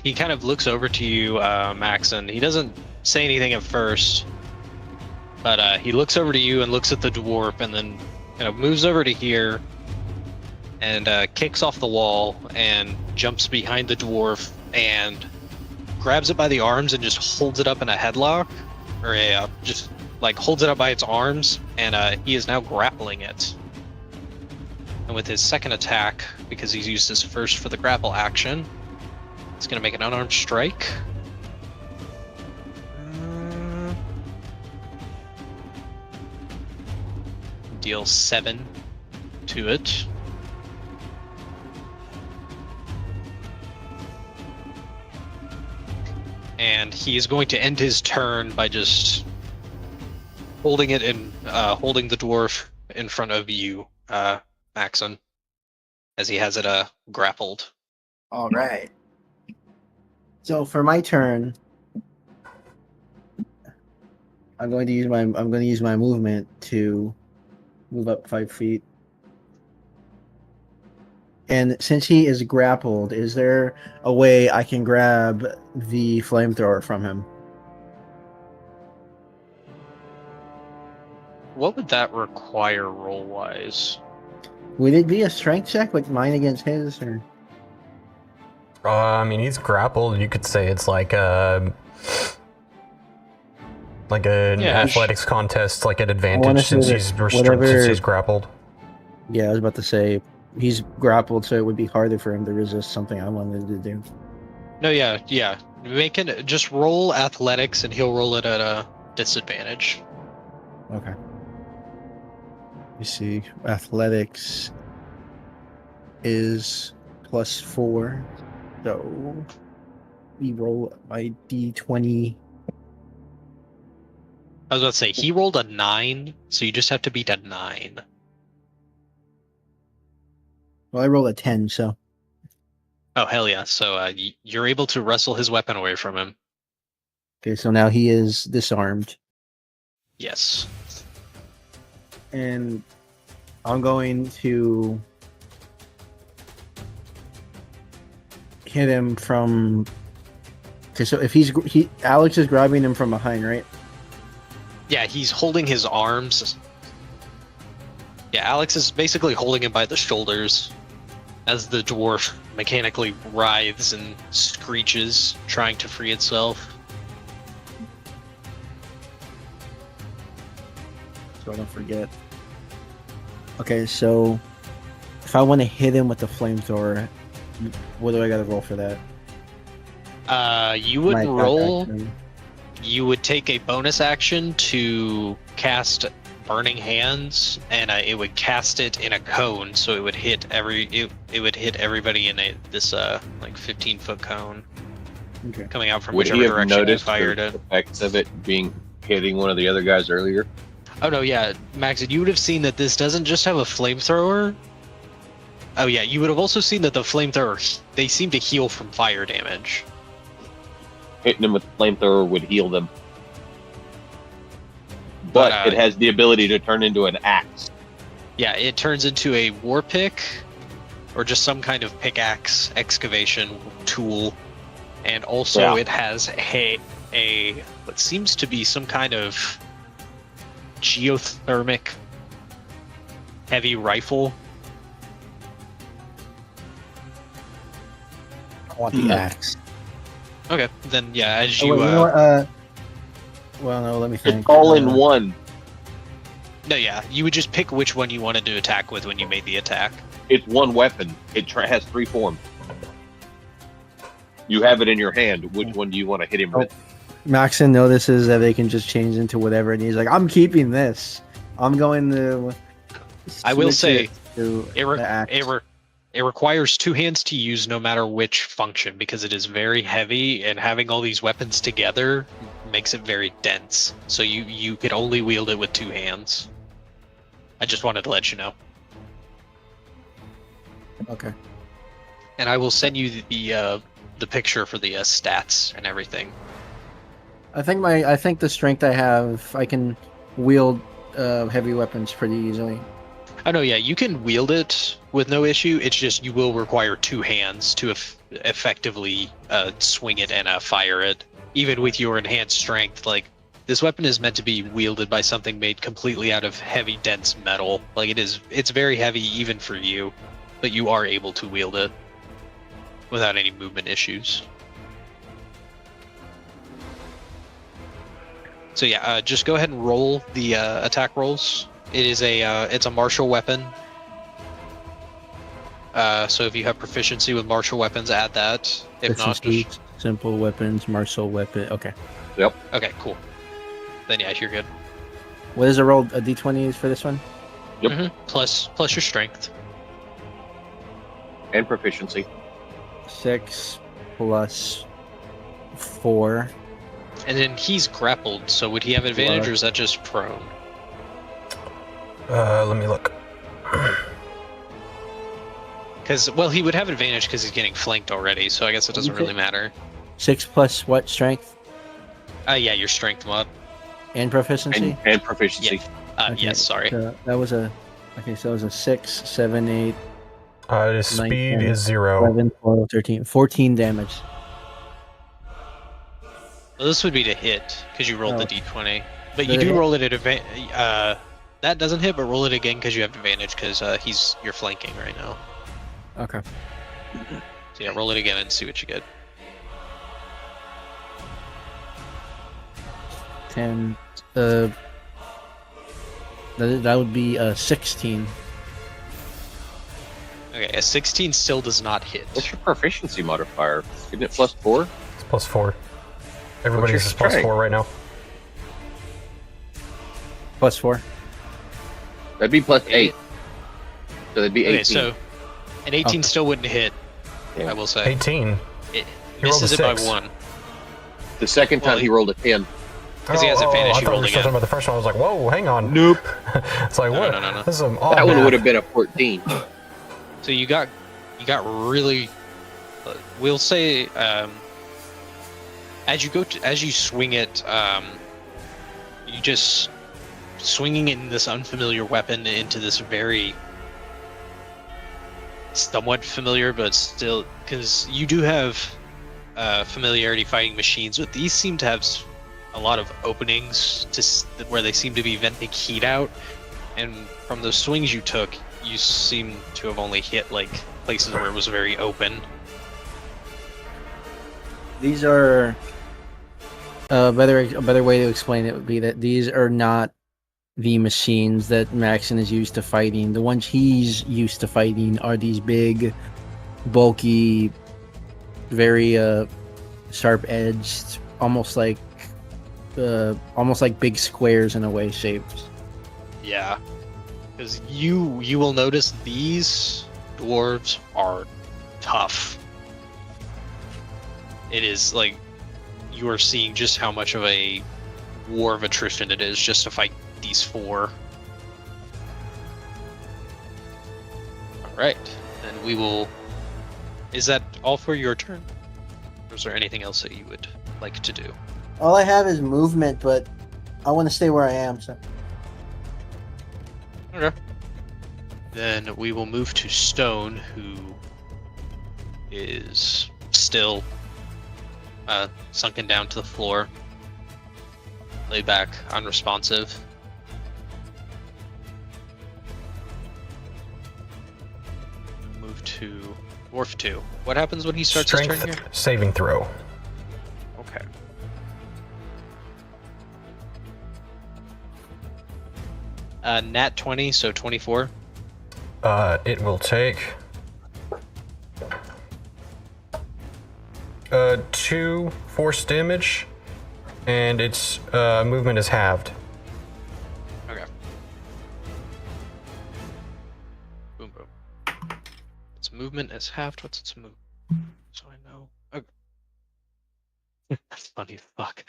He kind of looks over to you, Max, and he doesn't say anything at first, but he looks over to you and looks at the dwarf and then kind of moves over to here and kicks off the wall and jumps behind the dwarf and grabs it by the arms and just holds it up in a headlock, or just like holds it up by its arms, and he is now grappling it. And with his second attack, because he's used his first for the grapple action, he's going to make an unarmed strike. Deal 7 to it. And he is going to end his turn by just holding it in, holding the dwarf in front of you, Maxon, as he has it grappled. All right. So for my turn, I'm going to use my movement to move up 5 feet. And since he is grappled, is there a way I can grab the flamethrower from him? What would that require roll-wise? Would it be a strength check, like mine against his, or? I mean, he's grappled. You could say it's like an athletics contest, like an advantage since he's since he's grappled. Yeah, I was about to say he's grappled, so it would be harder for him to resist something I wanted to do. No, yeah. Just roll athletics, and he'll roll it at a disadvantage. Okay. Let me see. Athletics is +4. So we roll my d20. I was about to say, he rolled a 9, so you just have to beat a 9. Well, I rolled a 10, so. Oh, hell yeah. So you're able to wrestle his weapon away from him. Okay, so now he is disarmed. Yes. And I'm going to hit him from. Okay, so if Alex is grabbing him from behind, right? Yeah, he's holding his arms. Yeah, Alex is basically holding him by the shoulders as the dwarf mechanically writhes and screeches, trying to free itself. So I don't forget. Okay, so if I want to hit him with the flamethrower, what do I got to roll for that? You would My attack roll. action. You would take a bonus action to cast Burning Hands, and it would cast it in a cone, so it would hit it would hit everybody in this like 15-foot cone Okay. coming out from Would he whichever have direction you noticed fired the it. effects of it hitting one of the other guys earlier? Oh no, yeah, Max, you would have seen that this doesn't just have a flamethrower. Oh yeah, you would have also seen that the flamethrower, they seem to heal from fire damage. Hitting them with the flamethrower would heal them. But it has the ability to turn into an axe. Yeah, it turns into a war pick, or just some kind of pickaxe excavation tool, and also it has a what seems to be some kind of geothermic heavy rifle. I want the axe. Okay, then yeah, as Oh, you wait, you know what? Well, no, let me think. It's all in one. no, yeah, you would just pick which one you wanted to attack with when you made the attack. It's one weapon. It has 3 forms. You have it in your hand. Which one do you want to hit him with? Maxon notices that they can just change into whatever, and he's like, "I'm keeping this. I'm going to." I will switch say, it to It, the axe." it requires 2 hands to use no matter which function, because it is very heavy, and having all these weapons together makes it very dense. So you could only wield it with 2 hands. I just wanted to let you know. Okay. And I will send you the picture for the stats and everything. I think the strength I have, I can wield heavy weapons pretty easily. Oh no, yeah, you can wield it with no issue. It's just you will require 2 hands to effectively swing it and fire it. Even with your enhanced strength, like this weapon is meant to be wielded by something made completely out of heavy, dense metal. Like it's very heavy even for you, but you are able to wield it without any movement issues. So yeah, just go ahead and roll the attack rolls. It is it's a martial weapon. So if you have proficiency with martial weapons, add that. If not, just... simple weapons, martial weapon. Okay. Yep. Okay, cool. Then yeah, you're good. What is the roll? A d20 for this one? Yep. Mm-hmm. Plus your strength. And proficiency. 6 plus 4. And then he's grappled, so would he have advantage, or is that just prone? Let me look. Because, well, he would have advantage because he's getting flanked already, so I guess it doesn't really matter. 6 plus what strength? Yeah, your strength mod. And proficiency? And proficiency. Yeah. Okay, Yes, sorry. So that was a... Okay, so it was a 6, 7, 8, His speed is 0. 11, 12, 13, 14 damage. Well, this would be to hit, because you rolled the d20. But you Did it do hit? roll it at advantage. That doesn't hit, but roll it again because you have advantage, because you're flanking right now. Okay. So yeah, roll it again and see what you get. 10. That would be 16. Okay, a 16 still does not hit. What's your proficiency modifier? Isn't it +4? It's +4. Everybody's your is +4 strength? right now. Plus 4. That'd be plus 8. So that'd be 18. Okay, so an 18 still wouldn't hit. Yeah. I will say 18. it He rolled a misses it by 6. 1 The second time Well, he rolled a 10. because he has advantage. I He thought we rolled were still talking again. about the first one. I was like, whoa, hang on. Nope. It's like, No, what? no. This is some odd That one math. would have been a 14. So you got really. We'll say as you swing it, you just swinging in this unfamiliar weapon into this very somewhat familiar, but still, because you do have familiarity fighting machines, but these seem to have a lot of openings where they seem to be venting heat out, and from the swings you took, you seem to have only hit like places where it was very open. These are a better way to explain it would be that these are not the machines that Maxon is used to fighting. The ones he's used to fighting are these big, bulky, very sharp-edged, almost like big squares in a way shaped. Yeah, because you will notice these dwarves are tough. It is like you are seeing just how much of a war of attrition it is just to fight these 4. Alright, then we will... Is that all for your turn? Or is there anything else that you would like to do? All I have is movement, but I want to stay where I am. So Okay. Then we will move to Stone, who is still sunken down to the floor, laid back, unresponsive. Move to Dwarf 2. What happens when he starts his turn here? Saving throw. Okay. Nat 20, so 24. It will take 2 force damage, and its movement is halved. Okay. Boom, boom. Its movement is halved. What's its move? So I know. Okay. That's funny as fuck.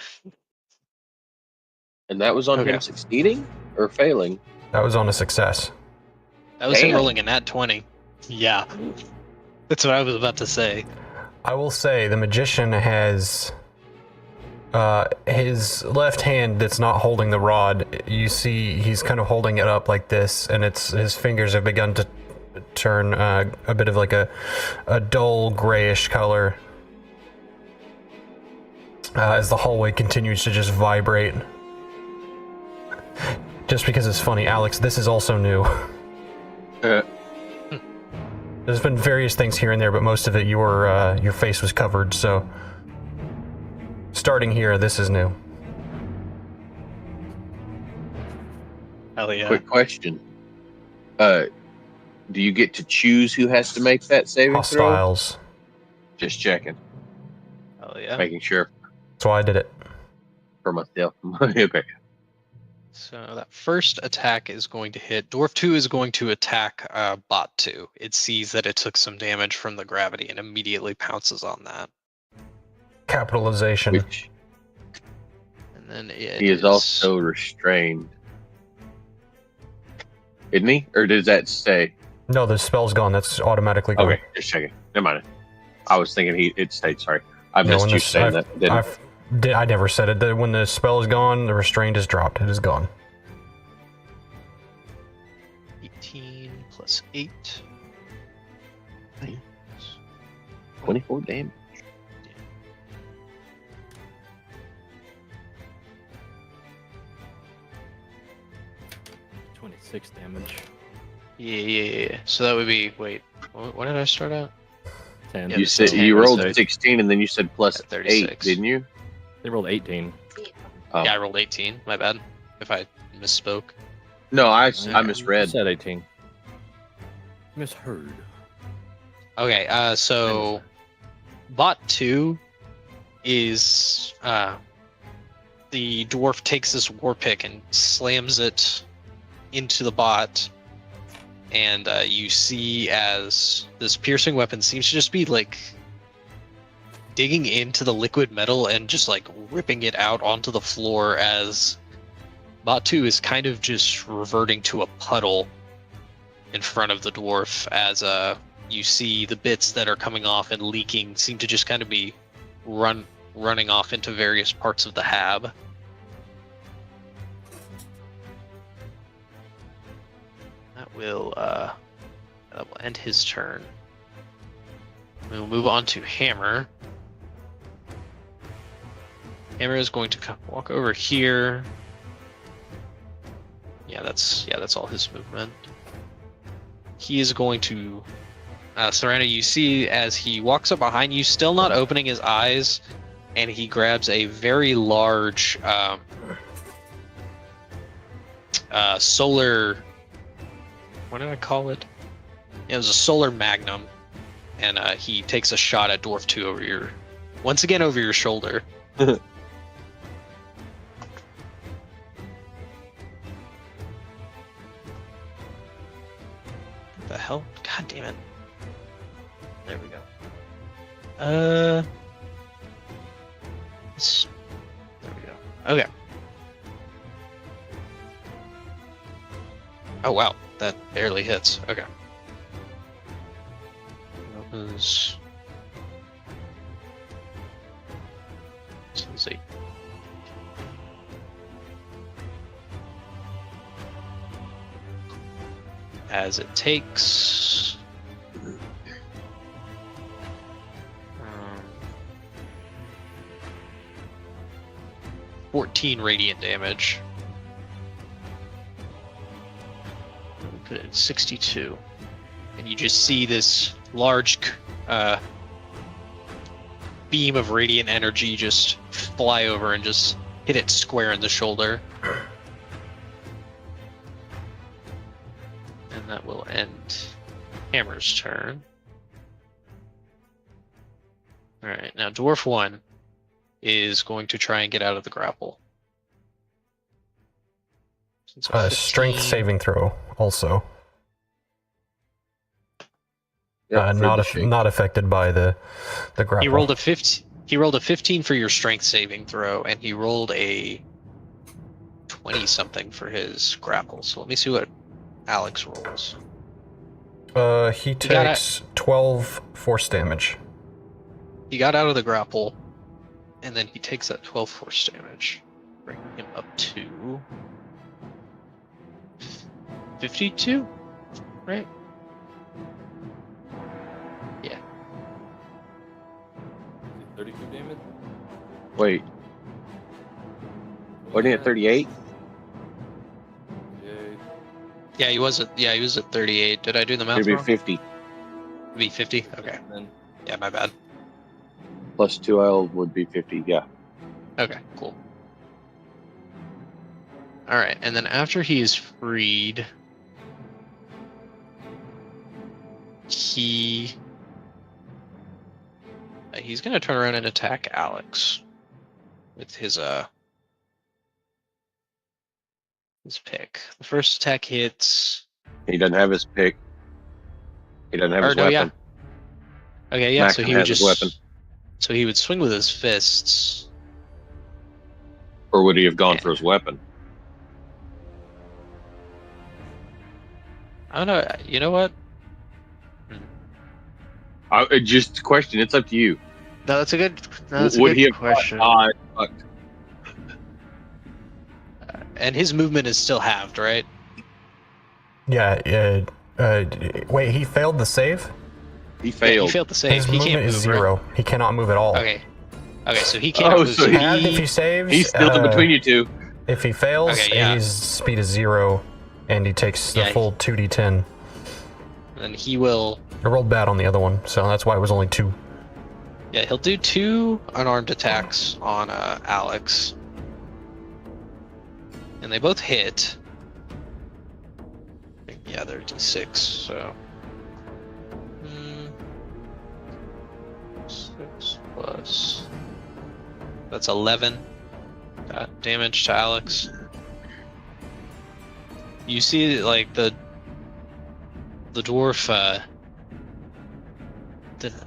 And that was on Okay. him succeeding or failing? That was on a success. That was him Damn. rolling a nat 20. Yeah. That's what I was about to say. I will say the magician has his left hand that's not holding the rod. You see he's kind of holding it up like this, and his fingers have begun to turn a bit of like a dull grayish color as the hallway continues to just vibrate. Just because it's funny, Alex, this is also new. There's been various things here and there, but most of it your face was covered, so starting here, this is new. Hell yeah. Quick question. Do you get to choose who has to make that saving throw? Hostiles. Just checking. Hell yeah. Making sure That's why I did it. for myself. Okay. So that first attack is going to hit. Dwarf 2 is going to attack Bot 2. It sees that it took some damage from the gravity and immediately pounces on that. Capitalization. Which And then it he is also restrained. Isn't he? Or does that say? No, the spell's gone. That's automatically gone. Okay, just checking. Never mind. I was thinking it stayed. Sorry. I No, missed when you the- saying that. I never said it. When the spell is gone, the restraint is dropped. It is gone. 18 plus 8. 24 damage. 26 damage. Yeah. So that would be, wait, what did I start at? 10. Yeah, You said 10 you was rolled thirty- 16 and then you said plus 8, 36. didn't you? They rolled 18. Oh. Yeah, I rolled 18. My bad. If I misspoke. No, I I misread. said 18. Misheard. Okay, so Bot 2 is the dwarf takes this war pick and slams it into the bot, and you see as this piercing weapon seems to just be like digging into the liquid metal and just like ripping it out onto the floor, as bot 2 is kind of just reverting to a puddle in front of the dwarf, as you see the bits that are coming off and leaking seem to just kind of be running off into various parts of the hab. That will end his turn. We'll move on to Hammer. Hammer is going to walk over here. Yeah, that's all his movement. He is going to Serena, you see as he walks up behind you, still not opening his eyes, and he grabs a very large solar, what did I call it? It was a solar magnum, and he takes a shot at Dwarf 2 once again over your shoulder. What the hell? God damn it. There we go. There we go. Okay. Oh wow, that barely hits. Okay. That was... Let's see. As it takes 14 radiant damage. We'll put it at 62. And you just see this large beam of radiant energy just fly over and just hit it square in the shoulder. And that will end Hammer's turn. Alright, now Dwarf 1 is going to try and get out of the grapple. Strength saving throw also. Yeah, not affected by the grapple. He rolled a 15. He rolled a 15 for your strength saving throw, and he rolled a 20 something for his grapple. So let me see what Alex rolls. He takes 12 force damage. He got out of the grapple, and then he takes that 12 force damage, bringing him up to 52, right? Yeah. 32 damage? Wait. Wasn't he at 38? Yeah, he was at 38. Did I do the math It'd be wrong? 50. It'd be 50? Okay. Then Yeah, my bad. Plus 2L would be 50, yeah. Okay, cool. Alright, and then after he is freed, he's gonna turn around and attack Alex with his pick. The first attack hits. He doesn't have his pick. He doesn't have his weapon. Yeah. Okay, yeah, so Maxim he would has his just weapon. So he would swing with his fists. Or would he have gone for his weapon? I don't know. You know what? Just a question. It's up to you. No, that's a good. No, that's Would a he good have question. fuck. And his movement is still halved, right? Yeah. Wait, he failed the save? He Yeah, failed. he failed the save. His He movement can't move. is 0. Right? He cannot move at all. Okay. Okay, so he can't Oh, move. so So Halved if he saves. He's still in between you two. If he fails, Okay, yeah. his speed is 0, and he takes the Yeah, full 2d10. and he will. I rolled bad on the other one, so that's why it was only 2. Yeah, he'll do 2 unarmed attacks on Alex, and they both hit. Yeah, they're d6, so 6 plus. That's 11 damage to Alex. You see, like the dwarf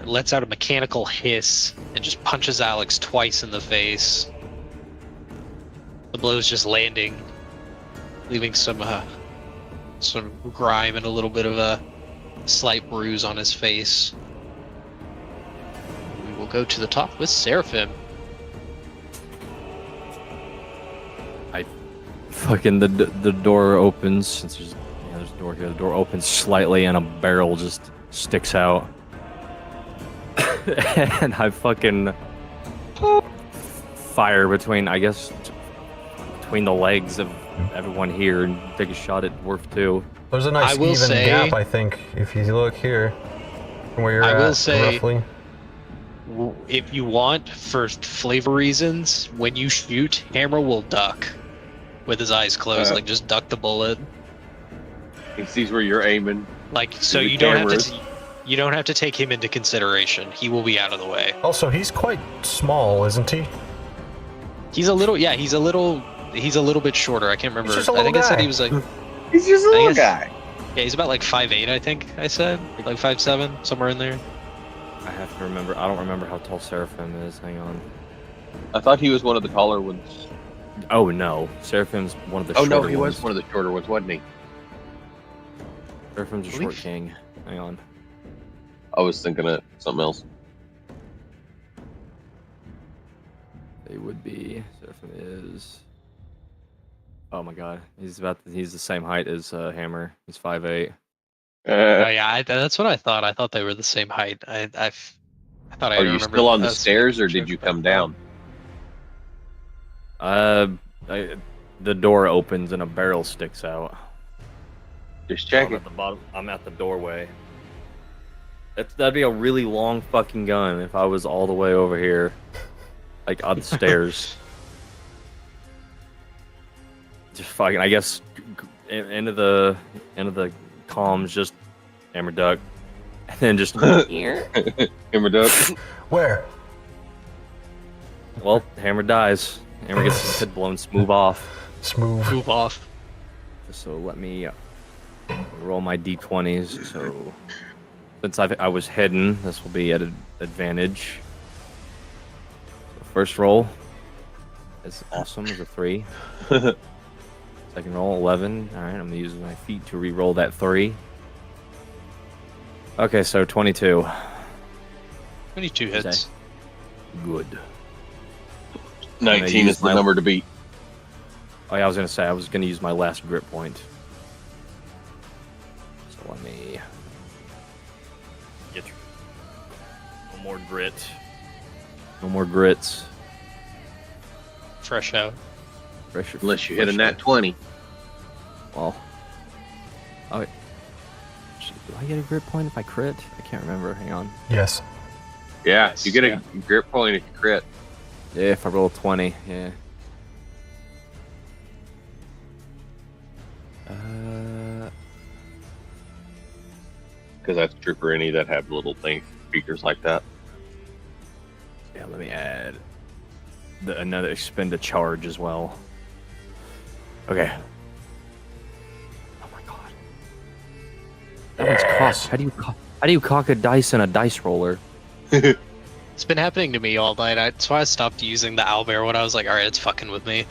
lets out a mechanical hiss and just punches Alex twice in the face. The blow's just landing, leaving some grime and a little bit of a slight bruise on his face. We will go to the top with Seraphim. Fucking the door opens. Since there's a door here. The door opens slightly and a barrel just sticks out. And I fucking fire between the legs of everyone here and take a shot at Dwarf 2. There's a nice even gap, I think, if you look here from where you're at. I will say, roughly. If you want, for flavor reasons, when you shoot, Hammer will duck with his eyes closed, like just duck the bullet. He sees where you're aiming. Like, so you don't have to take him into consideration. He will be out of the way. Also, he's quite small, isn't he? He's a little bit shorter. I can't remember. He's just a I think little I said guy. he was like, He's just a little guy. yeah, he's about like 5'8", I think I said. Like 5'7", somewhere in there. I have to remember. I don't remember how tall Seraphim is. Hang on. I thought he was one of the taller ones. Oh no, Seraphim's one of the Oh shorter no, he ones. was one of the shorter ones, wasn't he? Seraphim's a short king. Hang on. I was thinking of something else. They would be. Seraphim is. Oh my god, he's the same height as Hammer. He's 5'8". Oh yeah, that's what I thought. I thought they were the same height. I thought I Are you remembered still on the us stairs, or making did you sure come about down? The door opens and a barrel sticks out. Just I'm checking. at the bottom. I'm at the doorway. That'd be a really long fucking gun if I was all the way over here, like on the stairs. Just fucking. I guess end of the comms, just Hammer duck, and then just Hammer duck. Where? well, Hammer dies. Hammer gets his head blown smooth off. Smooth. Move off. So let me roll my d20s. So since I was hidden, this will be at an advantage. So first roll is awesome, is a 3. Second roll, 11. All right, I'm gonna use my feet to re-roll that 3. Okay, so 22. 22 hits. Good. 19 is the number to beat. Oh yeah, I was gonna say I was gonna use my last grip point. So let me get no more grit. No more grits. Fresh out. Unless you hit a nat 20. Well, oh, do I get a grip point if I crit? I can't remember. Hang on. Yes. Yeah, you get a grip point if you crit. Yeah, if I roll 20, yeah. Because that's true for any that have little speakers like that. Yeah, let me add another expend a charge as well. Okay. Oh my god. That one's cocked. How do you cock a dice in a dice roller? It's been happening to me all night. That's why I stopped using the owlbear when I was like, alright, it's fucking with me.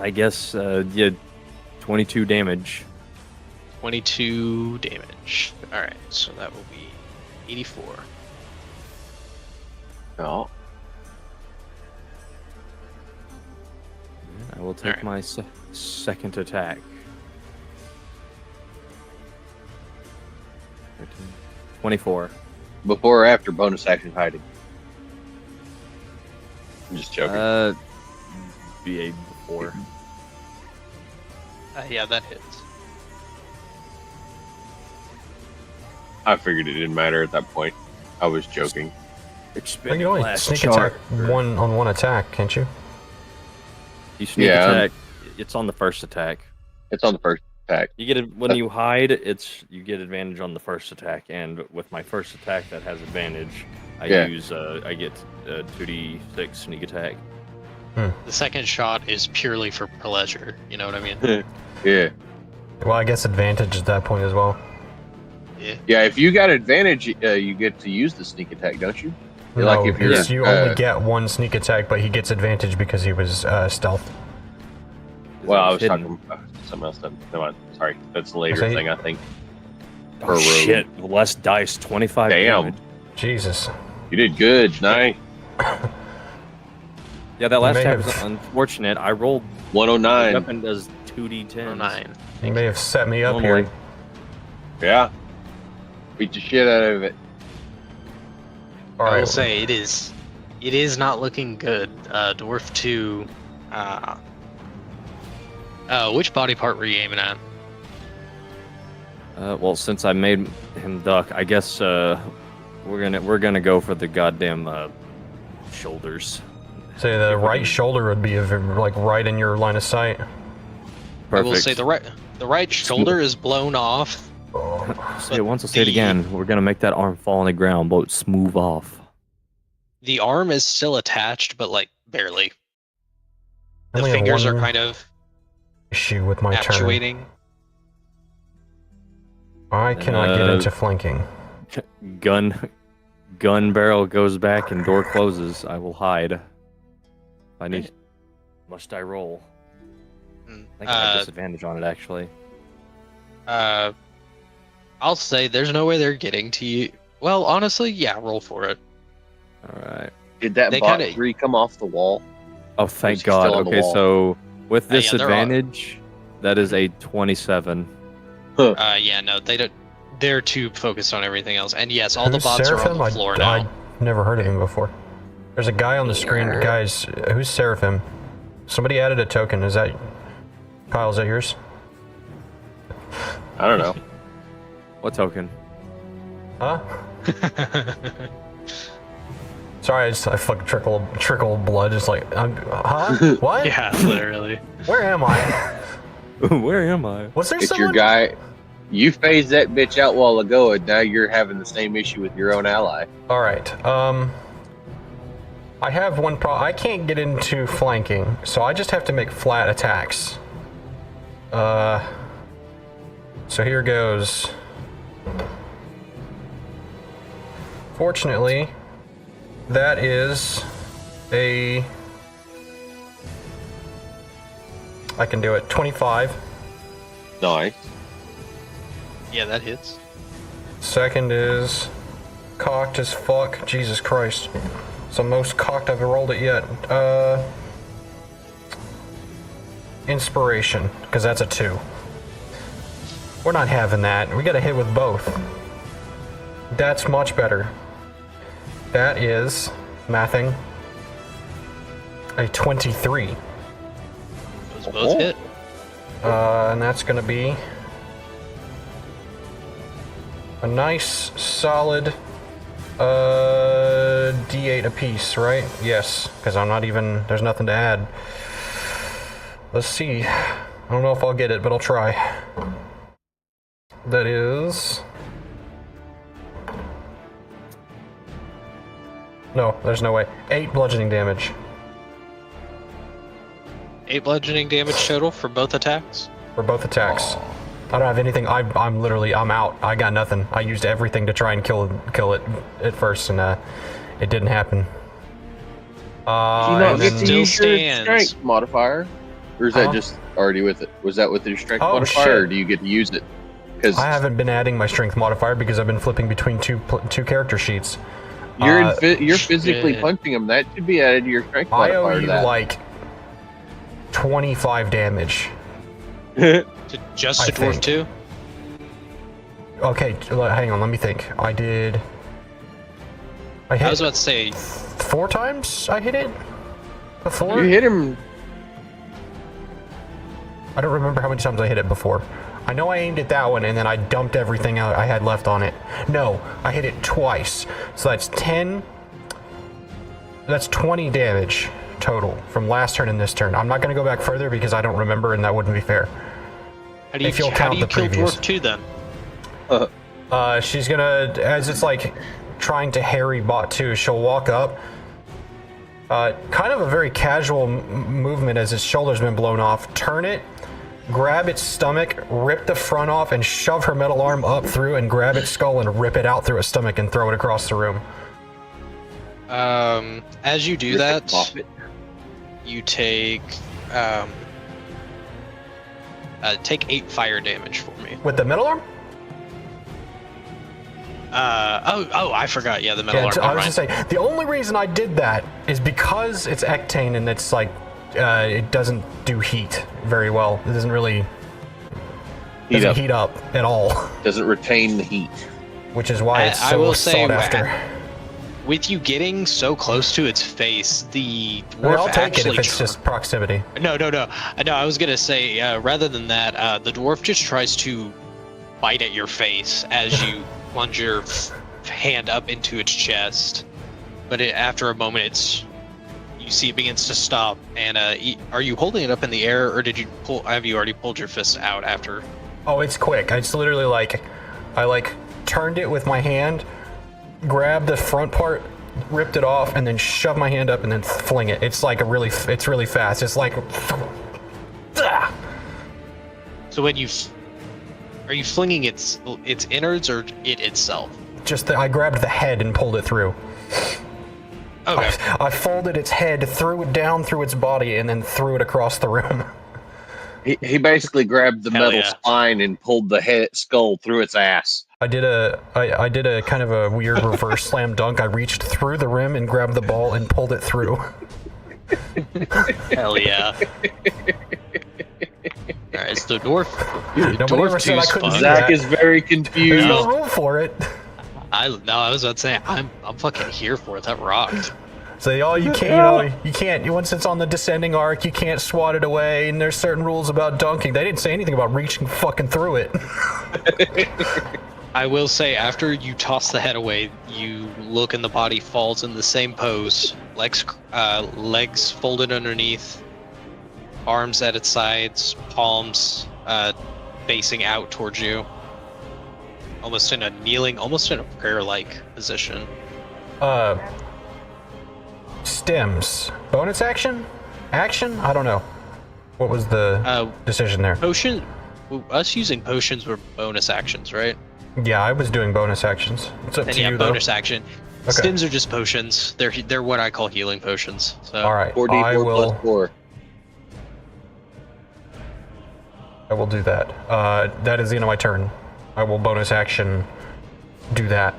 I guess, yeah, 22 damage. 22 damage. Alright, so that will be 84. Oh. I will take Alright. my second attack. 24. Before or after bonus action hiding? I'm just joking. BA before. Yeah, that hits. I figured it didn't matter at that point. I was joking. You can only Last sneak chart. attack one attack, can't you? You sneak attack. It's on the first attack. It's on the first attack. You get when you hide. You get advantage on the first attack, and with my first attack that has advantage, I get 2d6 sneak attack. The second shot is purely for pleasure. You know what I mean? Yeah. Well, I guess advantage at that point as well. Yeah, if you got advantage, you get to use the sneak attack, don't you? No, Like if you're, you only get one sneak attack, but he gets advantage because he was stealth. Well, I was hidden. talking about something else. Then. Come on, sorry, that's a later Okay. thing, I think. Oh, shit. Less dice, 25 Damn. damage. Jesus. You did good, nice. Yeah, that last may time was have- unfortunate. I rolled 109. weapon does 2d10. 9. He may have set me up Normally. here. Yeah. Beat the shit out of it. All I will right. say it is not looking good. Dwarf 2. Which body part were you aiming at? Well, since I made him duck, I guess we're gonna go for the goddamn shoulders. Say the right shoulder would be like right in your line of sight. Perfect. I will say the right shoulder is blown off. Say it once, I'll say it again. We're gonna make that arm fall on the ground, but smooth off. The arm is still attached, but like barely. The Only have fingers are one kind of issue with my turn. actuating. I cannot get into flanking. Gun barrel goes back and door closes. I will hide. I need. Must I roll? I think I have disadvantage on it actually. I'll say there's no way they're getting to you. Well, honestly, yeah, roll for it. All right. Did that They bot kinda- 3 come off the wall? Oh, Is thank he God. still on the Okay, wall? so with Yeah, they're all- disadvantage, that is a 27. Yeah, no, they don't. They're too focused on everything else. And yes, all the Who's bots are on Seraphim? the floor now. I've never heard of him before. There's a guy on the screen. Guys, who's Seraphim? Somebody added a token. Is that Kyle? Is that yours? I don't know. What token? Huh? Sorry, I fucking trickle of blood. Just like, huh? What? Yeah, literally. Where am I? Where am I? Was there It's someone? your guy. You phased that bitch out a while ago, and now you're having the same issue with your own ally. All right. I have one problem. I can't get into flanking, so I just have to make flat attacks. So here goes. Fortunately, that is a. I can do it. 25. Nice. Yeah, that hits. Second is cocked as fuck. Jesus Christ. It's the most cocked I've rolled it yet. Inspiration, because that's a 2. We're not having that. We gotta hit with both. That's much better. That is mathing a 23. Those both hit. And that's gonna be a nice solid D8 apiece, right? Yes, because I'm not even, there's nothing to add. Let's see. I don't know if I'll get it, but I'll try. That is... No, there's no way. 8 bludgeoning damage. 8 bludgeoning damage total for both attacks. For both attacks. I don't have anything. I'm literally, I'm out. I got nothing. I used everything to try and kill it at first, and it didn't happen. Do you not and get then- to Still use your stands. strength modifier? Or is Huh? that just already with it? Was that with your strength Oh, modifier, shit. or do you get to use it? Because I haven't been adding my strength modifier because I've been flipping between two character sheets. you're you're physically shit. punching them. That should be added to your strength I modifier. owe to you that. like 25 damage. Just I to dwarf think. 2? Okay, hang on. Let me think. I did. I I hit was about to say, 4 times. I hit it before. You hit him. I don't remember how many times I hit it before. I know I aimed at that one and then I dumped everything out I had left on it. No, I hit it twice. So that's 10. That's 20 damage total from last turn and this turn. I'm not going to go back further because I don't remember and that wouldn't be fair. how do you, If you'll how count do you the kill previous. dwarf 2 then? She's gonna, as it's like trying to harry bot 2, she'll walk up kind of a very casual movement as his shoulder's been blown off. Turn it, grab its stomach, rip the front off, and shove her metal arm up through and grab its skull and rip it out through its stomach and throw it across the room. As you do that, you take 8 fire damage for me. With the metal arm? I forgot. Yeah, the metal arm. I was just saying, the only reason I did that is because it's ectane and it's like, it doesn't do heat very well. It doesn't really heat up at all. Doesn't retain the heat. Which is why it's so sought after. With you getting so close to its face, the dwarf I'll take actually it if it's just proximity. No. I was gonna say rather than that, the dwarf just tries to bite at your face as you plunge your hand up into its chest. But after a moment, you see it begins to stop. And are you holding it up in the air, or have you already pulled your fist out after? Oh, it's quick. It's literally like I turned it with my hand, grabbed the front part, ripped it off, and then shoved my hand up and then fling it. It's like it's really fast. It's like. So when are you flinging its innards or it itself? I grabbed the head and pulled it through. Okay. I folded its head, threw it down through its body, and then threw it across the room. He basically grabbed the metal spine and pulled the skull through its ass. I did a kind of a weird reverse slam dunk. I reached through the rim and grabbed the ball and pulled it through. Hell yeah. Alright, so dwarf. Nobody ever said I couldn't do Zach that. is very confused. There's no room for it. I was about to say I'm fucking here for it. That rocked. So you can't. Once it's on the descending arc, you can't swat it away. And there's certain rules about dunking. They didn't say anything about reaching fucking through it. I will say, after you toss the head away, you look and the body falls in the same pose. Legs folded underneath, arms at its sides, palms facing out towards you. Almost in a prayer-like position. Stems. Bonus action? Action? I don't know. What was the decision there? Potion. Us using potions were bonus actions, right? Yeah, I was doing bonus actions. It's up to you, bonus though. action. Okay. Stems are just potions. They're what I call healing potions. So. All right. 4d4 I will. plus 4. I will do that. That is the end of my turn. I will bonus action do that.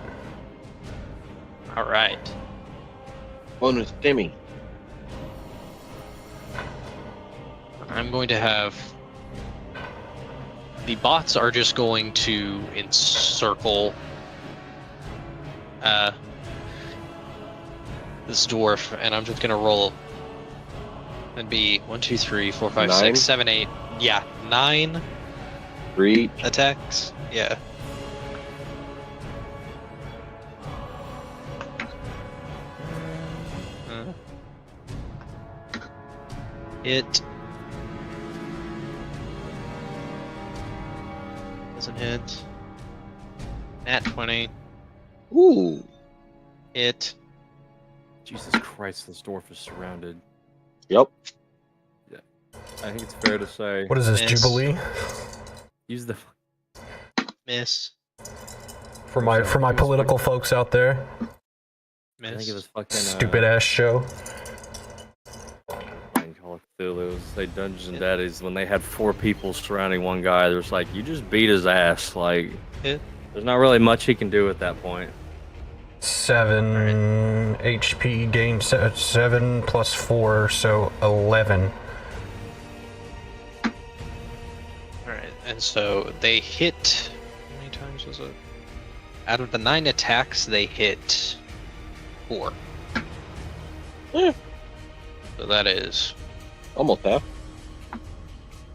All right. Bonus Timmy. I'm going to have. The bots are just going to encircle this dwarf, and I'm just going to roll. And be 1, 2, 3, 4, 5, 6, 7, 8. Yeah, 9 3 attacks. Yeah. It doesn't hit. Nat 20. Ooh. It. Jesus Christ, this dwarf is surrounded. Yep. Yeah. I think it's fair to say. What is this, Miss. Jubilee? Use the. Miss. For my political folks out there. I think Miss. it was fucking. Stupid ass show. Call it Cthulhu. Say Dungeons and Daddies when they had 4 people surrounding one guy. There's like you just beat his ass. Like there's not really much he can do at that point. 7 HP gain. 7 plus 4, so 11. All right, and so they hit. How many times was it? Out of the 9 attacks, they hit 4. Yeah. So that is Almost half.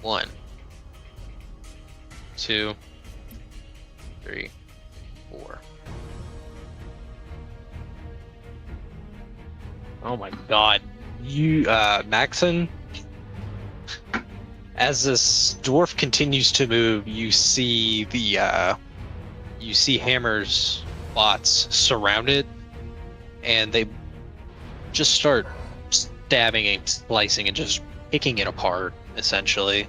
1, 2, 3, 4. Oh my god. You, Maxon, as this dwarf continues to move, you see Hammer's bots surrounded, and they just start stabbing and slicing and just picking it apart, essentially.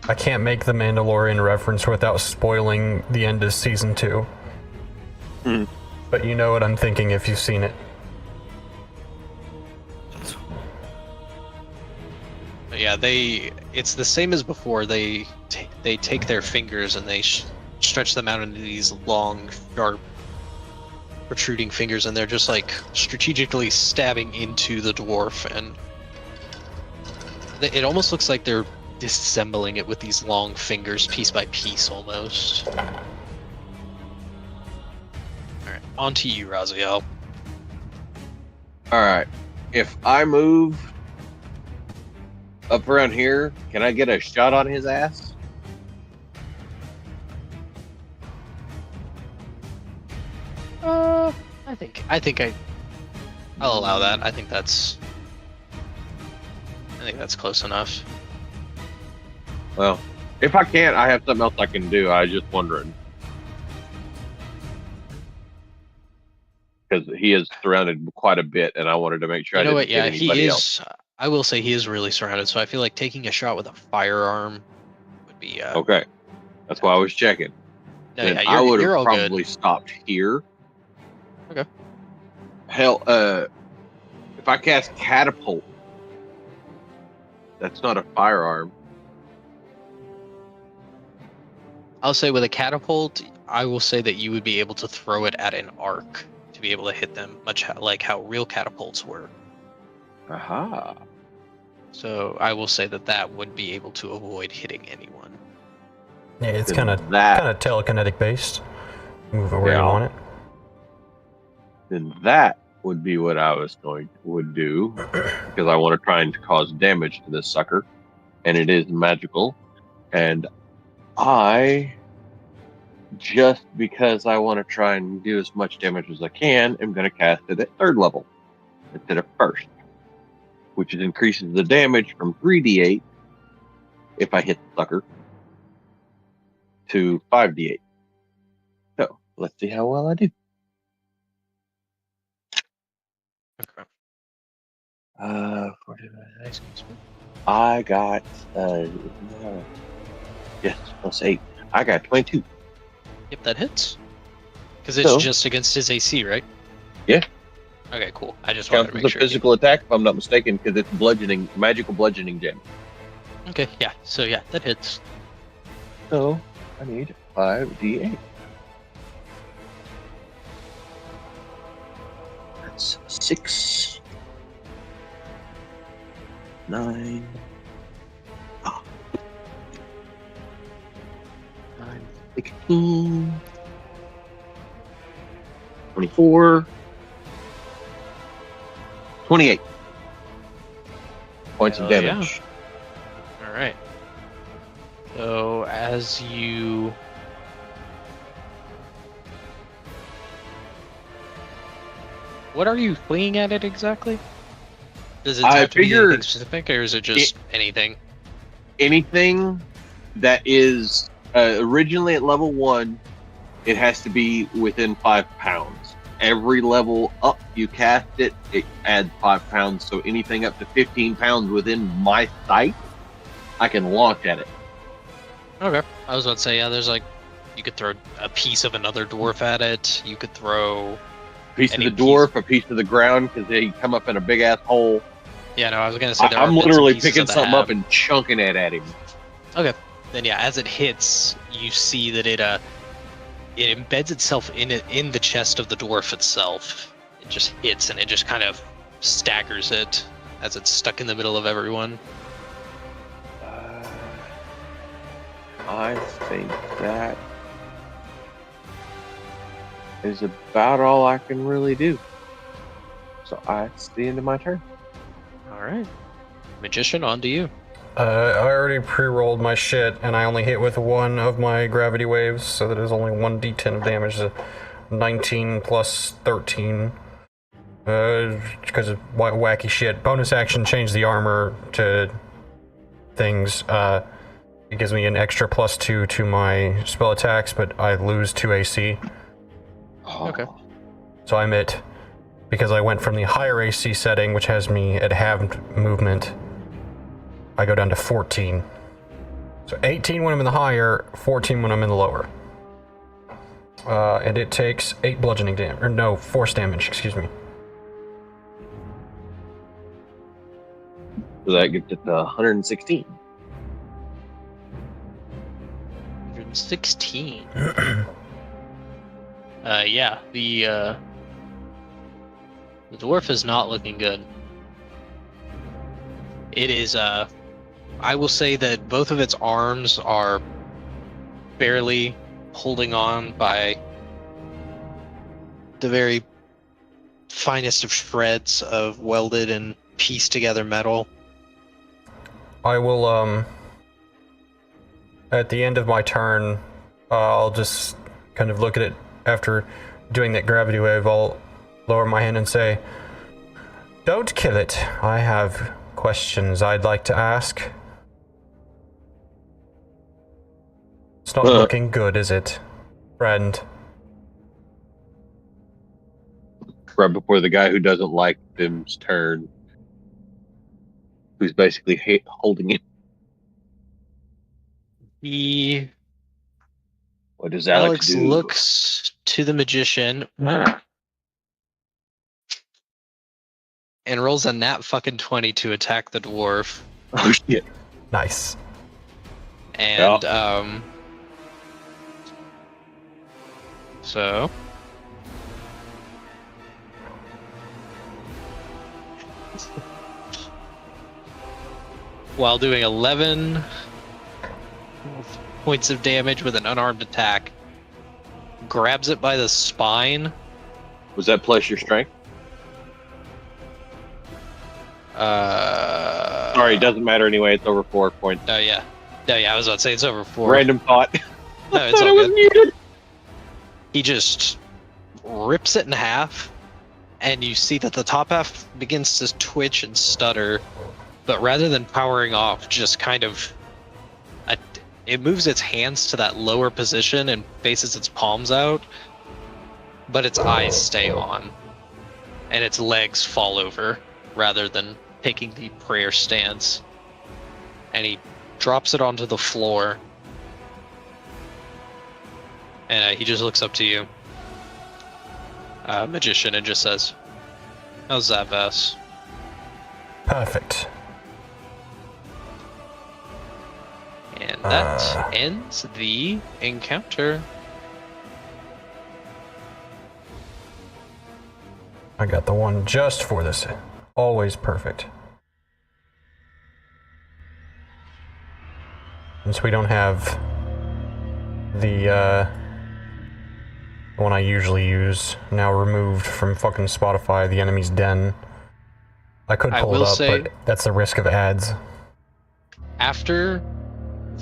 I can't make the Mandalorian reference without spoiling the end of season 2. But you know what I'm thinking if you've seen it. But yeah, it's the same as before. They take their fingers and they stretch them out into these long, sharp, protruding fingers, and they're just like strategically stabbing into the dwarf, and it almost looks like they're disassembling it with these long fingers, piece by piece, almost. All right, on to you, Raziel. All right. If I move up around here, can I get a shot on his ass? I'll allow that. I think that's close enough. Well, if I can't, I have something else I can do. I was just wondering. Because he is surrounded quite a bit, and I wanted to make sure You I know didn't what? get Yeah, he anybody is. else. I will say he is really surrounded, so I feel like taking a shot with a firearm would be. Okay. That's why I was checking. No, And yeah, I would you're have all probably good. stopped here. Okay. Hell, if I cast catapult, that's not a firearm. I'll say with a catapult, I will say that you would be able to throw it at an arc to be able to hit them, much like how real catapults were. Aha. So I will say that would be able to avoid hitting anyone. Yeah, it's Then kind of that- telekinetic based. Move it where you Yeah. want it. Then that would be what I would do, because I want to try and cause damage to this sucker, and it is magical, and I, just because I want to try and do as much damage as I can, am going to cast it at 3rd level instead of 1st, which increases the damage from 3d8 if I hit the sucker to 5d8. So let's see how well I do. Okay. 45, I got yes, +8. I got 22. Yep, that hits. Because it's So- just against his AC, right? Yeah. Okay, cool. I just wanted Counts to as make a sure. physical attack, if I'm not mistaken, because it's bludgeoning, magical bludgeoning damage. Okay, yeah. So yeah, that hits. So I need 5d8. That's 6, 9, 9, 16, 24, 28 points of Hell yeah. damage. All right. So as you what are you flinging at it exactly? Does it I have to be figure anything specific, or is it just anything? Anything that is originally at level 1, it has to be within 5 pounds. Every level up you cast it, it adds 5 pounds. So anything up to 15 pounds within my sight, I can launch at it. Okay. I was about to say, yeah, there's like, you could throw a piece of another dwarf at it. You could throw... A piece Any of the dwarf, a piece of the ground, because they come up in a big ass hole. Yeah, no, I was going to say there I'm are bits and literally pieces picking of the something hab. up and chunking it at him. Okay. Then yeah, as it hits, you see that it embeds itself in the chest of the dwarf itself. It just hits and it just kind of staggers it as it's stuck in the middle of everyone. I think that is about all I can really do. So that's the end of my turn. All right. Magician, on to you. I already pre-rolled my shit, and I only hit with one of my gravity waves, so that is only 1d10 of damage. 19 plus 13. Because of wacky shit. Bonus action, change the armor to things. It gives me an extra +2 to my spell attacks, but I lose 2 AC. Okay. So I'm at because I went from the higher AC setting, which has me at halved movement. I go down to 14. So 18 when I'm in the higher, 14 when I'm in the lower. And it takes 8 bludgeoning damage, or no, force damage, excuse me. So that gets it to 116. 116. Yeah, the dwarf is not looking good. It is, I will say that both of its arms are barely holding on by the very finest of shreds of welded and pieced together metal. I will, at the end of my turn, I'll just kind of look at it after doing that gravity wave. I'll lower my hand and say, "Don't kill it. I have questions I'd like to ask." It's not looking good, is it, friend? Right before the guy who doesn't like them's turn, who's basically holding it. What does Alex do? Looks to the magician and rolls a nat fucking 20 to attack the dwarf. Oh shit! Nice. And so while doing 11 points of damage with an unarmed attack, grabs it by the spine. Was that plus your strength? Sorry, it doesn't matter anyway. It's over 4 points. Oh yeah. I was about to say it's over 4. Random thought. No, it's all good. Muted. He just rips it in half, and you see that the top half begins to twitch and stutter, but rather than powering off, just kind of it moves its hands to that lower position and faces its palms out, but its eyes stay on, and its legs fall over rather than taking the prayer stance. And he drops it onto the floor, and he just looks up to you, magician, and just says, "How's that, Vess?" Perfect. And that ends the encounter. I got the one just for this. Always perfect. Since we don't have the one I usually use, now removed from fucking Spotify, the enemy's den, I could pull it up, but that's the risk of ads. After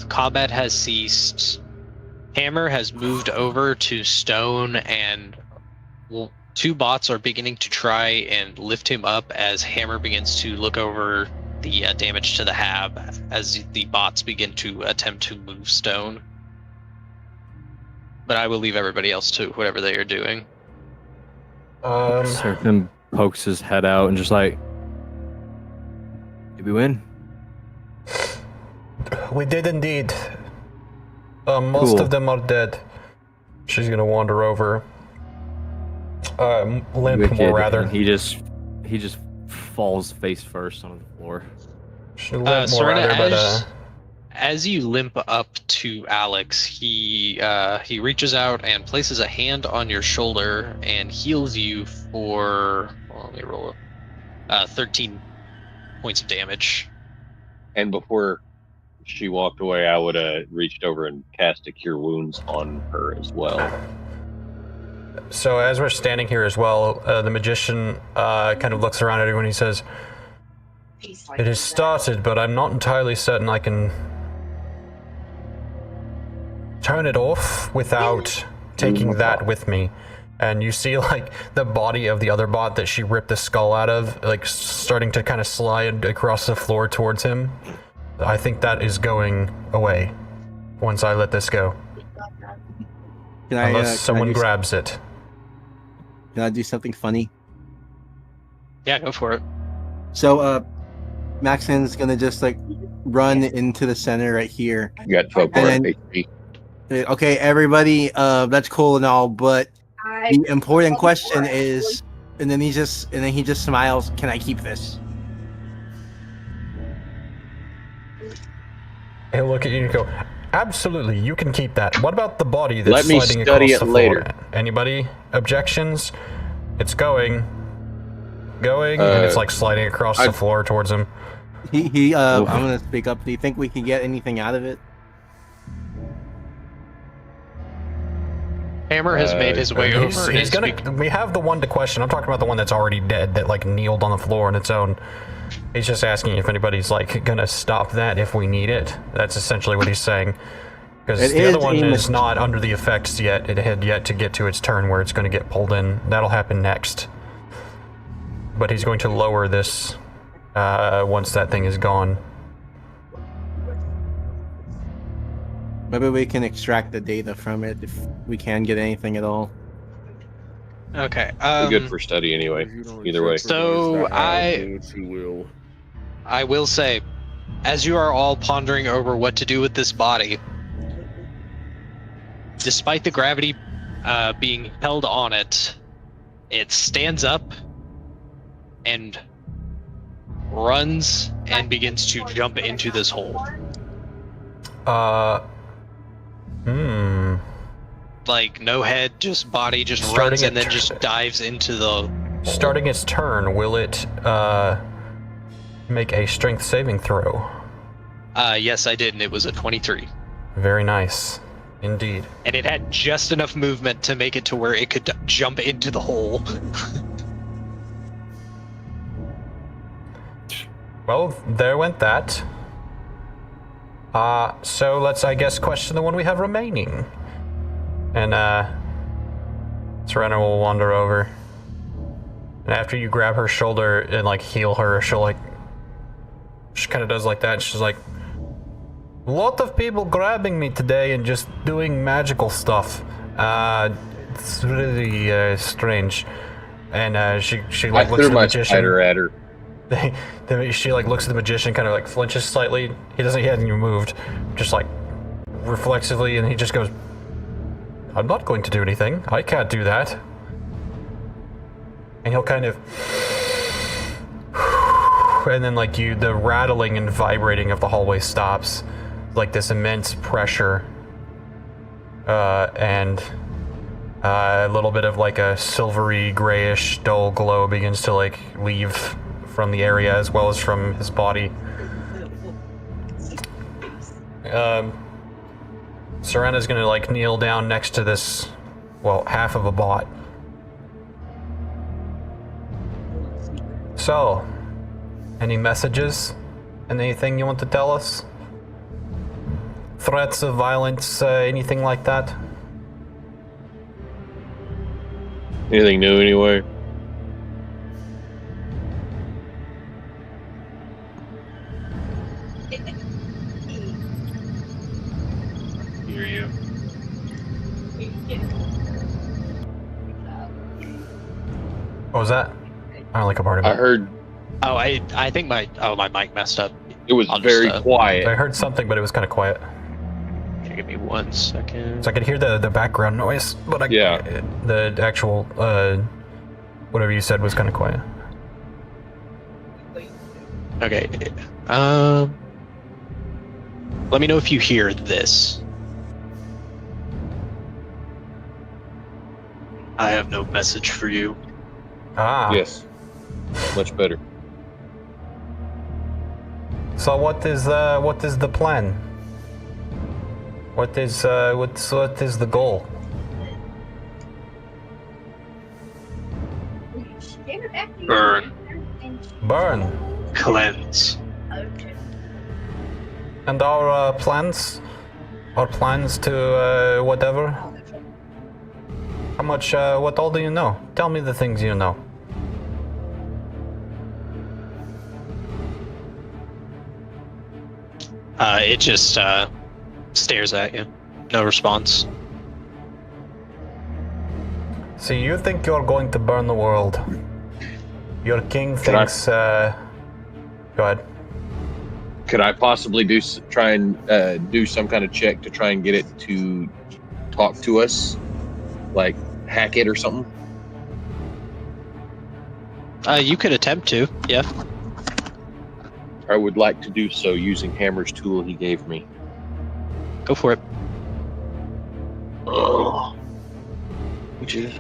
combat has ceased, Hammer has moved over to Stone, and 2 bots are beginning to try and lift him up as Hammer begins to look over the damage to the hab as the bots begin to attempt to move Stone. But I will leave everybody else to whatever they are doing. Seraphim pokes his head out and just like, "Did we win?" We did indeed. Most of them are dead. She's gonna wander over. Limp Wicked, more rather. and he just falls face first on the floor. She limp more Serena, rather, but as you limp up to Alex, he reaches out and places a hand on your shoulder and heals you for, well, let me roll it, 13 points of damage. And before she walked away, I would have reached over and cast a Cure Wounds on her as well. So as we're standing here as well, the magician kind of looks around at everyone. He says, "It has started, but I'm not entirely certain I can turn it off without taking that with me." And you see like the body of the other bot that she ripped the skull out of, like starting to kind of slide across the floor towards him. I think that is going away once I let this go. Unless someone grabs it. Can I do something funny? Yeah, go for it. So, Maxon's gonna just like run into the center right here. You got 12 And more then- HP. Okay, everybody, that's cool and all, but the important question is, and then he just smiles. Can I keep this? He'll look at you and go, absolutely, you can keep that. What about the body that's Let me sliding study across it the later. floor? Anybody? Objections? It's going, and it's like sliding across the floor towards him. I'm gonna speak up. Do you think we can get anything out of it? Hammer has made his way over. He's gonna. We have the one to question. I'm talking about the one that's already dead, that like kneeled on the floor on its own. He's just asking if anybody's like gonna stop that if we need it. That's essentially what he's saying. Because the other one is not under the effects yet. It had yet to get to its turn where it's going to get pulled in. That'll happen next. But he's going to lower this once that thing is gone. Maybe we can extract the data from it if we can get anything at all. Okay. We're good for study anyway. Either way. So I will say, as you are all pondering over what to do with this body, despite the gravity being held on it, it stands up and runs and begins to jump into this hole. Like no head, just body, just runs and then just dives into the hole. Starting its turn, will it make a strength saving throw? Yes, I did, and it was a 23. Very nice. Indeed. And it had just enough movement to make it to where it could jump into the hole. Well, there went that. So let's, I guess, question the one we have remaining. And, Serena will wander over. And after you grab her shoulder and, like, heal her, she'll, like... She kind of does like that, and she's like... A lot of people grabbing me today and just doing magical stuff. It's really, strange. And, she like, looks at the magician. At her. She like looks at the magician, kind of like flinches slightly. He hasn't even moved, just like reflexively, and he just goes, "I'm not going to do anything. I can't do that." And he'll kind of, and then like the rattling and vibrating of the hallway stops, like this immense pressure, and a little bit of like a silvery grayish dull glow begins to like leave from the area as well as from his body. Serena's gonna like kneel down next to this, well, half of a bot. So, any messages? Anything you want to tell us? Threats of violence, anything like that? Anything new anyway? Hear you. What was that? I don't like a part of it. I heard Oh, I think my mic messed up. it was very quiet. I heard something, but it was kind of quiet. Okay, give me 1 second. So I could hear the background noise, but the actual whatever you said was kind of quiet. Okay. Let me know if you hear this. I have no message for you. Ah. Yes. Much better. So what is the plan? What is the goal? Burn. Burn. Cleanse. And our plans? Our plans to whatever? How much, what all do you know? Tell me the things you know. It just stares at you. No response. So you think you're going to burn the world? Your king thinks. Go ahead. Could I possibly try and do some kind of check to try and get it to talk to us, like hack it or something? You could attempt to, yeah. I would like to do so using Hammer's tool he gave me. Go for it. Oh. Which is...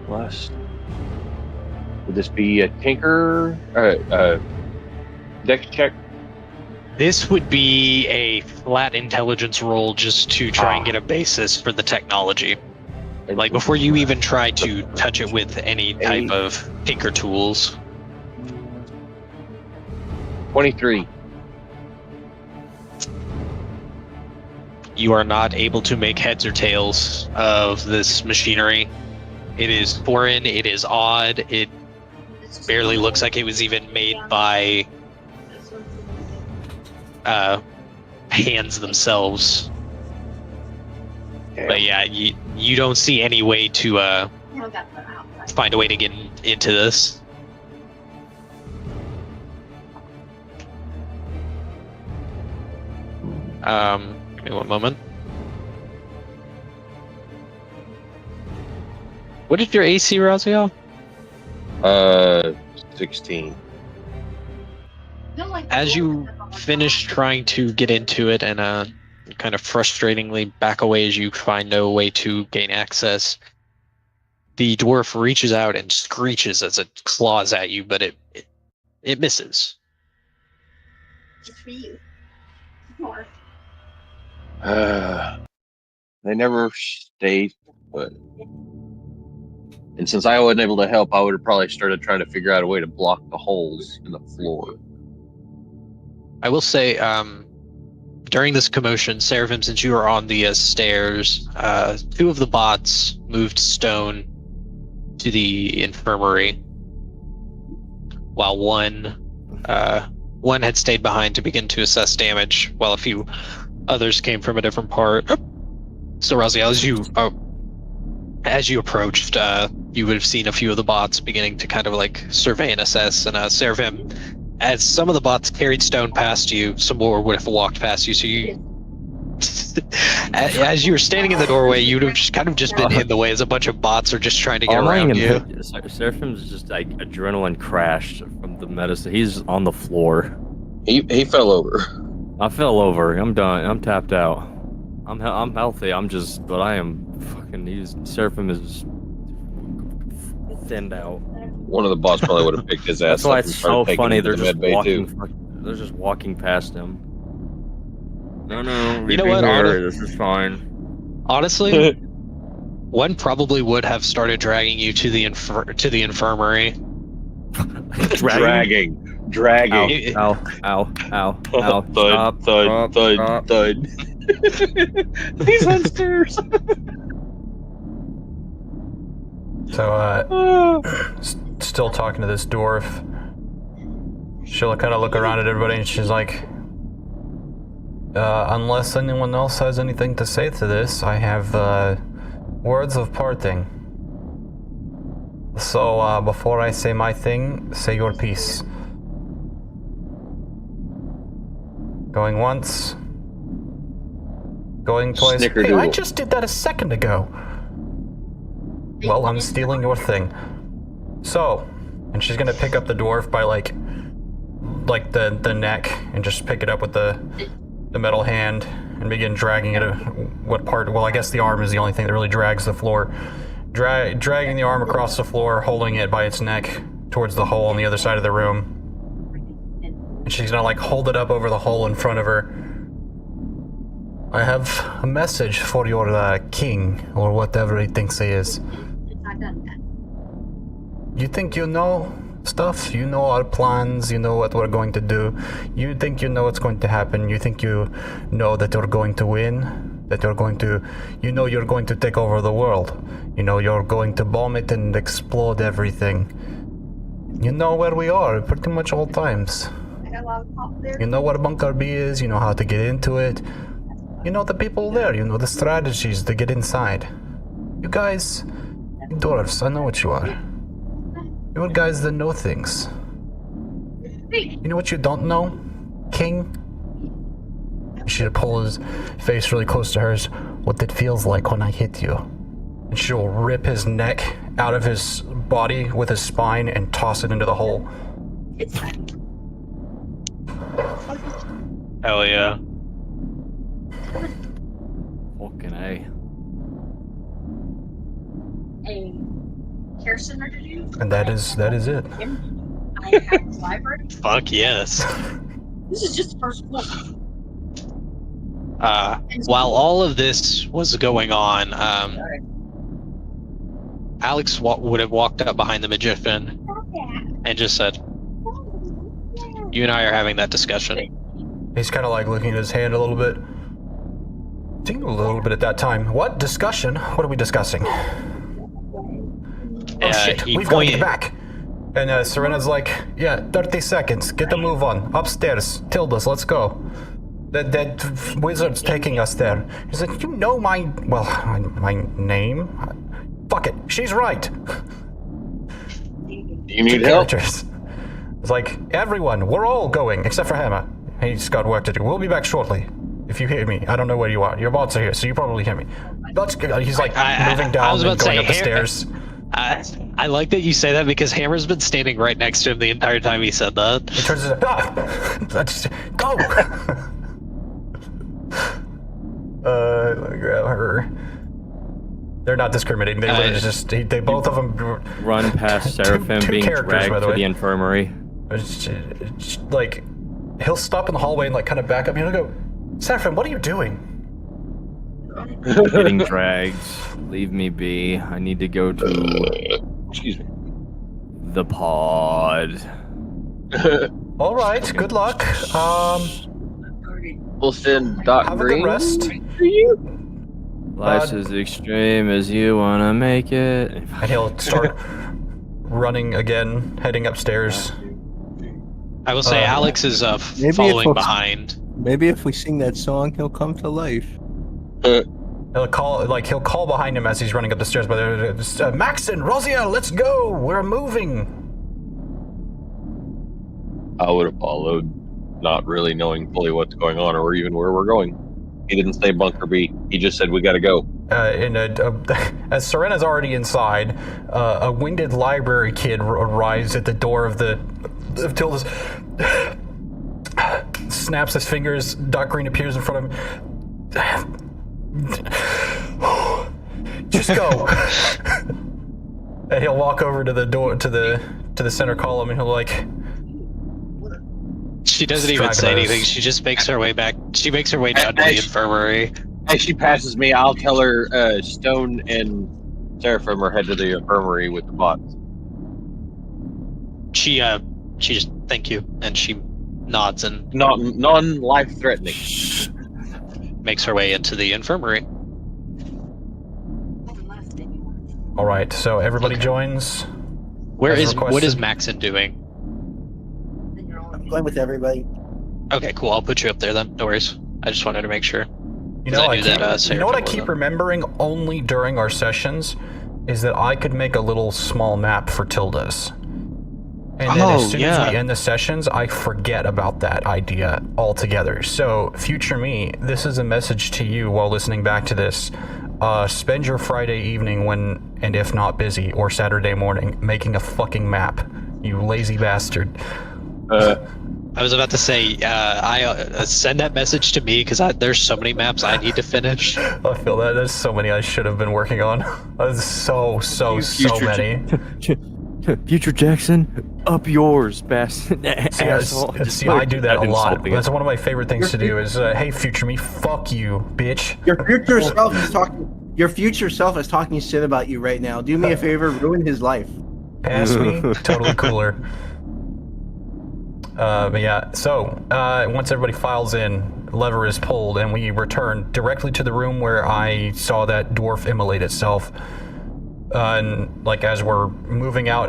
Plus, would this be a tinker dex check? This would be a flat intelligence roll just to try and get a basis for the technology. Like before you even try to touch it with any type of tinker tools. 23. You are not able to make heads or tails of this machinery. It is foreign, it is odd, it barely looks like it was even made by hands themselves. But yeah, you don't see any way to find a way to get into this. Give me one moment. What is your AC, Raziel? 16. As you finish trying to get into it and kind of frustratingly back away as you find no way to gain access, the dwarf reaches out and screeches as it claws at you, but it misses. Just for you. They never stayed put. And since I wasn't able to help, I would have probably started trying to figure out a way to block the holes in the floor. I will say, during this commotion, Seraphim, since you are on the stairs, 2 of the bots moved stone to the infirmary, while one had stayed behind to begin to assess damage, while a few others came from a different part. So, Raziel, as you approached, you would have seen a few of the bots beginning to kind of like survey and assess, and Seraphim, as some of the bots carried stone past you, some more would have walked past you, so you as you were standing in the doorway, you would have just been in the way as a bunch of bots are just trying to get around you. Seraphim's just like adrenaline crashed from the medicine. He's on the floor. He fell over. I fell over. I'm done. I'm tapped out. I'm healthy. But I am fucking. Seraphim is thinned out. One of the bots probably would have picked his ass That's why up it's and started so taking funny. him to They're the just med bay, walking. too. They're just walking past him. No, You know what? This is fine. Honestly, one probably would have started dragging you to the infirmary. Dragging. Ow! Thud. He's on stairs. So, still talking to this dwarf. She'll kind of look around at everybody and she's like, unless anyone else has anything to say to this, I have words of parting. So, before I say my thing, say your piece. Going once. Going twice. Hey, I just did that a second ago. Well, I'm stealing your thing. So, and she's gonna pick up the dwarf by like the neck and just pick it up with the metal hand and begin dragging it. What part? Well, I guess the arm is the only thing that really drags the floor. Dragging the arm across the floor, holding it by its neck towards the hole on the other side of the room. And she's gonna like hold it up over the hole in front of her. I have a message for your king, or whatever he thinks he is. You think you know stuff? You know our plans, you know what we're going to do. You think you know what's going to happen. You think you know that you're going to win. That you're going to take over the world. You know you're going to bomb it and explode everything. You know where we are pretty much all times. You know what Bunker B is, you know how to get into it. You know the people there, you know the strategies to get inside. You guys, dwarves, I know what you are. You're guys that know things. You know what you don't know, King? She'll pull his face really close to hers. What it feels like when I hit you. And she'll rip his neck out of his body with his spine and toss it into the hole. Hell yeah. Fucking A. Kirsten, or did you? And that is it. I have the library. Fuck yes. This is just the first book. While all of this was going on, Alex would have walked up behind the magician and just said, "You and I are having that discussion." He's kind of like looking at his hand a little bit. Tingled a little bit at that time. What discussion? What are we discussing? Oh shit, we've got to get back. And Serena's like, yeah, 30 seconds. Get the move on. Upstairs. Tilda's, let's go. That wizard's taking us there. He's like, you know my name? Fuck it. She's right. You need help? It's like, everyone, we're all going, except for Hammer. He's got work to do. We'll be back shortly. If you hear me, I don't know where you are. Your bots are here, so you probably hear me. He's like moving down and going up the stairs. I like that you say that because Hammer's been standing right next to him the entire time he said that. He turns his let's go. Let me grab her. They're not discriminating. They literally just they both of them run past Seraphim two being characters, dragged by the to way. the infirmary. It's like he'll stop in the hallway and like kind of back up. And he'll go, Seraphim, what are you doing? Getting dragged. Leave me be. I need to go to Excuse me. the pod. All right, good luck. We'll send Doc Have a Green good rest. to you. Life's as extreme as you wanna make it. And he'll start running again, heading upstairs. I will say Alex is following behind. Maybe if we sing that song, he'll come to life. He'll call behind him as he's running up the stairs. But Maxon, Rosia, let's go. We're moving. I would have followed, not really knowing fully what's going on or even where we're going. He didn't say bunker B. He just said we gotta go. As Serena's already inside, a winded library kid arrives at the door of Tilda's. Snaps his fingers. Doc Green appears in front of him. Just go. And he'll walk over to the door to the center column and he'll like. She doesn't even say anything. She just makes her way back. She makes her way down to the infirmary. As she passes me, I'll tell her Stone and Seraphim are head to the infirmary with the bots. She just thank you, and she nods and Non-life threatening. makes her way into the infirmary. All right, so everybody joins. What As is requested. Maxon doing? I'm going with everybody. Okay, cool. I'll put you up there then. No worries. I just wanted to make sure. You know, I knew that, you know what I Seraphim keep wasn't. remembering only during our sessions is that I could make a little small map for Tilda's. And then as soon as we end the sessions, I forget about that idea altogether. So, future me, this is a message to you while listening back to this. Spend your Friday evening when, and if not busy, or Saturday morning, making a fucking map. You lazy bastard. I was about to say, I send that message to me because there's so many maps I need to finish. I feel that. There's so many I should have been working on. There's so many. Future Jackson, up yours, bastard. See, I do that a lot. That's one of my favorite things to do is, hey, future me, fuck you, bitch. Your future self is talking. Your future self is talking shit about you right now. Do me a favor, ruin his life. Pass me, totally cooler. But yeah, so once everybody files in, lever is pulled, and we return directly to the room where I saw that dwarf immolate itself. And like as we're moving out,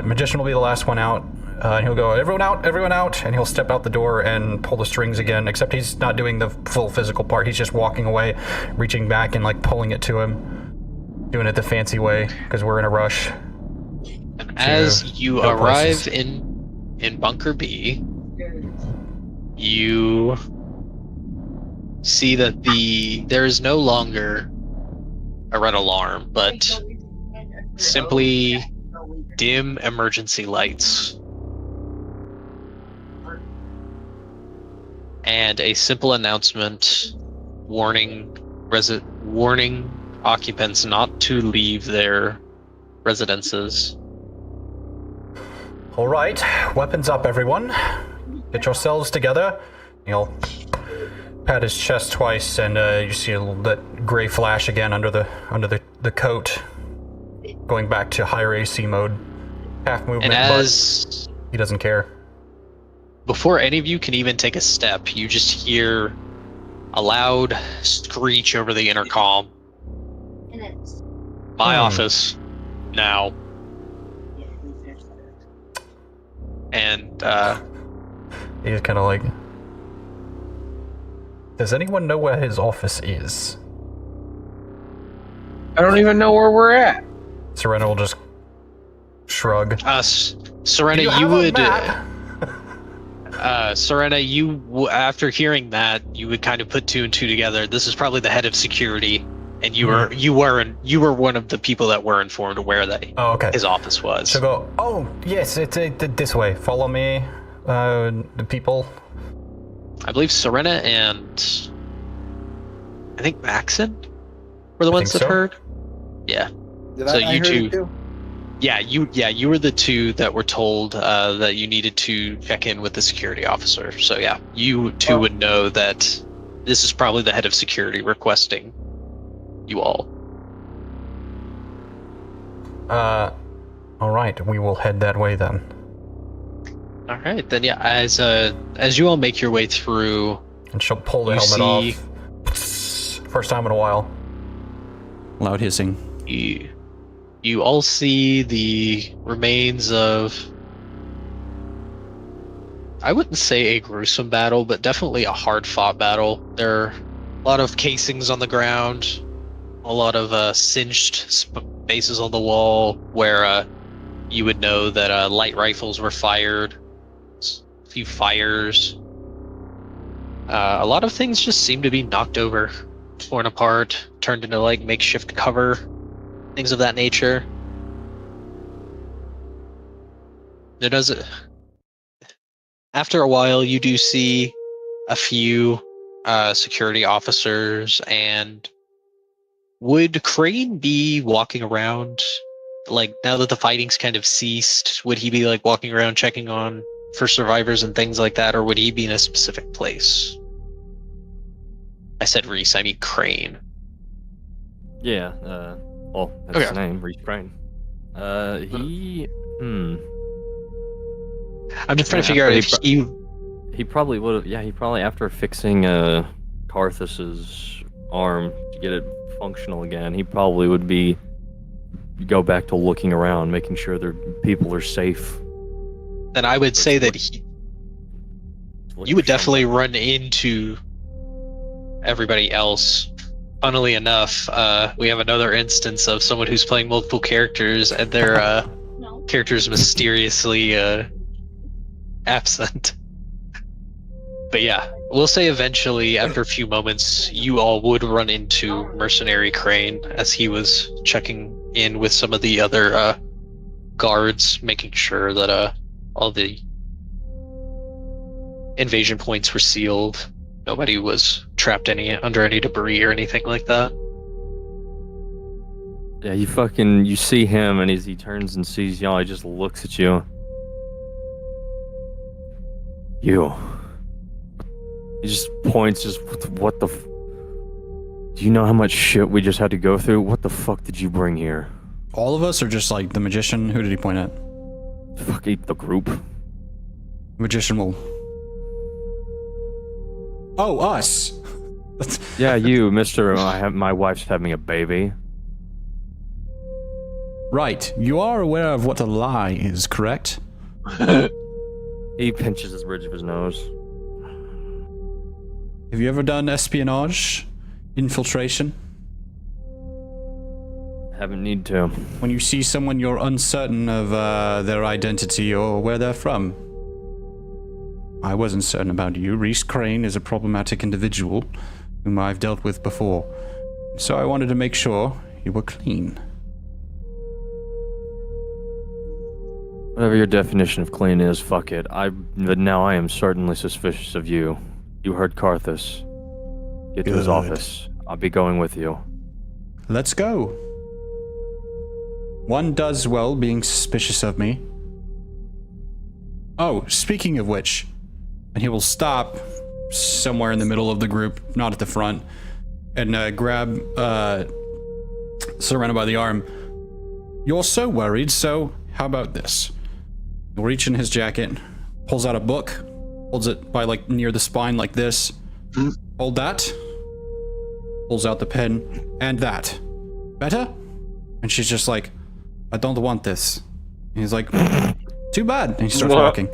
magician will be the last one out. And he'll go, everyone out, and he'll step out the door and pull the strings again, except he's not doing the full physical part. He's just walking away, reaching back and like pulling it to him, doing it the fancy way, because we're in a rush. And as you arrive in Bunker B, you see that there is no longer a red alarm, but simply dim emergency lights. And a simple announcement warning occupants not to leave their residences. All right, weapons up, everyone. Get yourselves together. He'll pat his chest twice, and you see that gray flash again under the coat, going back to higher AC mode, half movement. And as but he doesn't care. Before any of you can even take a step, you just hear a loud screech over the intercom. My office, now. And he's kind of like, does anyone know where his office is? I don't even know where we're at. Serena will just shrug. Serena, you would. Serena, after hearing that, you would kind of put two and two together. This is probably the head of security, and you were one of the people that were informed of where his office was. She'll go, oh yes, it's this way. Follow me, the people. I believe Serena and I think Maxon were the ones that heard. Yeah. So you two. Yeah, you were the two that were told that you needed to check in with the security officer. So yeah, you two would know that this is probably the head of security requesting you all. All right, we will head that way then. All right, then yeah, as you all make your way through, and she'll pull the helmet off. First time in a while. Loud hissing. You all see the remains of, I wouldn't say a gruesome battle, but definitely a hard-fought battle. There are a lot of casings on the ground, a lot of singed spaces on the wall where you would know that light rifles were fired, a few fires. A lot of things just seem to be knocked over, torn apart, turned into like makeshift cover. Things of that nature. After a while, you do see a few security officers, and would Crane be walking around, like now that the fighting's kind of ceased, would he be like walking around checking on for survivors and things like that, or would he be in a specific place? I said Reese, I mean Crane. Yeah, well, that's his name, Reese Crane. I'm just trying to figure out if he probably would have. Yeah, he probably, after fixing Carthus's arm to get it functional again, he probably would go back to looking around, making sure their people are safe. Then I would say that you would definitely run into everybody else. Funnily enough, we have another instance of someone who's playing multiple characters, and their characters mysteriously absent. But yeah, we'll say eventually, after a few moments, you all would run into Mercenary Crane as he was checking in with some of the other guards, making sure that all the invasion points were sealed. Nobody was trapped under any debris or anything like that. Yeah, you see him, and as he turns and sees y'all, he just looks at you. He just points, what the do you know how much shit we just had to go through? What the fuck did you bring here? All of us, or just like the magician? Who did he point at? Fuck, the group. Magician will... Oh, us! Yeah, you, Mr. My wife's having a baby. Right. You are aware of what a lie is, correct? He pinches his bridge of his nose. Have you ever done espionage? Infiltration? Haven't need to. When you see someone you're uncertain of their identity or where they're from. I wasn't certain about you. Reese Crane is a problematic individual whom I've dealt with before. So I wanted to make sure you were clean. Whatever your definition of clean is, fuck it. But now I am certainly suspicious of you. You heard Carthus. Get to his office. I'll be going with you. Let's go. One does well being suspicious of me. Oh, speaking of which, and he will stop somewhere in the middle of the group, not at the front, and grab Serena by the arm. You're so worried, so how about this? He'll reach in his jacket, pulls out a book, holds it by like near the spine like this. Hold that. Pulls out the pen, and that. Better? And she's just like, I don't want this. And he's like, too bad. And he starts walking.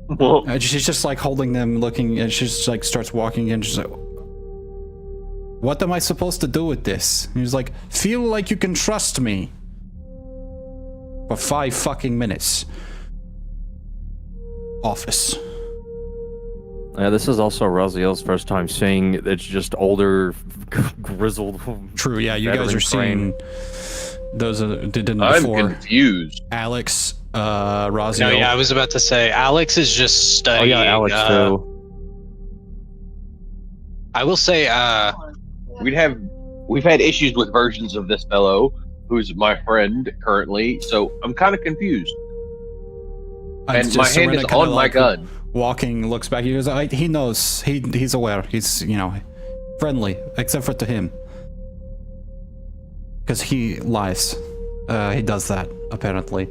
And she's just like holding them, looking, and she just like starts walking, and she's like, what am I supposed to do with this? And he's like, feel like you can trust me. For 5 fucking minutes. Office. Yeah, this is also Raziel's first time seeing it's just older, grizzled. True, yeah, you guys are seeing those didn't I'm before. confused. Alex, Raziel. No, yeah, I was about to say Alex is just studying. Oh yeah, Alex too. I will say, We've had issues with versions of this fellow, who's my friend currently, so I'm kind of confused. And my hand is on my gun. Walking, looks back. He goes, he knows. He's aware. He's, friendly, except for to him. Because he lies. He does that, apparently.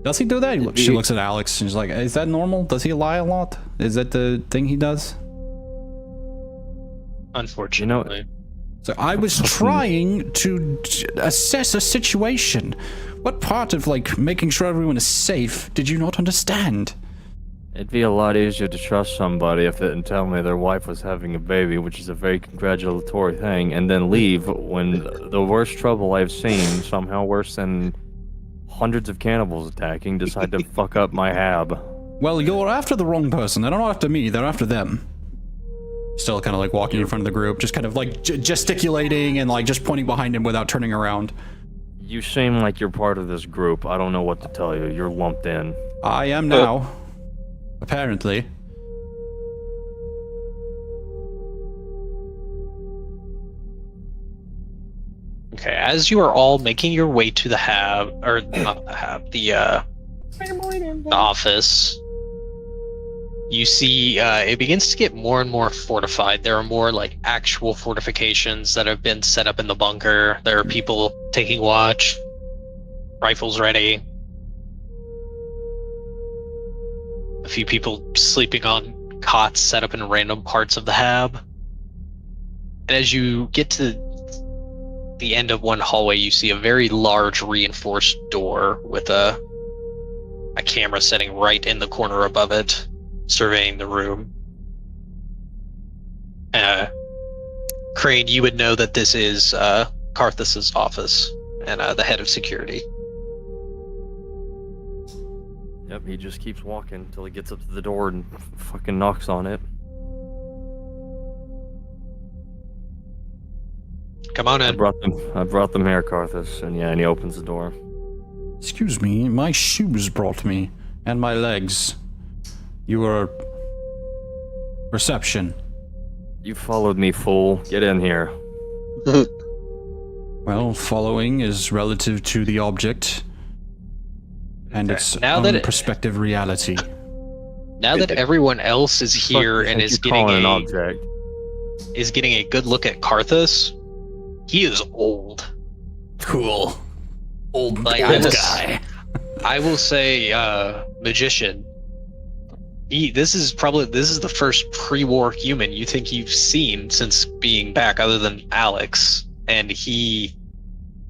Does he do that? She looks at Alex and she's like, is that normal? Does he lie a lot? Is that the thing he does? Unfortunately. So I was trying to assess a situation. What part of, making sure everyone is safe did you not understand? It'd be a lot easier to trust somebody if they didn't tell me their wife was having a baby, which is a very congratulatory thing, and then leave when the worst trouble I've seen, somehow worse than hundreds of cannibals attacking, decide to fuck up my hab. Well, you're after the wrong person. They're not after me, they're after them. Still kind of walking in front of the group, just kind of gesticulating and just pointing behind him without turning around. You seem like you're part of this group. I don't know what to tell you. You're lumped in. I am now. Apparently. Okay, as you are all making your way to the office, you see it begins to get more and more fortified. There are more actual fortifications that have been set up in the bunker. There are people taking watch, rifles ready. A few people sleeping on cots set up in random parts of the hab. And as you get to the end of one hallway, you see a very large reinforced door with a camera sitting right in the corner above it, surveying the room. Crane, you would know that this is Carthus's office and the head of security. Yep, he just keeps walking until he gets up to the door and fucking knocks on it. Come on in. I brought them here, Carthus, and he opens the door. Excuse me, my shoes brought me, and my legs. You were... reception. You followed me, fool. Get in here. Well, following is relative to the object. And its own perspective reality. Now that everyone else is here and is getting is getting a good look at Carthus, he is old. Cool. Old guy. I will say, magician. This is the first pre-war human you think you've seen since being back, other than Alex, and he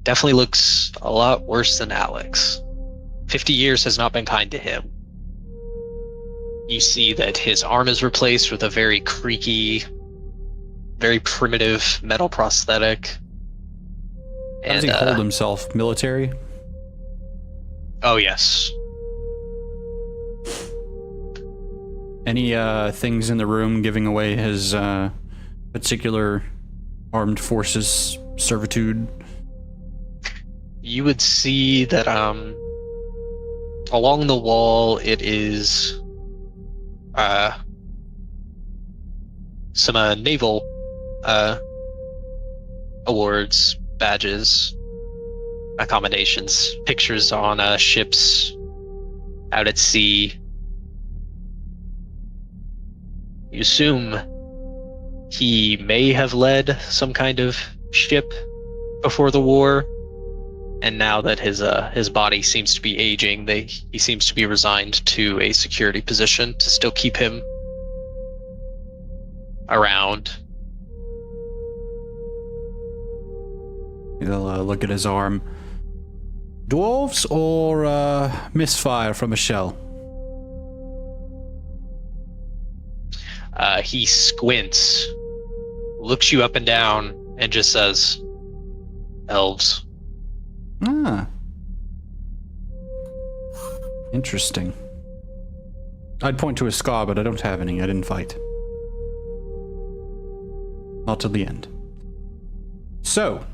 definitely looks a lot worse than Alex. 50 years has not been kind to him. You see that his arm is replaced with a very creaky, very primitive metal prosthetic. How does he hold himself? Military? Oh, yes. Any things in the room giving away his particular armed forces servitude? You would see that along the wall it is some naval awards, badges, accommodations, pictures on ships out at sea. You assume he may have led some kind of ship before the war, and now that his body seems to be aging, he seems to be resigned to a security position to still keep him around. He'll look at his arm. Dwarves or misfire from a shell? He squints, looks you up and down, and just says, "Elves." Ah. Interesting. I'd point to a scar, but I don't have any. I didn't fight. Not till the end. So,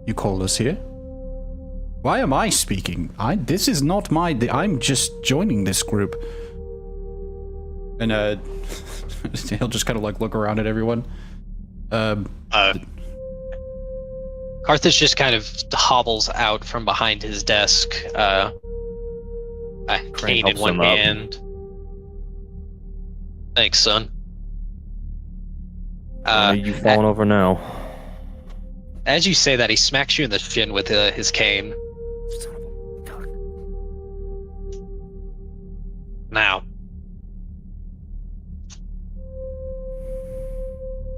you called us here? Why am I speaking? This is not I'm just joining this group. And he'll just kind of like look around at everyone. Carthage just kind of hobbles out from behind his desk, a cane in helps one him up. hand. Thanks, son. You've fallen over now. As you say that, he smacks you in the shin with his cane. Now,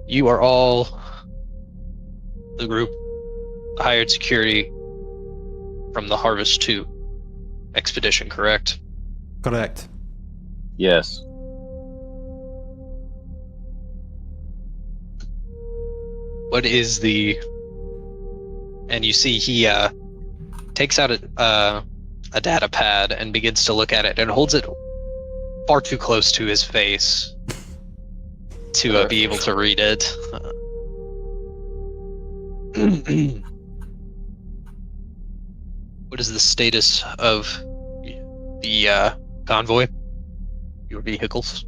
you are all the group hired security from the Harvest 2 expedition, correct? Correct. Yes. What is the... And you see he takes out a data pad and begins to look at it and holds it far too close to his face to be able to read it. What is the status of the convoy? Your vehicles?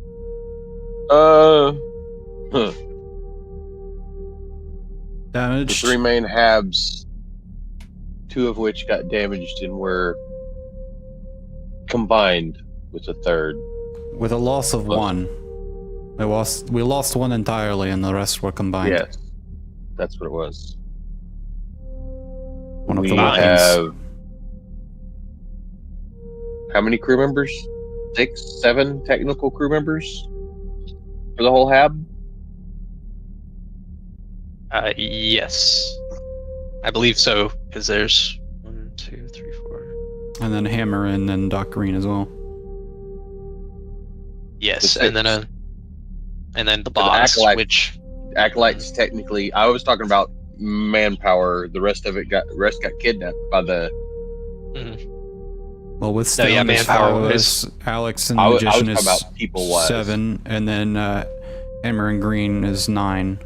The Damaged. 3 main habs, 2 of which got damaged and were combined with a third. With a loss of one. We lost one entirely and the rest were combined. Yes, that's what it was. One of We the weapons. have how many crew members? 6, 7 technical crew members for the whole hab. Yes. I believe so, because there's 1, 2, 3, 4. And then Hammer and then Doc Green as well. Yes, The and then the the boss, acolyte- which Acolytes technically. I was talking about manpower. The rest got kidnapped by the. Well, with Stone, yeah, there's manpower 5 of was- us. Alex and I the was Magician talking is about people-wise. 7, and then Hammer and Green is 9.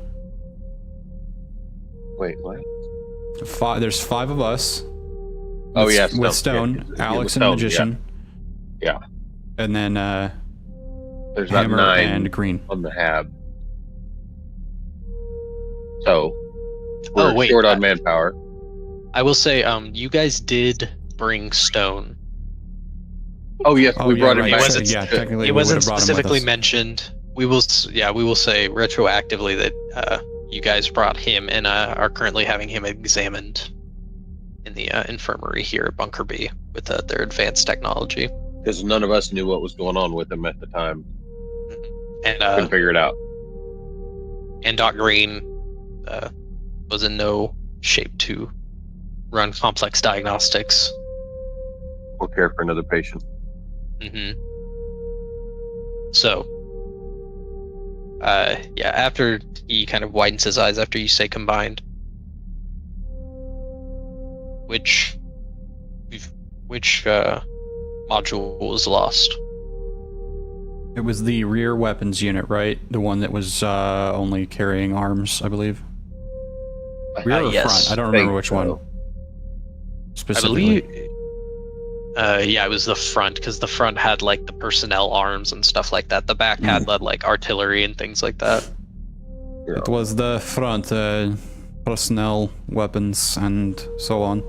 Wait, what? 5. There's 5 of us. Oh with, yes, with Stone, Alex and the Magician. Yeah. And then There's about Hammer 9 and Green. on the hab. So we're wait, short on manpower. I will say, you guys did bring Stone. Oh yes, we brought him right. back. It wasn't- Yeah, technically It we wasn't would've brought him with specifically us. mentioned. We will say retroactively that you guys brought him and are currently having him examined in the infirmary here at Bunker B with their advanced technology. Because none of us knew what was going on with him at the time. And Couldn't figure it out. and Doc Green was in no shape to run complex diagnostics. Or care for another patient. Mm-hmm. So, yeah, after he kind of widens his eyes after you say combined, which module was lost? It was the rear weapons unit, right? The one that was only carrying arms, I believe. Rear or yes. front? I don't remember which one. I Specifically. believe. Yeah, it was the front, because the front had like the personnel arms and stuff like that. The back had like artillery and things like that. It was the front personnel, weapons, and so on.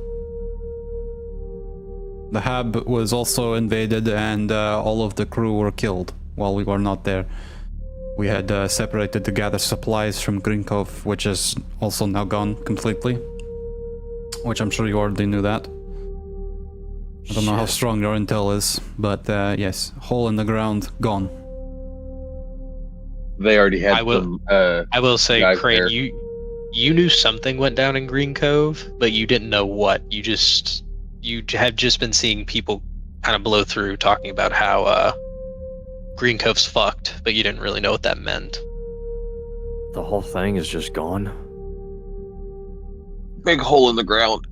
The hub was also invaded, and all of the crew were killed while we were not there. We had separated to gather supplies from Green Cove, which is also now gone completely. Which I'm sure you already knew that. I don't know how strong your intel is, but yes, hole in the ground, gone. They already had I will say, guys Crane, there. you knew something went down in Green Cove, but you didn't know what. You had just been seeing people kind of blow through talking about how Green Cove's fucked, but you didn't really know what that meant. The whole thing is just gone. Big hole in the ground.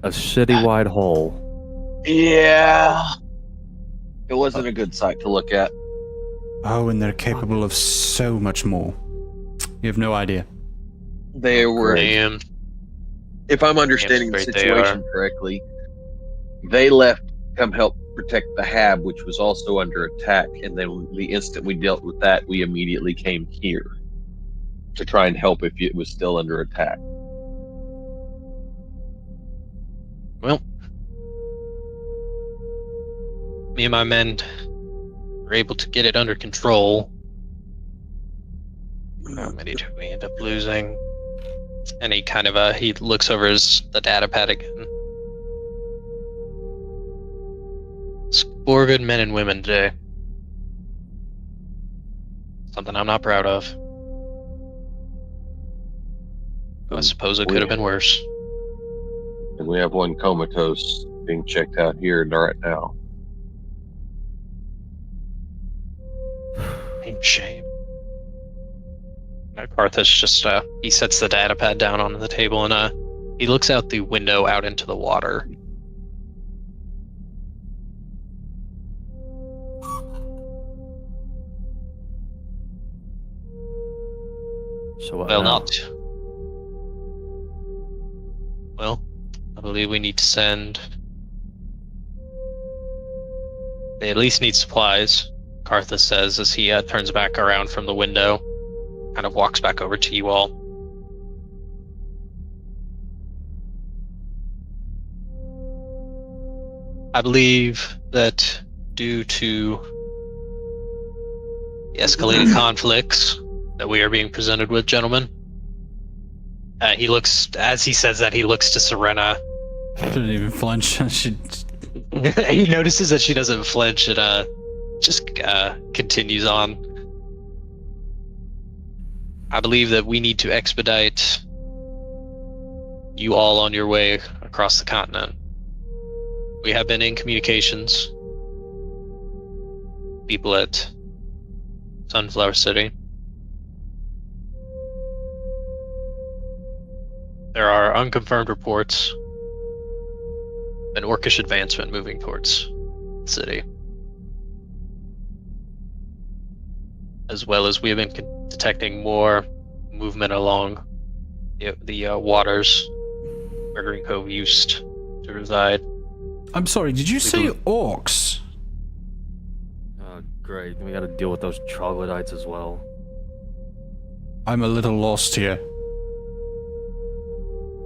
A citywide hole. Yeah. It wasn't a good sight to look at. Oh, and they're capable of so much more. You have no idea. They were. Damn. If I'm understanding the Damn straight they situation correctly, they left to come help protect the Hab, which was also under attack, and then the instant we dealt with that, we immediately came here to try and help if it was still under attack. Well, me and my men were able to get it under control. How many did we end up losing? And he kind of he looks over the data pad again. 4 good men and women today. Something I'm not proud of. I suppose it could have been worse. And we have one comatose being checked out here right now. Shame. Karthus just he sets the data pad down on the table and he looks out the window out into the water. So what Well, now? Well, I believe we need to send. They at least need supplies, Karthus says as he turns back around from the window, kind of walks back over to you all. I believe that due to the escalated conflicts that we are being presented with, gentlemen, he looks, as he says that, he looks to Serena. She didn't even flinch. He notices that she doesn't flinch and just continues on. I believe that we need to expedite you all on your way across the continent. We have been in communications. People at Sunflower City. There are unconfirmed reports of an orcish advancement moving towards the city. As well as we have been detecting more movement along the waters where Green Cove used to reside. I'm sorry, did you say orcs? Great. We gotta deal with those troglodytes as well. I'm a little lost here.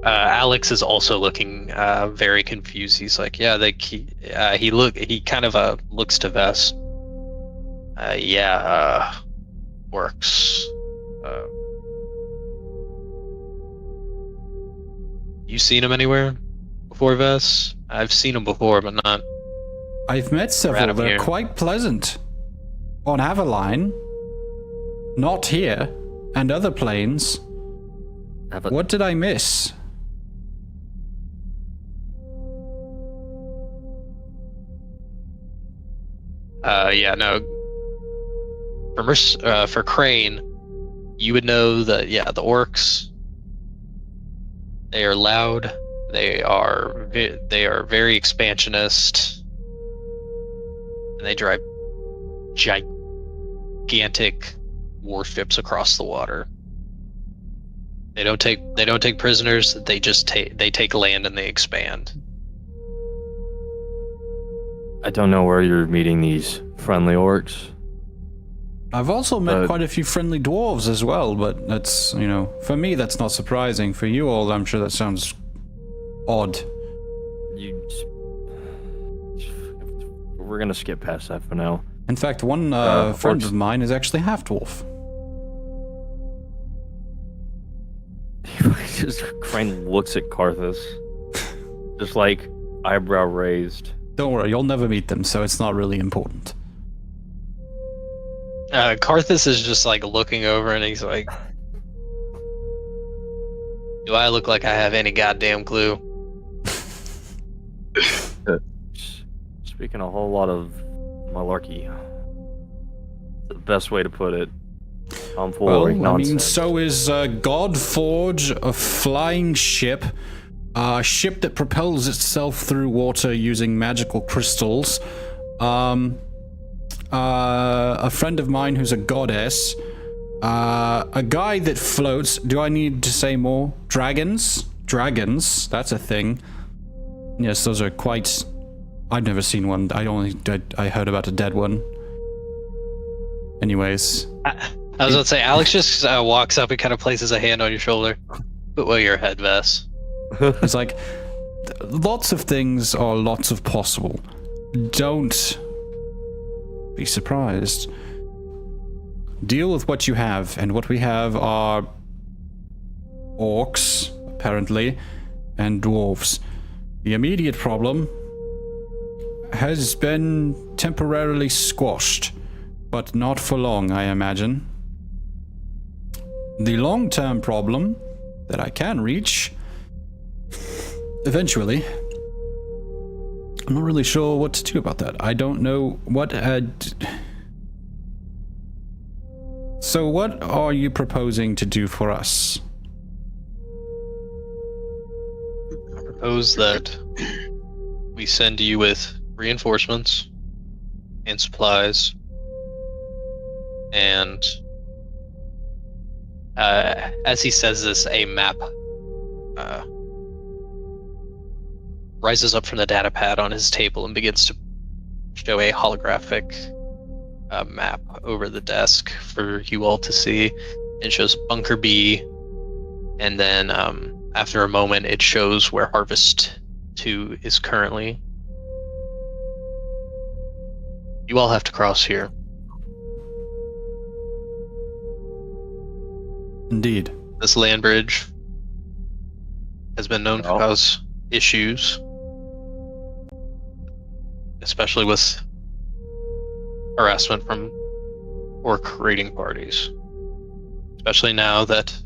Alex is also looking very confused. He's like, yeah, he kind of looks to Vess. Works. You seen him anywhere before, Vess? I've seen him before, but not. I've met several. Around They're here. quite pleasant. On Aveline. Not here. And other planes. What did I miss? Yeah, no. For Crane, you would know that, yeah, the orcs, they are loud, they are very expansionist, and they drive gigantic warships across the water. They don't take prisoners, they take land and they expand. I don't know where you're meeting these friendly orcs. I've also met quite a few friendly dwarves as well, but that's, for me that's not surprising. For you all, I'm sure that sounds odd. We're gonna skip past that for now. In fact, one friend of mine is actually half-dwarf. Just Crane looks at Karthus, just like eyebrow raised. Don't worry, you'll never meet them, so it's not really important. Karthus is just like looking over and he's like, do I look like I have any goddamn clue? Speaking a whole lot of malarkey. The best way to put it. Nonsense. So is Godforge a flying ship, a ship that propels itself through water using magical crystals, a friend of mine who's a goddess, a guy that floats. Do I need to say more? Dragons, that's a thing. Yes, those are quite... I've never seen one. I heard about a dead one. Anyways. I was about to say, Alex just walks up and kind of places a hand on your shoulder. But wear your head vest. It's like, lots of things are lots of possible. Don't be surprised. Deal with what you have, and what we have are orcs, apparently, and dwarves. The immediate problem has been temporarily squashed, but not for long, I imagine. The long-term problem that I can reach eventually. I'm not really sure what to do about that. I don't know what So what are you proposing to do for us? I propose that we send you with reinforcements and supplies, and as he says this, a map rises up from the data pad on his table and begins to show a holographic map over the desk for you all to see. It shows Bunker B, and then after a moment it shows where Harvest 2 is currently. You all have to cross here. Indeed. This land bridge has been known to cause issues, especially with harassment from orc raiding parties. Especially now that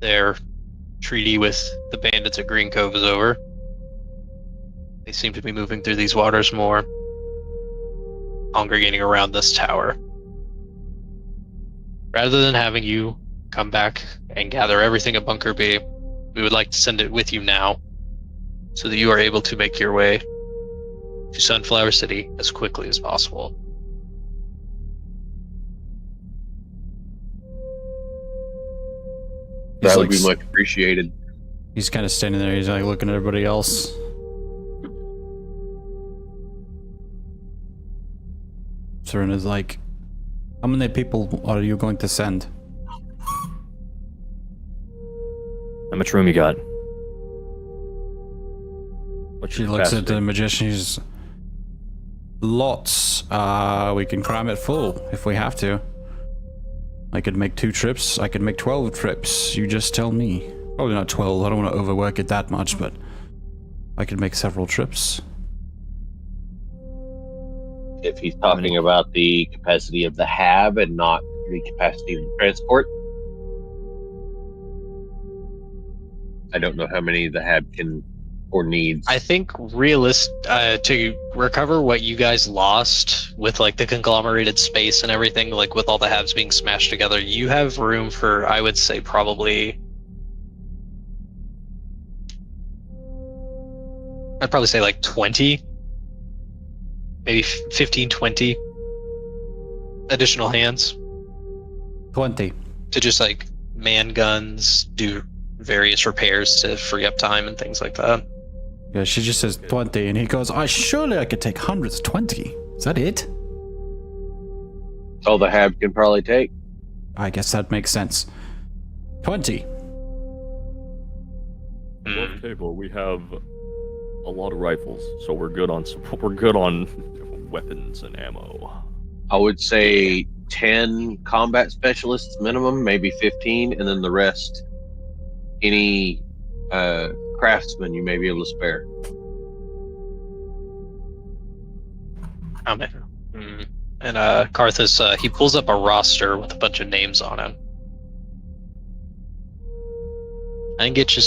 their treaty with the bandits at Green Cove is over. They seem to be moving through these waters more, congregating around this tower. Rather than having you come back and gather everything at Bunker B, we would like to send it with you now, so that you are able to make your way to Sunflower City as quickly as possible. That would be much appreciated. He's kind of standing there, he's like looking at everybody else. Seren is like, how many people are you going to send? How much room you got? She looks at the magician, she's... Lots. We can cram it full if we have to. I could make 2 trips, I could make 12 trips. You just tell me. Probably not 12, I don't want to overwork it that much, but I could make several trips. If he's talking about the capacity of the hab and not the capacity of the transport, I don't know how many the hab can or needs. I think to recover what you guys lost with like the conglomerated space and everything, like with all the halves being smashed together, you have room for, I would say, I'd probably say like 20, maybe 15, 20 additional hands 20. to just like man guns, do various repairs to free up time and things like that. Yeah, she just says 20, and he goes, surely I could take hundreds. 20? Is that it? That's all the Hab can probably take. I guess that makes sense. 20. Above table, we have a lot of rifles, so we're good on weapons and ammo. I would say 10 combat specialists minimum, maybe 15, and then the rest, any craftsmen you may be able to spare. And Karthus, he pulls up a roster with a bunch of names on it. I can get you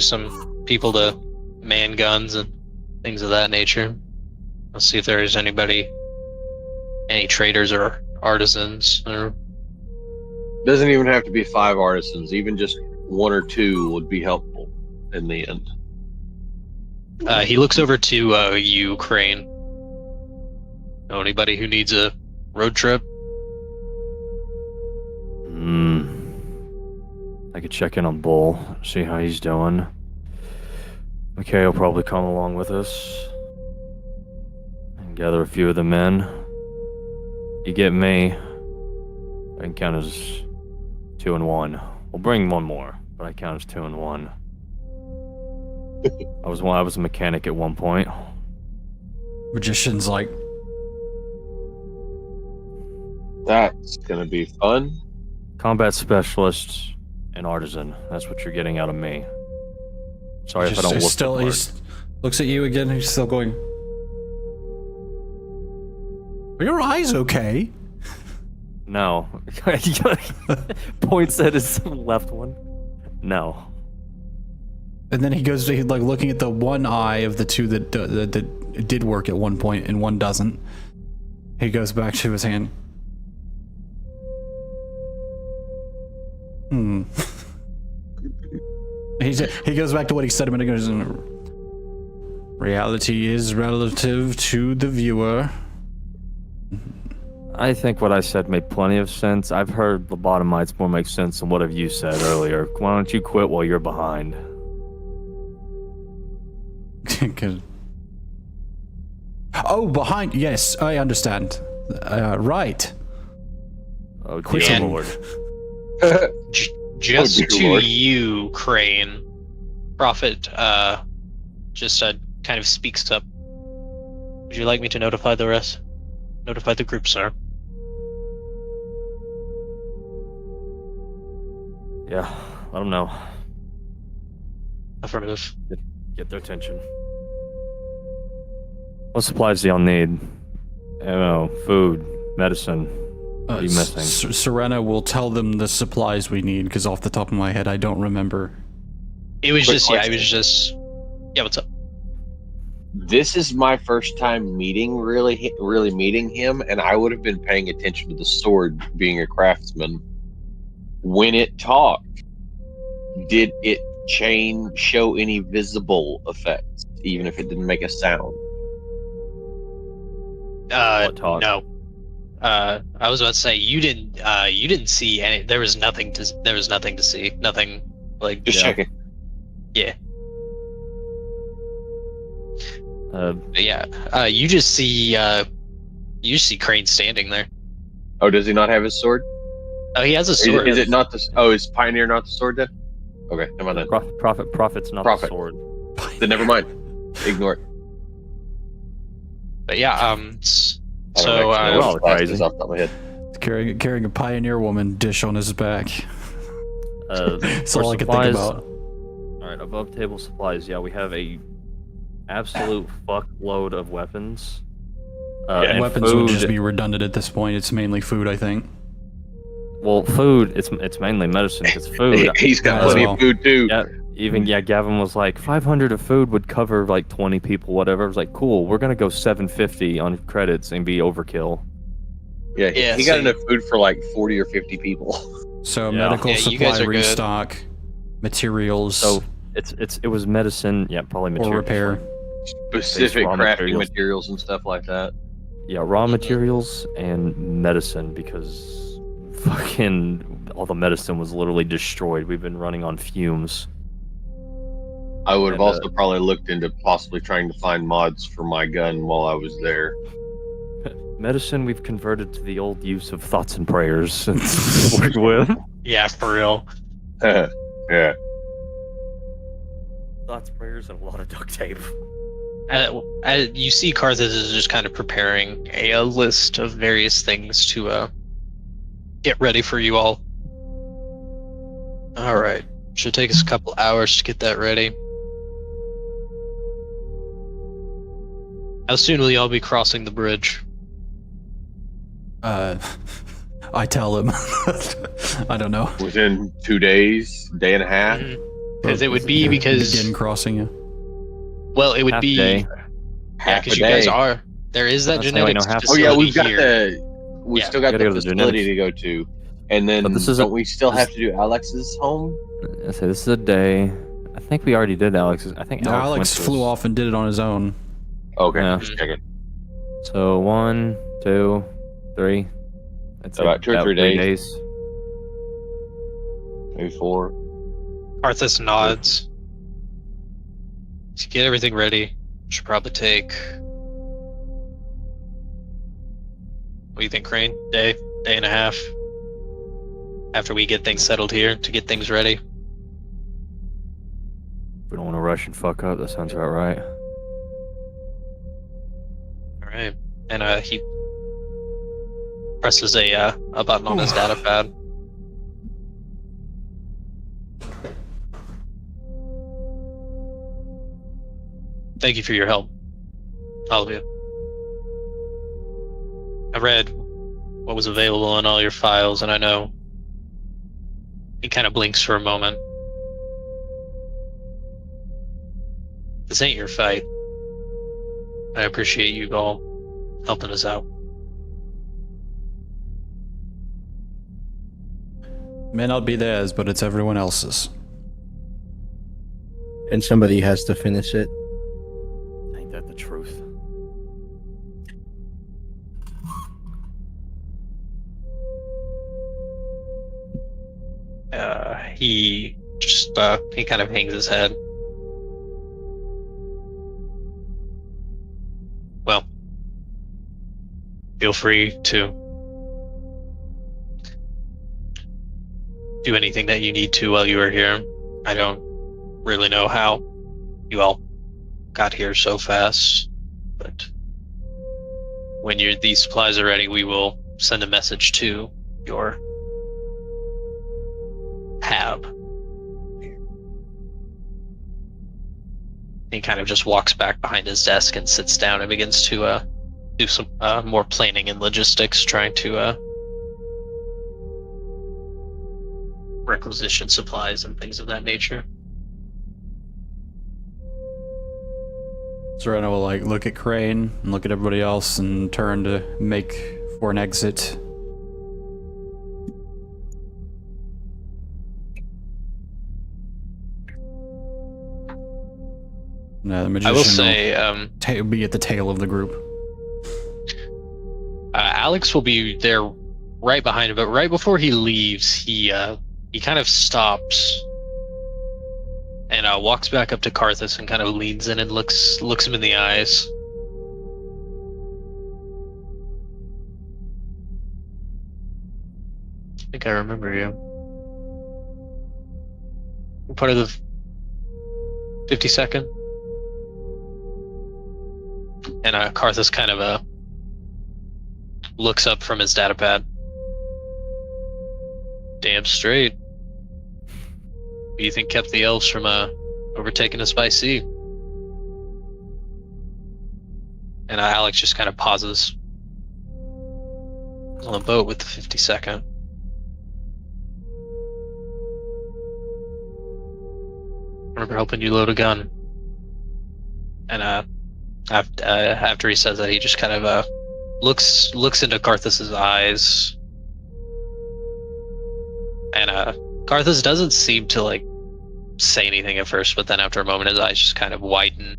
some people to man guns and things of that nature. Let's see if there is any traders or artisans. Doesn't even have to be 5 artisans. Even just 1 or 2 would be helpful in the end. He looks over to you, Crane. Know anybody who needs a road trip? I could check in on Bull, see how he's doing. McKay will probably come along with us and gather a few of the men. You get me, I can count as 2 and 1. We'll bring 1 more, but I count as 2 and 1. I was a mechanic at one point. Magician's like, That's gonna be fun. Combat specialist and artisan. That's what you're getting out of me. Sorry if I don't look still, the he part. looks at you again, he's still going, are your eyes okay? No. Points at his left one. No. And then he goes to like looking at the one eye of the 2 that did work at one point and one doesn't. He goes back to his hand. He goes back to what he said a minute ago. Reality is relative to the viewer. I think what I said made plenty of sense. I've heard lobotomites more make sense than what have you said earlier. Why don't you quit while you're behind? Oh, behind. Yes, I understand. Right. Oh, Quit dear him. Lord. Just dear to Lord. you, Crane, Prophet just kind of speaks up. Would you like me to notify the rest? Notify the group, sir. Yeah, let them know. Affirmative. Get their attention. What supplies do y'all need? Ammo, food, medicine. What are you missing? Serena will tell them the supplies we need, because off the top of my head, I don't remember. It was Quick just, question. yeah, what's up? This is my first time really meeting him, and I would have been paying attention to the sword being a craftsman. When it talked, did it show any visible effects, even if it didn't make a sound? Talk? No. I was about to say you didn't see any. There was nothing to see. Nothing like. Just checking. Yeah. Uh, Yeah. You just see Crane standing there. Oh, does he not have his sword? Oh, he has a sword. Is it not the? Oh, is Pioneer not the sword then? Okay, never mind then. Prophet's not Prophet. the sword. Then never mind. Ignore it. But yeah. I don't So actually know we're all his classes crazy. off the top of my head. Carrying a pioneer woman dish on his back. That's For all I can think supplies- about. Alright, above table supplies, yeah, we have a absolute fuckload of weapons. And And weapons food, would just be redundant at this point. It's mainly food, I think. Well, food. It's mainly medicine. It's food. He's got Might as plenty well. of food too. Yeah. Gavin was like 500 of food would cover like 20 people, whatever. I was like, cool. We're gonna go 750 on credits and be overkill. Yeah, Yeah, he got so enough food for like 40 or 50 people. So Yeah. medical Yeah, you guys supply are good. restock, materials, So it was medicine. Yeah, probably or materials. repair. Specific raw crafting materials. materials and stuff like that. Yeah, raw materials and medicine because fucking all the medicine was literally destroyed. We've been running on fumes. I would have And, also probably looked into possibly trying to find mods for my gun while I was there. Medicine we've converted to the old use of thoughts and prayers and worked with. Yeah, for real. Yeah. Thoughts, prayers, and a lot of duct tape. You see Karthus is just kind of preparing a list of various things to get ready for you all. Alright. Should take us a couple hours to get that ready. How soon will y'all be crossing the bridge? I tell him. I don't know. Within 2 days, day and a half. Because it would be because... Begin crossing you. Well, it would Half be... day. Yeah, Half because a you guys day. are... There is that That's how I know genetics half- Oh yeah, facility we've got here. we Yeah. still got Gotta the go to the facility genetics. to go to, and then But this is don't we still have to do Alex's home? I say this is a day. I think we already did Alex's. I think No, Alex, Alex went to flew his- off and did it on his own. Okay, Yeah. just checking. So 1, 2, 3. That's About 2 or 3 days. Maybe 4. Arthas nods. To get everything ready, should probably take... What do you think, Crane? Day and a half? After we get things settled here, to get things ready? We don't want to rush and fuck up. That sounds about right. Alright. And he presses a button on his data pad. Thank you for your help, all of you. I read what was available in all your files, and I know he kind of blinks for a moment. This ain't your fight. I appreciate you all helping us out. May not be theirs, but it's everyone else's. And somebody has to finish it. Ain't that the truth? He just he kind of hangs his head. Well, feel free to do anything that you need to while you are here. I don't really know how you all got here so fast, but when these supplies are ready, we will send a message to your hab. He kind of just walks back behind his desk and sits down and begins to do some more planning and logistics, trying to requisition supplies and things of that nature. Serena will like look at Crane and look at everybody else and turn to make for an exit. No, the magician I will say, be at the tail of the group. Alex will be there right behind him, but right before he leaves, he kind of stops and walks back up to Karthus and kind of leans in and looks him in the eyes. I think I remember you. You're part of the 52nd. And Karthus kind of looks up from his data pad. Damn straight. Who do you think kept the elves from overtaking us by sea? And Alex just kind of pauses on the boat with the 52nd. remember helping you load a gun. And after he says that, he just kind of looks into Karthus's eyes, and Karthus doesn't seem to like say anything at first, but then after a moment, his eyes just kind of widen.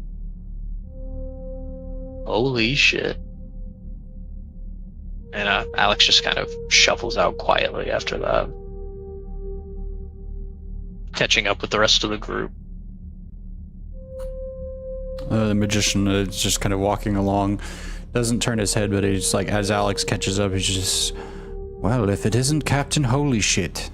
Holy shit! And Alex just kind of shuffles out quietly after that, catching up with the rest of the group. The magician is just kind of walking along, doesn't turn his head, but he's like, as Alex catches up, he's just, well, if it isn't Captain Holy Shit.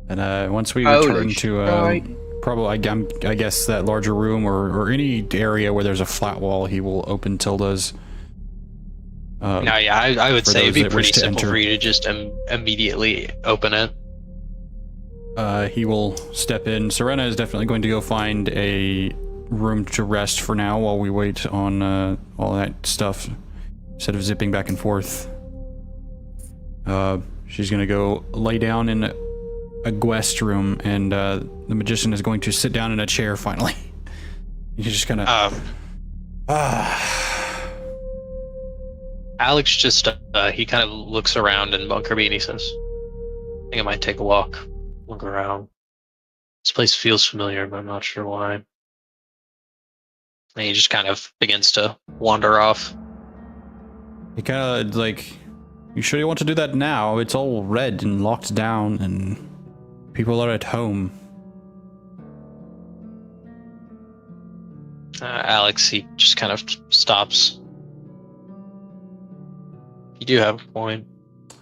And once we return to probably, I guess, that larger room or any area where there's a flat wall, he will open Tilda's. No, yeah, I would say it'd be pretty simple for you to just immediately open it. He will step in. Serena is definitely going to go find a room to rest for now while we wait on all that stuff, instead of zipping back and forth. She's going to go lay down in a guest room, and the magician is going to sit down in a chair finally. He's just kind of... Alex just, he kind of looks around in Bunker B and he says, I think I might take a walk. Look around. This place feels familiar, but I'm not sure why. And he just kind of begins to wander off. He kind of like, you sure you want to do that now? It's all red and locked down, and people are at home. Alex, he just kind of stops. You do have a point.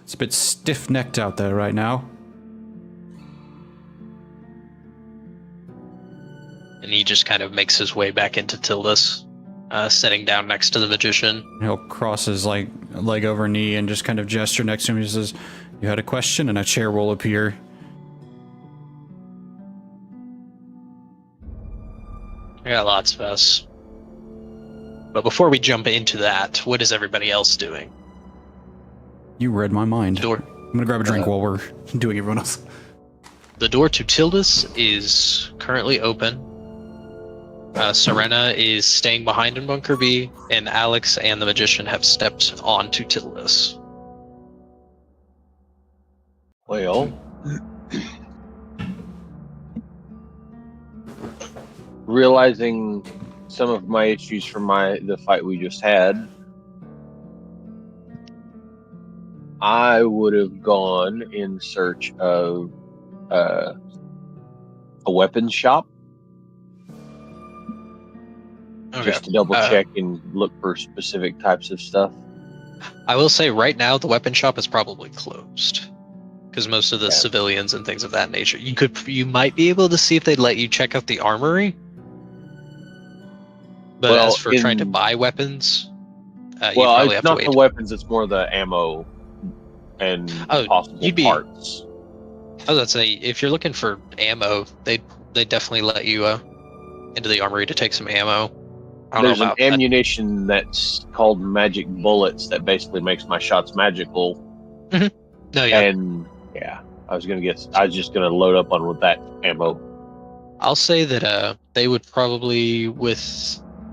It's a bit stiff-necked out there right now. And he just kind of makes his way back into Tilda's, sitting down next to the magician. He'll cross his leg over knee and just kind of gesture next to him. He says, you had a question, and a chair will appear. I got lots of us. But before we jump into that, what is everybody else doing? You read my mind. Door. I'm gonna grab a drink while we're doing everyone else. The door to Tilda's is currently open. Serena is staying behind in Bunker B, and Alex and the magician have stepped onto Tilda's. Well, realizing some of my issues from the fight we just had, I would have gone in search of a weapons shop. Okay. Just to double check and look for specific types of stuff. I will say right now the weapon shop is probably closed, because most of the civilians and things of that nature. You might be able to see if they'd let you check out the armory. But Well, as for trying to buy weapons, you well, probably it's have to not wait. the weapons; it's more the ammo and possible parts. I was gonna say, if you're looking for ammo, they definitely let you into the armory to take some ammo. There's an ammunition that's called magic bullets that basically makes my shots magical. Mm-hmm. No, yeah. And yeah, I was just gonna load up on with that ammo. I'll say that they would probably,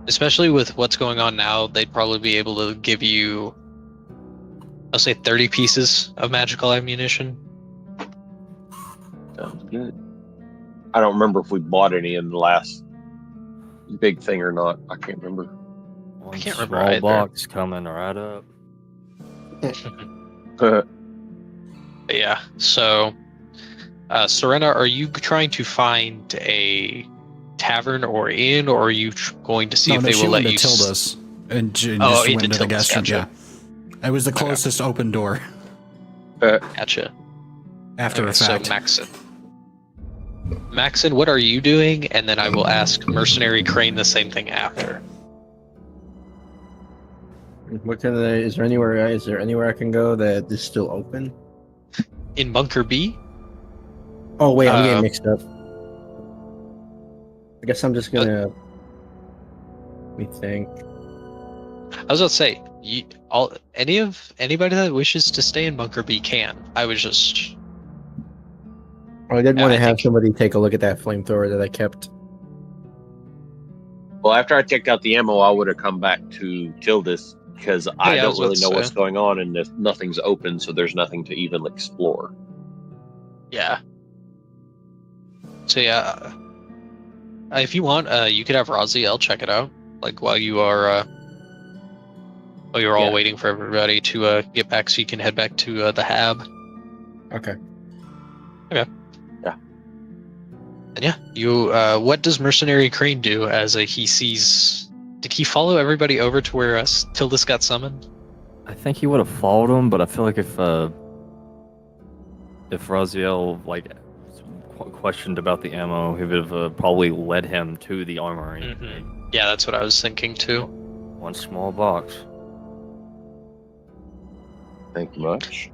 especially with what's going on now, they'd probably be able to give you, I'll say 30 pieces of magical ammunition. Sounds good. I don't remember if we bought any in the last big thing or not. I can't remember. I can't remember Small either. box coming right up. Yeah, so Serena, are you trying to find a tavern or inn, or are you going to see if they will let you... Tilda's and just into went to the Tilda's, guest room. gotcha. Yeah, it was the closest open door. Gotcha. After a fact. So Maxon, what are you doing? And then I will ask Mercenary Crane the same thing after. Is there anywhere I can go that is still open? In Bunker B? Oh wait, I'm getting mixed up. I guess I'm just gonna. Let me think. I was about to say, anybody that wishes to stay in Bunker B can. I was just I did want I to have think- somebody take a look at that flamethrower that I kept. Well, after I checked out the ammo, I would have come back to Tildis because I Yeah, I was don't about really to know say. what's going on, and if nothing's open, so there's nothing to even explore. Yeah. So yeah, if you want, you could have Raziel check it out, like while you're all waiting for everybody to get back, so you can head back to the hab. Okay. And yeah, you. What does Mercenary Crane do as he sees? Did he follow everybody over to where Tildis got summoned? I think he would have followed him, but I feel like if Raziel like questioned about the ammo, he would have probably led him to the armory. Mm-hmm. Yeah, that's what I was thinking too. One small box. Thank you much.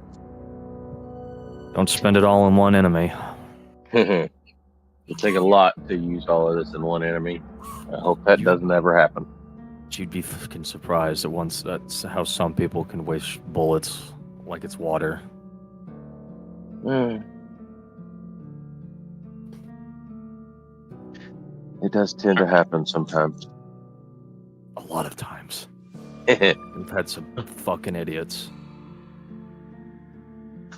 Don't spend it all on one enemy. It'll take a lot to use all of this in one enemy. I hope that doesn't ever happen. You'd be fucking surprised at once. That's how some people can waste bullets like it's water. It does tend to happen sometimes. A lot of times. We've had some fucking idiots.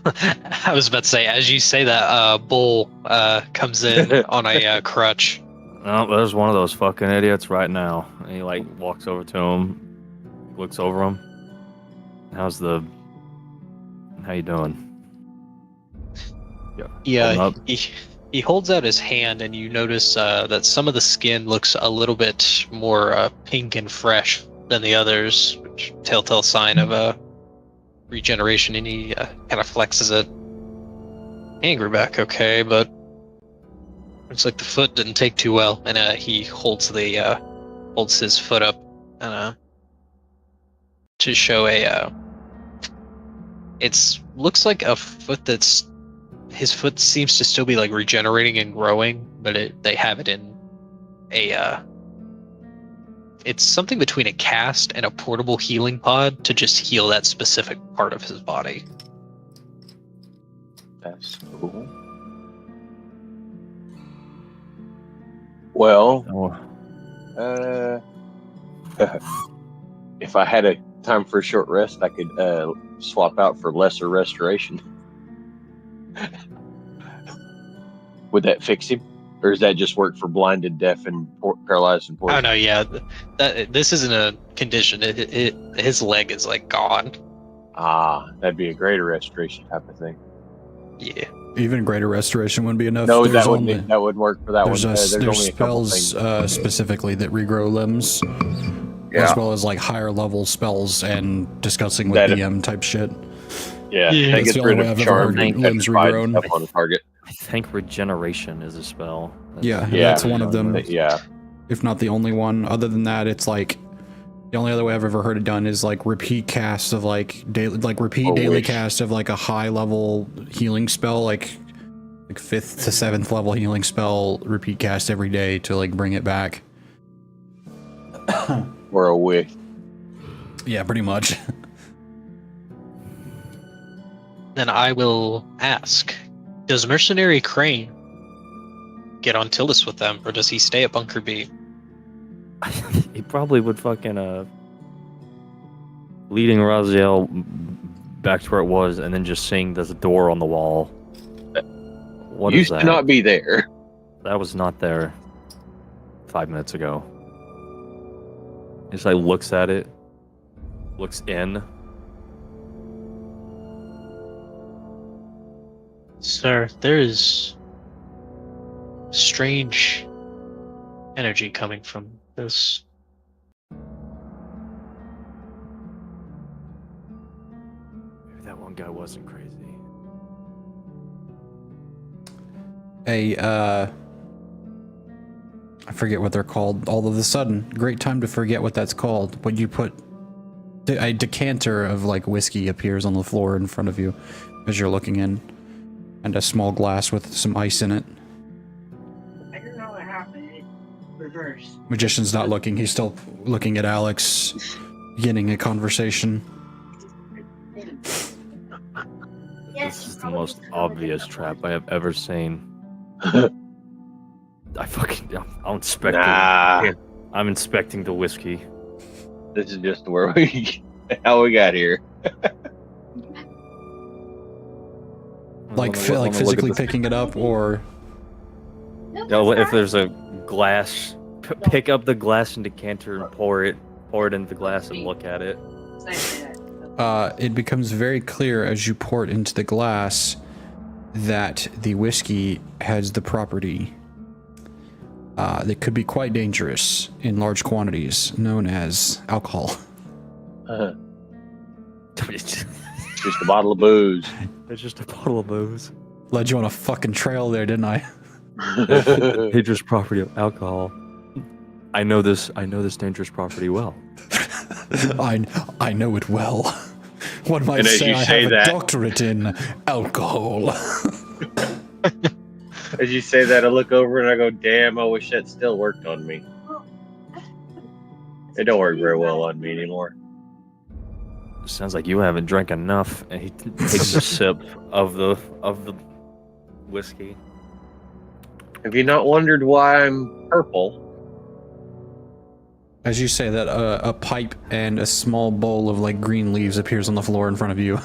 I was about to say, as you say that, Bull comes in on a crutch. Oh, there's one of those fucking idiots right now. And he like walks over to him, looks over him. How you doing? Yeah, he holds out his hand, and you notice that some of the skin looks a little bit more pink and fresh than the others, which telltale sign of regeneration. And he kind of flexes it. Hand grew back okay, but looks like the foot didn't take too well. And he holds his foot up to show looks like a foot that's. His foot seems to still be like regenerating and growing, but they have it in it's something between a cast and a portable healing pod to just heal that specific part of his body. That's cool. Well, if I had a time for a short rest, I could swap out for lesser restoration. Would that fix him, or does that just work for blinded, deaf, and paralyzed and poisoned? Oh no, yeah, this isn't a condition. His leg is like gone. That'd be a greater restoration type of thing. Yeah. Even greater restoration wouldn't be enough. No, There's that wouldn't work for that one. There's There's only a couple spells things. specifically that regrow limbs, Yeah. as well as like higher level spells and discussing with That- DM type shit. Yeah, Yeah, that that's gets the rid only way of I've ever charm heard and limbs petrified regrown. stuff on a target. I think regeneration is a spell. Yeah, Yeah. that's one of them, Yeah, if not the only one. Other than that, it's like the only other way I've ever heard it done is like repeat cast of like daily, Wish. cast of like a high level healing spell, like 5th to 7th level healing spell, repeat cast every day to like bring it back. or a wish. Yeah, pretty much. Then I will ask, does Mercenary Crane get on Tildis with them, or does he stay at Bunker B? He probably would fucking leading Raziel back to where it was, and then just seeing there's a door on the wall. What is Used that? to not be there. That was not there 5 minutes ago. Just like looks at it, looks in. Sir, there is strange energy coming from this. Maybe that one guy wasn't crazy. I forget what they're called. All of a sudden, great time to forget what that's called. When you put a decanter of like whiskey appears on the floor in front of you as you're looking in, and a small glass with some ice in it. I don't know what happened. Reverse. Magician's not looking. He's still looking at Alex, beginning a conversation. Yes, This is the most obvious trap I have ever seen. I'll inspect Nah. it. I'm inspecting the whiskey. This is just how we got here. Like physically picking it up, or If there's a glass, pick up the glass and decanter and pour it into the glass and look at it. it becomes very clear as you pour it into the glass that the whiskey has the property that could be quite dangerous in large quantities, known as alcohol. Just a bottle of booze. It's just a bottle of booze. Led you on a fucking trail there, didn't I? Dangerous property of alcohol. I know this dangerous property well. I know it well. One might say I have a doctorate in alcohol. As you say that, I look over and I go, damn, I wish that still worked on me. It don't work very well on me anymore. Sounds like you haven't drank enough. And he takes a sip of the whiskey. Have you not wondered why I'm purple? As you say that, a pipe and a small bowl of like green leaves appears on the floor in front of you.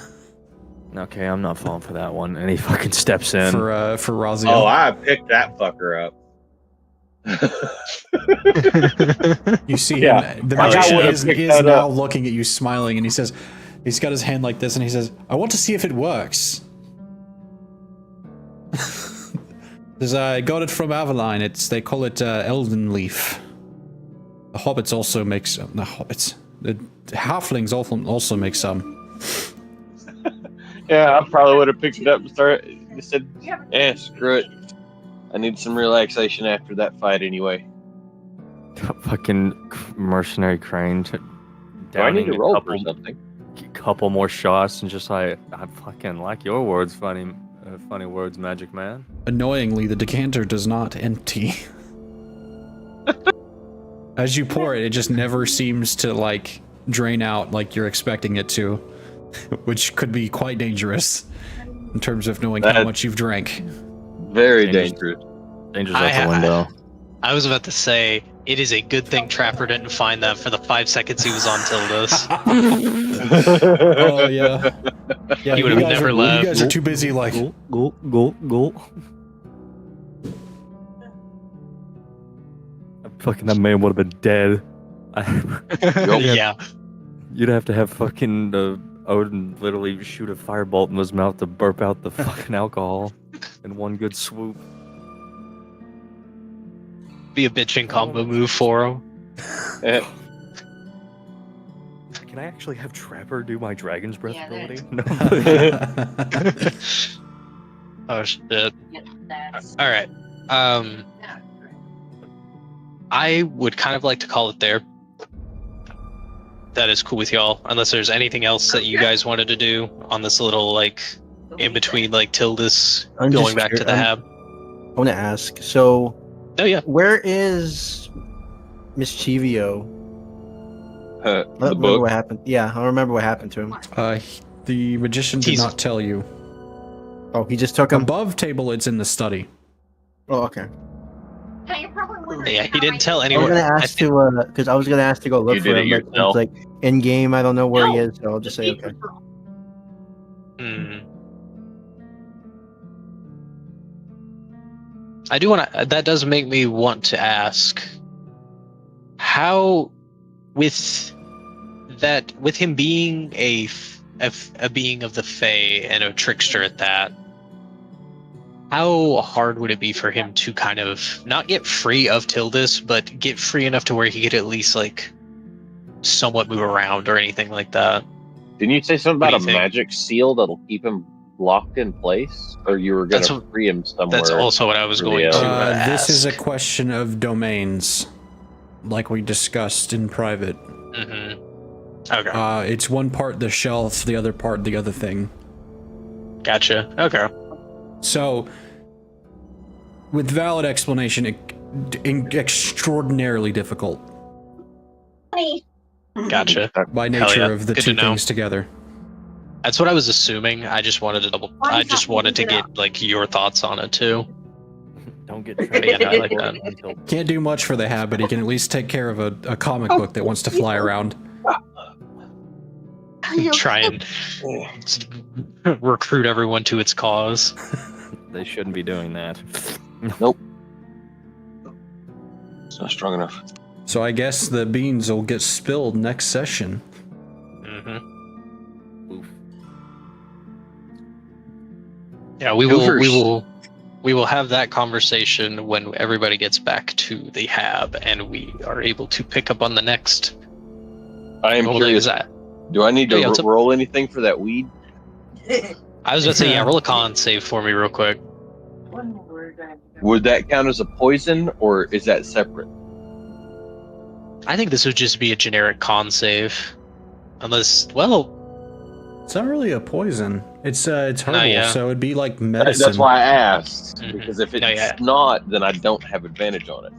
Okay, I'm not falling for that one. And he fucking steps in. For Razio. Oh, I picked that fucker up. You see him, the magician is now looking at you smiling, and he says, he's got his hand like this, and he says, I want to see if it works. Says, I got it from Aveline. They call it Elden Leaf. The hobbits also make some. The hobbits. The halflings also make some. Yeah, I probably would have picked it up and said, screw it. I need some relaxation after that fight anyway. Fucking mercenary crane. Do I need to roll for something? Couple more shots and just I fucking like your words, funny words, magic man. Annoyingly, the decanter does not empty. As you pour it, it just never seems to like drain out like you're expecting it to, which could be quite dangerous in terms of knowing how much you've drank. Very dangerous. Dangerous out the window. I was about to say, it is a good thing Trapper didn't find that for the 5 seconds he was on Tilda's. Oh, yeah. He would have never left. You guys are too busy, like... Go. Fucking that man would have been dead. Yeah. You'd have to have fucking Odin literally shoot a firebolt in his mouth to burp out the fucking alcohol in one good swoop. Be a bitching combo move for him. Can I actually have Trapper do my Dragon's Breath ability? No. Oh shit. Alright. I would kind of like to call it there. That is cool with y'all, unless there's anything else that you guys wanted to do on this little like in between like Tildas going back to the hab. I want to ask. So, where is Mischivio? I don't remember what happened. Yeah, I don't remember what happened to him. The magician did not tell you. Oh, he just took him. Above table, it's in the study. Oh, okay. Yeah, he didn't tell anyone. I was gonna ask because I was gonna ask to go look for him. But it's like in game, I don't know where he is, so I'll just say okay. I do want to. That does make me want to ask, how, with him being a being of the Fae and a trickster at that, how hard would it be for him to kind of not get free of Tildas, but get free enough to where he could at least like somewhat move around or anything like that? Didn't you say something about a magic seal that'll keep him locked in place, or you were going to free him somewhere? That's also what I was going to ask. This is a question of domains, like we discussed in private. Mm-hmm. Okay. It's one part the shelf, the other part the other thing. Gotcha. Okay. So, with valid explanation, extraordinarily difficult. Gotcha. By nature of the two things together. That's what I was assuming. I just wanted to I just wanted to get like your thoughts on it too. Don't get Yeah, no, I like that. until Can't do much for the hab, but he can at least take care of a comic book that wants to fly around. Try and recruit everyone to its cause. they shouldn't be doing that. Nope. It's not strong enough. So I guess the beans will get spilled next session. Mm-hmm. Oof. Yeah, we will have that conversation when everybody gets back to the hab and we are able to pick up on the next. I am curious. Do I need to roll anything for that weed? I was going to say, yeah, roll a con save for me real quick. Would that count as a poison, or is that separate? I think this would just be a generic con save. Unless, well... It's not really a poison. It's herbal, yeah. so it'd be like medicine. That's why I asked. Mhm. Because if it's not, then I don't have advantage on it.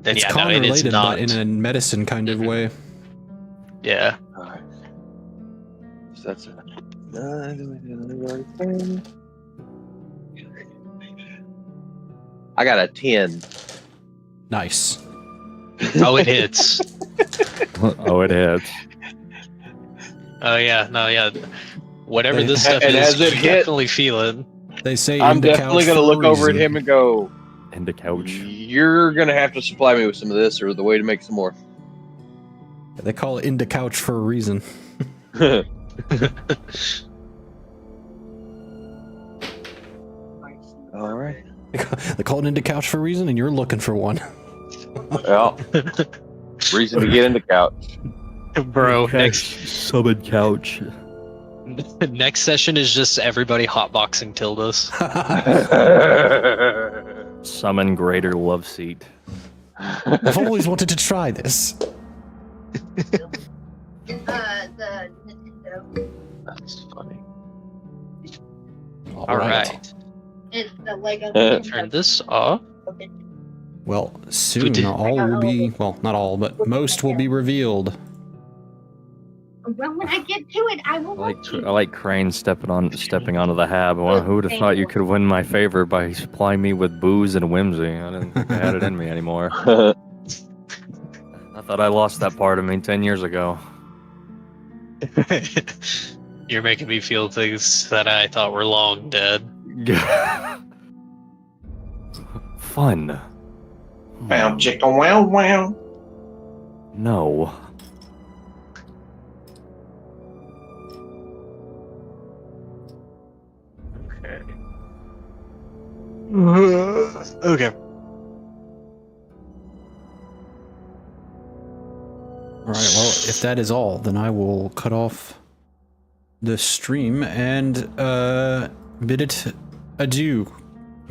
Then It's yeah, con no, it is related, not. but in a medicine kind of way. Yeah. Alright. So that's a... I got a 10. Nice. Oh, it hits. Oh, it hits. Oh yeah, no, yeah. Whatever this stuff And is, as it you hit- definitely feel it. They say I'm indica definitely for going to a look over at reason. him and go, And the couch. you're going to have to supply me with some of this or the way to make some more. They call it indica couch for a reason. All right. They call it indica couch for a reason, and you're looking for one. Well, reason to get into couch. Bro, next Summon couch. next session is just everybody hotboxing Tildas. Summon greater love seat. I've always wanted to try this. The Nintendo. That's funny. All right. It's the Lego. Turn this off. Well, soon all will be, well, not all, but most will be revealed. Well, when I get to it, I will. I like Crane stepping onto the hab. Well, who would have thought you could win my favor by supplying me with booze and whimsy? I didn't think I had it in me anymore. I thought I lost that part of me 10 years ago. You're making me feel things that I thought were long dead. Fun. Wow, chicken, wow, wow. No. Okay. All right, well, if that is all, then I will cut off the stream and bid it adieu.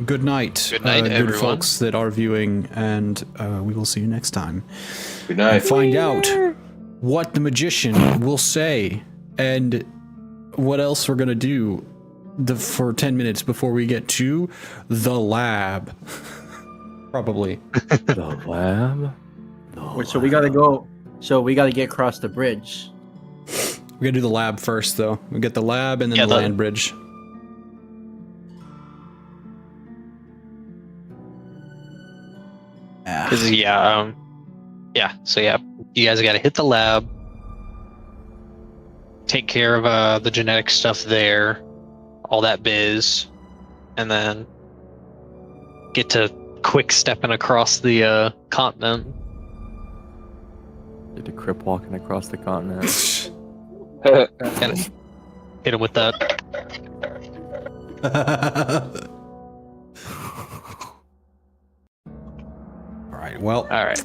Good night, Good night, good everyone. folks that are viewing, and we will see you next time. Good night. And find out what the magician will say and what else we're gonna do for 10 minutes before we get to the lab. Probably. The lab? So we gotta go. So we gotta get across the bridge. We gotta do the lab first, though. We get the lab and then Yeah, the the- land bridge. So yeah, you guys got to hit the lab, take care of the genetic stuff there, all that biz, and then get to quick stepping across the continent. Did a crip walking across the continent. And hit him with that. All right, well. All right.